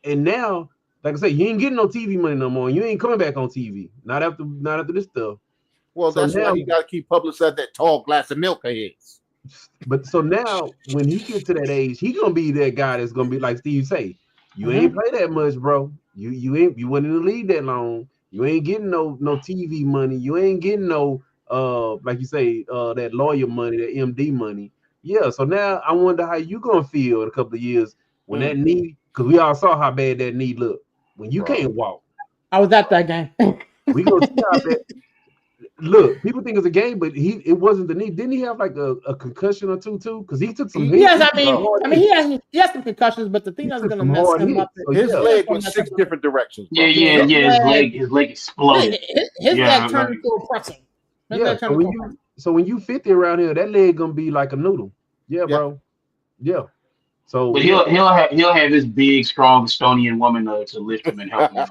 And now, like I said, you ain't getting no TV money no more. You ain't coming back on TV. Not after this stuff. Well, So that's now, why he got to keep publicizing that tall glass of milk he is. but so now when he gets to that age, he gonna be that guy that's gonna be like Steve say, you ain't play that much, bro. You went in the league that long. You ain't getting no TV money. You ain't getting no like you say that lawyer money, that MD money. Yeah. So now I wonder how you gonna feel in a couple of years when that knee, because we all saw how bad that knee looked when you can't walk. I was at that game. We gonna see how that. Look, people think it's a game, but it wasn't the knee. Didn't he have like a concussion or two too? Because he took some hits. Yes, I mean he has some concussions, but the thing that's going to mess him up. His leg went 6 different directions. Bro. Yeah. His leg exploded. His leg turned into a pretzel. So when you 50 around here, that leg gonna be like a noodle. Yeah, bro. Yeah. So, but he'll have his big, strong Estonian woman to lift him and help him.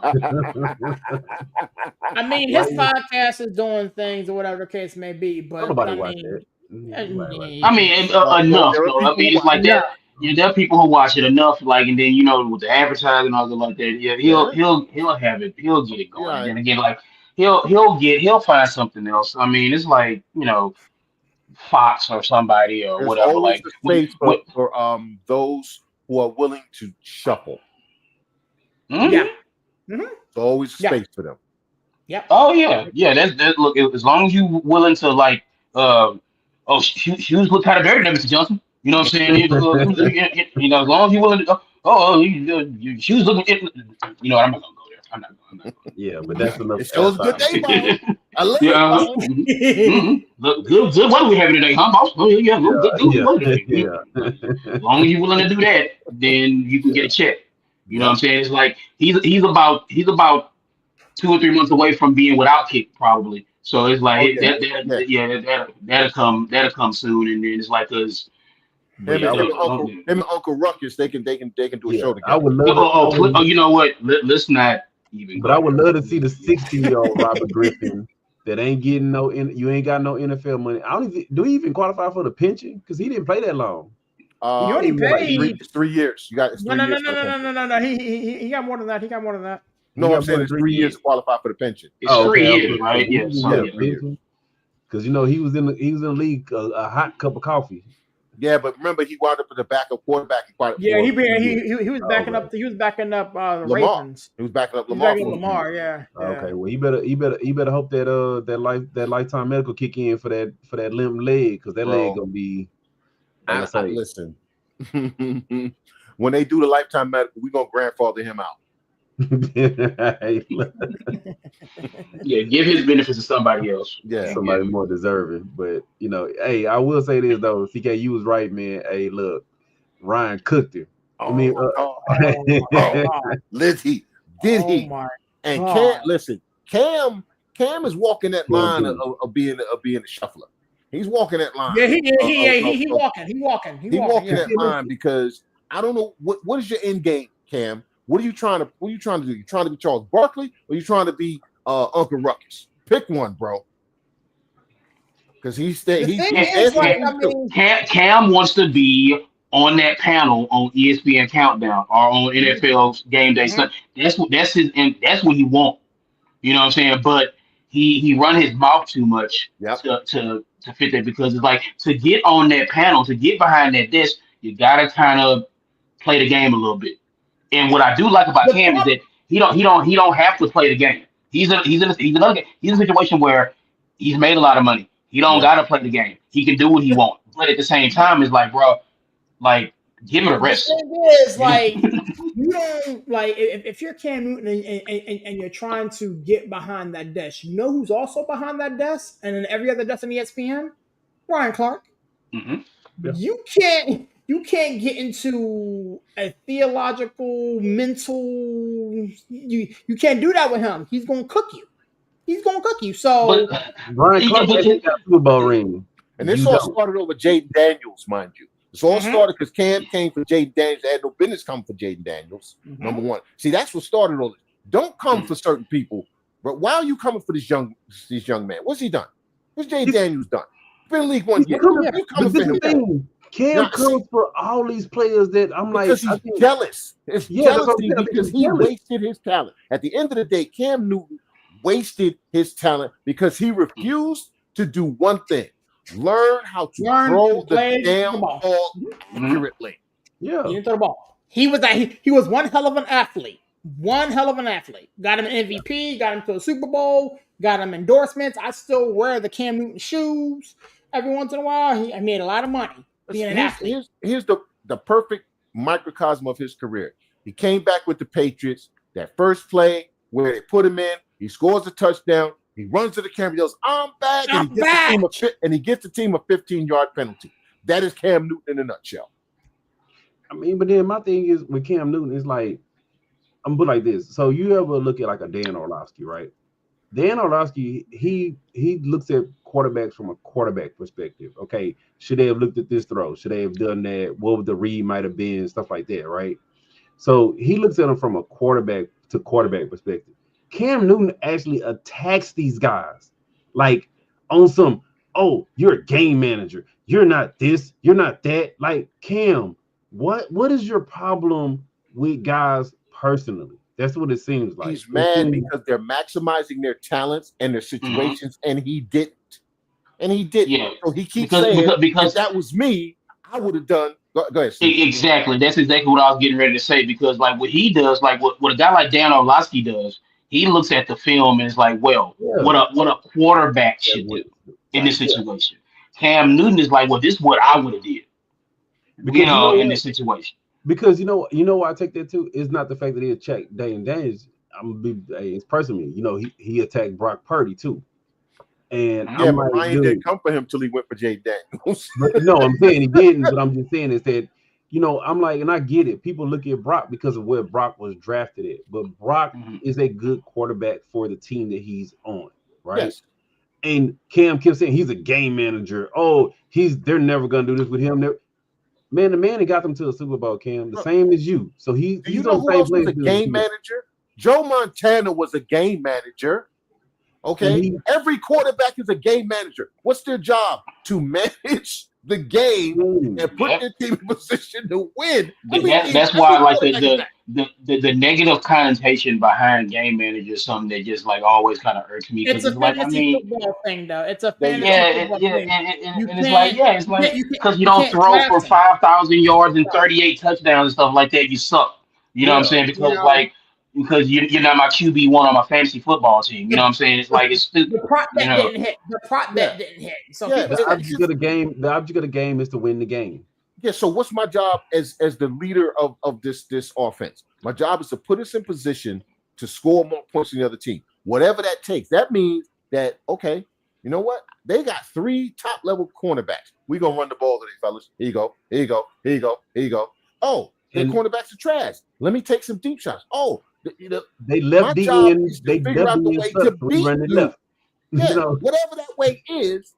I mean, his podcast is doing things or whatever the case may be, but nobody watch that. I mean, enough. Though. I mean, it's like that. Yeah, there are people who watch it enough, like, and then with the advertising and all that like that. Yeah, he'll have it. He'll get it going. Right. And then again, like he'll find something else. I mean, it's like Fox or somebody or whatever. Like space for those who are willing to shuffle. Mm-hmm. Yeah. There's always space for them. Yeah. Oh yeah. That's look. As long as you willing to like, shoes look kind of dirty, Mr. Johnson. You know what I'm saying? As long as you're willing to. Your shoes looking. I'm not gonna go there. I'm not going. Yeah, but that's enough. It shows good day, bro. I love it. Look, good weather we having today, huh, boss? Oh yeah, good weather today. Yeah. As long as you're willing to do that, then you can get a check. You know what I'm saying? It's like he's about 2 or 3 months away from being without kick, probably. So it's like that'll come soon, and then it's like because him and Uncle Ruckus, they can do a show together. I would love. You know what? Let's not even. But I would love to see the 60-year-old Robert Griffin that ain't getting you ain't got no NFL money. Do he even qualify for the pension? Because he didn't play that long. You only paid 3 years. You got no. He got more than that. He got more than that. No, I'm saying it's 3 years to qualify for the pension. It's 3 years, right? Yeah, 3 years. Because he was in the league a hot cup of coffee. Yeah, but remember he wound up in the backup quarterback. He was backing up. He was backing up the Ravens. He was backing up Lamar. Yeah. Okay. Well, he better hope that that lifetime medical kick in for that limp leg, because that leg gonna be. Listen, when they do the lifetime medical, we're gonna grandfather him out. Yeah, give his benefits to somebody else. Yeah, somebody more deserving. But hey, I will say this though, CK, you was right, man. Hey, look, Ryan cooked him. Lizzie, did he? And Cam is walking that line of being a shuffler. He's walking that line. Yeah, he walking. He walking that line because I don't know what is your end game, Cam. What are you trying to do? You trying to be Charles Barkley, or you trying to be Uncle Ruckus? Pick one, bro. Because Cam wants to be on that panel on ESPN Countdown or on NFL Game Day Sunday. That's his, and that's what he wants. You know what I'm saying? But he run his mouth too much to fit that, because it's like, to get on that panel, to get behind that desk, you gotta kind of play the game a little bit. And what I do like about Cam is that he don't have to play the game. He's in a situation where he's made a lot of money. He don't gotta play the game. He can do what he wants. But at the same time, it's like, bro, like, give him a rest. The thing is, like, you don't like if you're Cam Newton and you're trying to get behind that desk. You know who's also behind that desk, and then every other desk in ESPN? Ryan Clark. Mm-hmm. Yeah. You can't get into a theological, mental. You can't do that with him. He's gonna cook you. So Ryan Clark got a Super Bowl ring, and this all started over Jaden Daniels, mind you. This all started because Cam came for Jaden Daniels. They had no business coming for Jaden Daniels. Number one. See, that's what started all this. Don't come for certain people But why are you coming for this young man? What's he done? What's Jay Daniels done? Been in the league 1 year. You coming for him? Cam comes for all these players that I'm like, because he's jealous. It's jealousy because he wasted his talent. At the end of the day, Cam Newton wasted his talent because he refused to do one thing: learn how to throw the damn ball accurately. Yeah, he didn't throw the ball. He was one hell of an athlete. One hell of an athlete. Got him an MVP. Got him to a Super Bowl. Got him endorsements. I still wear the Cam Newton shoes every once in a while. I made a lot of money being an athlete. Here's the perfect microcosm of his career. He came back with the Patriots. That first play where they put him in, he scores a touchdown. He runs to the camera, yells, "I'm back!" and he gets the team a 15-yard penalty. That is Cam Newton in a nutshell. I mean, but then my thing is with Cam Newton is like, I'm put like this. So you ever look at like a Dan Orlovsky, right? Dan Orlovsky, he looks at quarterbacks from a quarterback perspective. Okay, should they have looked at this throw? Should they have done that? What would the read might have been? Stuff like that, right? So he looks at them from a quarterback to quarterback perspective. Cam Newton actually attacks these guys like on some, oh, you're a game manager. You're not this. You're not that. Like, Cam, what is your problem with guys personally? That's what it seems like. He's mad because they're maximizing their talents and their situations, and he didn't. Yeah. So he keeps saying, because if that was me, I would have done. Go ahead, Steve. Exactly. That's exactly what I was getting ready to say. Because like what he does, like what a guy like Dan Orlovsky does, he looks at the film and is like, well, what a quarterback should do in this situation. Cam Newton is like, well, this is what I would have did. Because, in this situation. Because you know why I take that too? It's not the fact that he attacked Daniels. It's personally, he attacked Brock Purdy too. And but Ryan didn't come for him till he went for Jay Daniels. No, I'm saying he didn't, but I'm just saying is that, I'm like, and I get it. People look at Brock because of where Brock was drafted at, but Brock is a good quarterback for the team that he's on, right? Yes. And Cam kept saying he's a game manager. Oh, they're never gonna do this with him. Man, the man that got them to a Super Bowl, Cam, the same as you. So he's who else was a game manager? Joe Montana was a game manager. Okay, every quarterback is a game manager. What's their job? To manage the game and put their team in position to win. That's why, like the negative connotation behind game manager is something that just like always kind of irks me. It's a fantasy football thing, though. It's a fantasy football thing. It's like because you don't throw for 5,000 yards and 38 touchdowns and stuff like that, you suck. You know what I'm saying? Because you're not my QB1 on my fantasy football team. You know what I'm saying? It's like it's stupid. The prop bet didn't hit. The prop bet didn't hit. So the object of the game is to win the game. Yeah. So what's my job as the leader of this offense? My job is to put us in position to score more points than the other team. Whatever that takes. That means that, okay, you know what? They got 3 top-level cornerbacks. We're gonna run the ball today, fellas. Here you go. Here you go. Here you go. Here you go. Oh, their cornerbacks are trash. Let me take some deep shots. Oh. They left the end. They figure out the way to beat you. Left. Yeah, whatever that way is,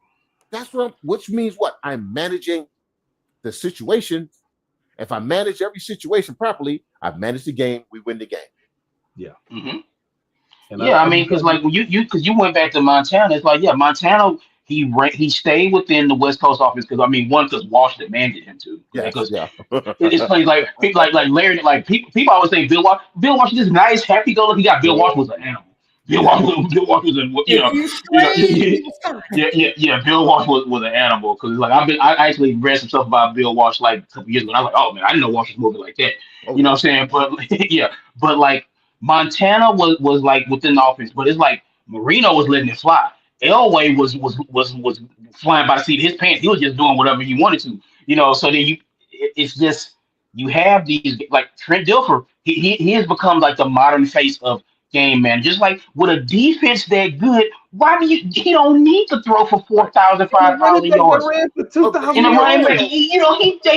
which means what? I'm managing the situation. If I manage every situation properly, I've managed the game. We win the game. Yeah. Mm-hmm. I mean, because like you went back to Montana, it's like Montana. He stayed within the West Coast offense because Walsh demanded him to. Yeah, it's funny, like people like Larry, like people always say Bill Walsh. Bill Walsh is nice, happy-go-lucky guy. Bill Walsh was an animal. Bill Walsh was Bill Walsh was an animal because I actually read some stuff about Bill Walsh like a couple years ago. And I was like, oh man, I didn't know Walsh was moving like that. Okay. You know what I'm saying? But like Montana was like within the offense, but it's like Marino was letting it fly. Elway was flying by the seat of his pants. He was just doing whatever he wanted to, So then it's just you have these like Trent Dilfer. He has become like the modern face of game man. Just like with a defense that good, why do he don't need to throw for 4,000, 5,000 yards? They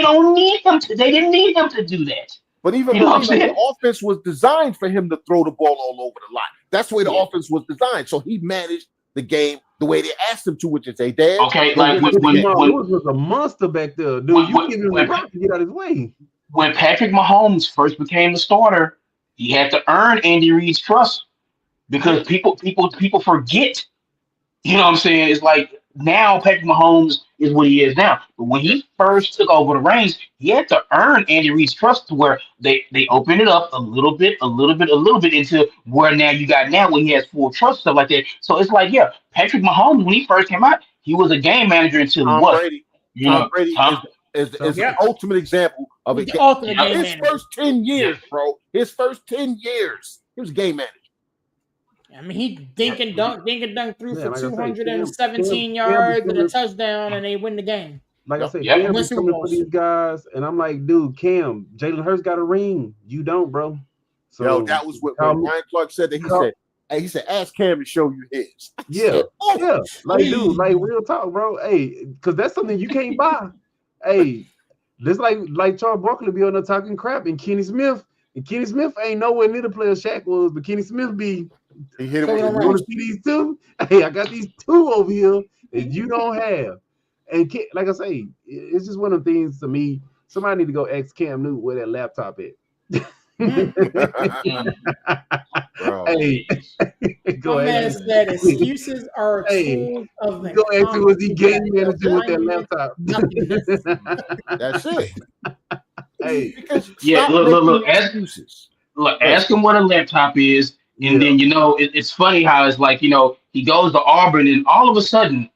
don't need him to. They didn't need him to do that. But even the offense was designed for him to throw the ball all over the line. That's the way the offense was designed. So he managed the game the way they asked him to, which is a dad. Okay, like when was a monster back there, dude. You give him the right to get out of his way. When Patrick Mahomes first became the starter, he had to earn Andy Reid's trust. because people forget. You know what I'm saying? It's like now Patrick Mahomes is what he is now. But when he first took over the reins, he had to earn Andy Reid's trust to where they opened it up a little bit, a little bit into where now you got now when he has full trust, stuff like that. So it's like, yeah, Patrick Mahomes, when he first came out, he was a game manager until he Tom wasn't. Brady. You Tom know, Brady Tom, is Yeah. the ultimate example of a The ultimate Yeah. game his manager. first 10 years, bro. His first 10 years, he was a game manager. I mean, he dink and dunk threw Yeah, for like I say, 217 Cam yards and a becoming, touchdown, and they win the game. like I Yep. said, Yep. And Cam win be Super coming for Bowls. these guys, and I'm like, dude, Cam, Jalen Hurts got a ring. You don't, bro. So Yo, that was what when Ryan Clark said that. He said, ask Cam to show you his. I yeah, said, oh, yeah. Like, dude, like real talk, bro. Hey, because that's something you can't buy. Hey, this like Charles Barkley be on there talking crap, and Kenny Smith. And Kenny Smith ain't nowhere near the player Shaq was, but Kenny Smith be. he hit it So with we don't You the want to see these two? Hey, I got these two over here that you don't have. And like I say, it's just one of the things to me. Somebody need to go ask Cam Newton where that laptop at. Mm. bro. Hey, go My man ask. said excuses are a Hey, tool of the Go ask him was he game common manager with that alignment, laptop. nothingness. That's it. Hey, Because Yeah, stop look, making ask excuses. ask him what a laptop is, and yeah, then it's funny how it's like he goes to Auburn, and all of a sudden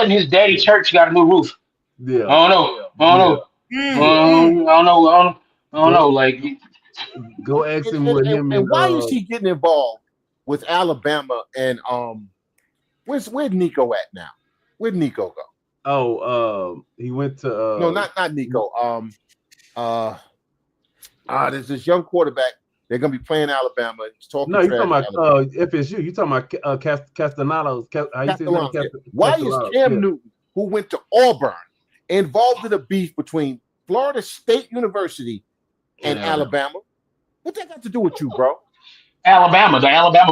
his daddy church got a new roof. yeah, I don't know, I don't yeah. know, Mm, mm. I don't know, I don't Go, know. Like, go ask And, him and, what and, him and and why is he getting involved with Alabama and where's Nico at now? Where'd Nico go? he went to No, not Nico. There's this young quarterback. They're gonna be playing Alabama. He's talking. no, you trash talking to about Alabama. FSU. You talking about Castellanos? How you say his name? Castellanos, yeah. Why is Castellanos, Cam yeah. Newton, who went to Auburn, involved in a beef between Florida State University and Yeah. Alabama? What that got to do with you, bro? the Alabama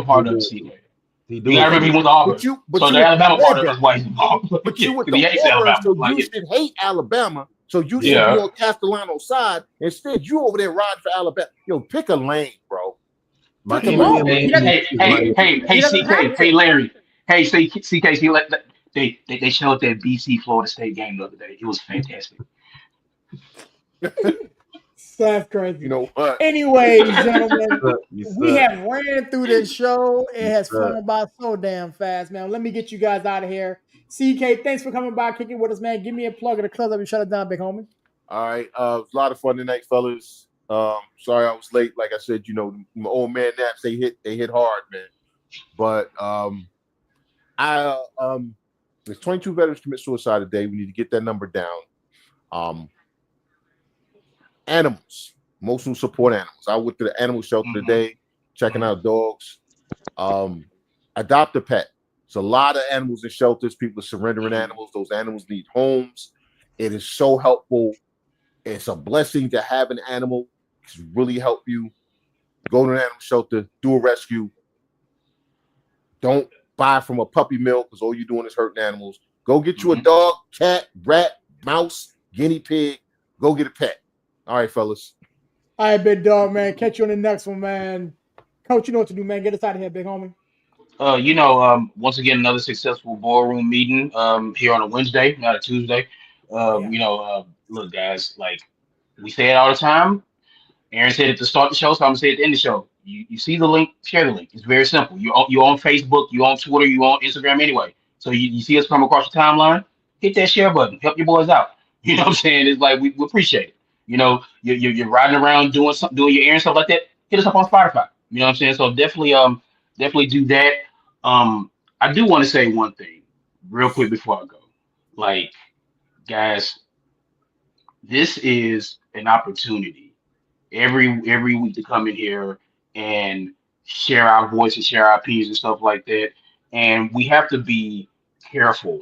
part of the secret. He You doing gotta remember he something. went to Auburn, But you so the went to Alabama part of it Auburn. is why he's involved. But you went 'Cause he to hates Auburn, Alabama. so Like, you should hate Alabama. So you should Yeah. be on Castellanos' side. Instead, you over there riding for Alabama. Yo, pick a lane, bro. Miami He won't. Hey, He doesn't- hey, he doesn't CK, have hey, to. Larry, hey, CK, they showed that BC Florida State game the other day. It was fantastic. That's crazy. You know what? Anyways, gentlemen, You we suck. have ran through this show. It has suck. flown by so damn fast, man. Let me get you guys out of here. CK, thanks for coming by, kicking with us, man. Give me a plug of the close up and shut it down, big homie. All right. It was a lot of fun tonight, fellas. Sorry I was late. Like I said, my old man naps, they hit hard, man. But there's 22 veterans commit suicide a day. We need to get that number down. Animals, emotional support animals. I went to the animal shelter today, checking out dogs. Adopt a pet. It's a lot of animals in shelters. People are surrendering animals. Those animals need homes. It is so helpful. It's a blessing to have an animal. It's really help you. Go to an animal shelter, do a rescue. Don't buy from a puppy mill because all you're doing is hurting animals. Go get you a dog, cat, rat, mouse, guinea pig. Go get a pet. All right, fellas. All right, big dog, man. Catch you on the next one, man. Coach, you know what to do, man. Get us out of here, big homie. Once again, another successful ballroom meeting here on a Wednesday, not a Tuesday. Look, guys, like we say it all the time. Aaron said it to start the show, so I'm gonna say it at the end of the show. You see the link, share the link. It's very simple. You on Facebook, you on Twitter, you on Instagram anyway. So you see us come across your timeline, hit that share button, help your boys out. You know what I'm saying? It's like we appreciate it. You're riding around doing your errands, stuff like that. Hit us up on Spotify. You know what I'm saying? So definitely do that. I do want to say one thing real quick before I go. Like, guys, this is an opportunity every week to come in here and share our voices, share our opinions and stuff like that. And we have to be careful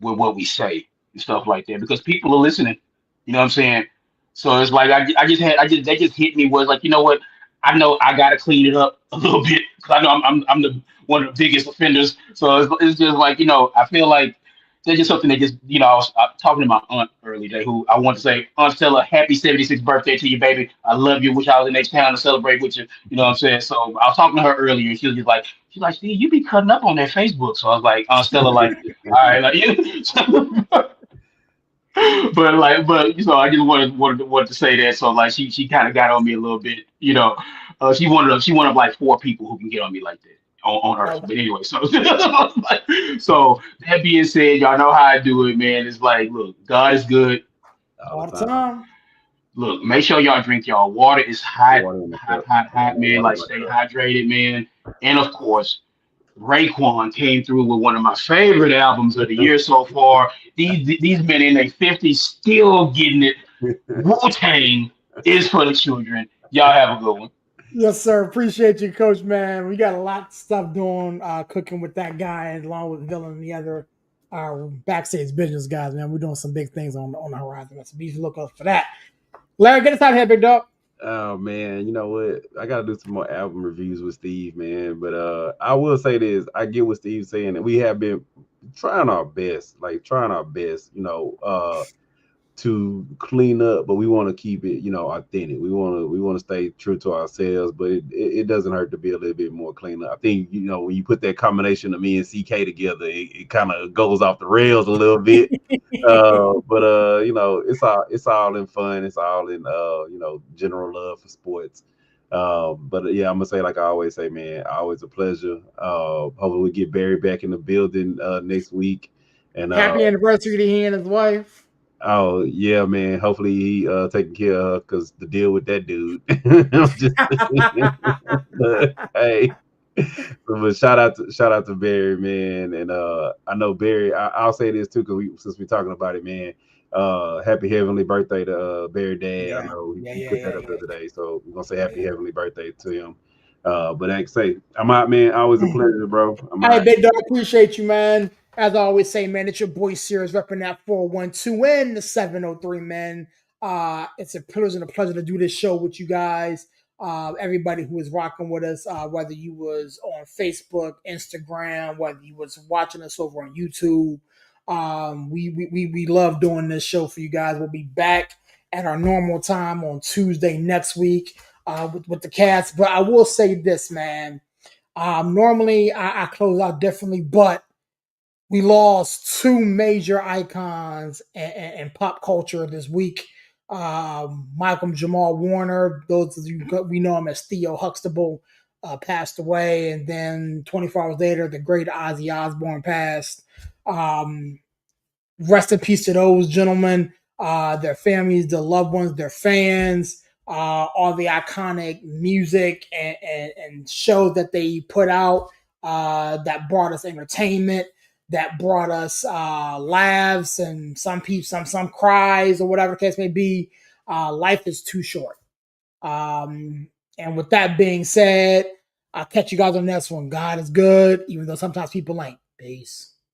with what we say and stuff like that because people are listening. You know what I'm saying? So it's like that just hit me was like, you know what? I know I gotta clean it up a little bit because I know I'm the one of the biggest offenders. So it's just like I feel like there's just something that just I was talking to my aunt earlier today, who I want to say, Aunt Stella, happy 76th birthday to you, baby. I love you. Wish I was in next town to celebrate with you. You know what I'm saying? So I was talking to her earlier, and she was just like, She's like, Steve, you be cutting up on that Facebook. So I was like, Stella, like, all right, like, but I just wanted to say that. So like, she kind of got on me a little bit, She one of like four people who can get on me like that on Earth. Oh, But anyway, so so that being said, y'all know how I do it, man. It's like, look, God is good. all all the the time. time. Look, make sure y'all drink y'all water. It's hot, Water in my hot, cup. hot, hot, man. Water in Like, my stay cup. hydrated, man. And of course, Raekwon came through with one of my favorite albums of the year so far. These men in their 50s still getting it. Wu Tang is for the children. Y'all have a good one. Yes, sir. Appreciate you, Coach. Man, we got a lot of stuff doing, cooking with that guy, and along with Villain and the other backstage business guys. Man, we're doing some big things on the horizon. So be look up for that. Larry, get us out of here, big dog. Oh man, you know what? I gotta do some more album reviews with Steve, man. But I will say this: I get what Steve's saying, and we have been trying our best, to clean up, but we want to keep it, authentic. We want to stay true to ourselves, but it doesn't hurt to be a little bit more clean up. I think when you put that combination of me and CK together, it kind of goes off the rails a little bit. But it's all in fun. It's all in general love for sports. But yeah, I'm gonna say like I always say, man, always a pleasure. Hopefully we get Barry back in the building next week. And Happy anniversary to he and his wife. oh yeah, man. Hopefully he taking care of her because the deal with that dude. I'm just but, hey. But shout out to Barry, man. And I know Barry, I'll say this too, because since we're talking about it, man. Happy heavenly birthday to Barry Dad. I Yeah, know yeah, he yeah, put yeah, that up the other day, so we're gonna say happy yeah. heavenly birthday to him. But like I say, I'm out, man. Always a Yeah. pleasure, bro. I'm Hey, out. big dog, appreciate you, man. As I always say, man, it's your boy Sears repping that 412 and the 703, man. It's a privilege and a pleasure to do this show with you guys. Everybody who is rocking with us, whether you was on Facebook, Instagram, whether you was watching us over on YouTube. We love doing this show for you guys. We'll be back at our normal time on Tuesday next week with the cast. But I will say this, man. Normally, I close out differently, but we lost two major icons in pop culture this week. Malcolm Jamal Warner, those of you we know him as Theo Huxtable, passed away, and then 24 hours later, the great Ozzy Osbourne passed. Um, Rest in peace to those gentlemen, their families, their loved ones, their fans, all the iconic music and shows that they put out that brought us entertainment, that brought us laughs, and some people, some cries, or whatever the case may be. Life is too short. And with that being said, I'll catch you guys on the next one. God is good, even though sometimes people ain't. Peace.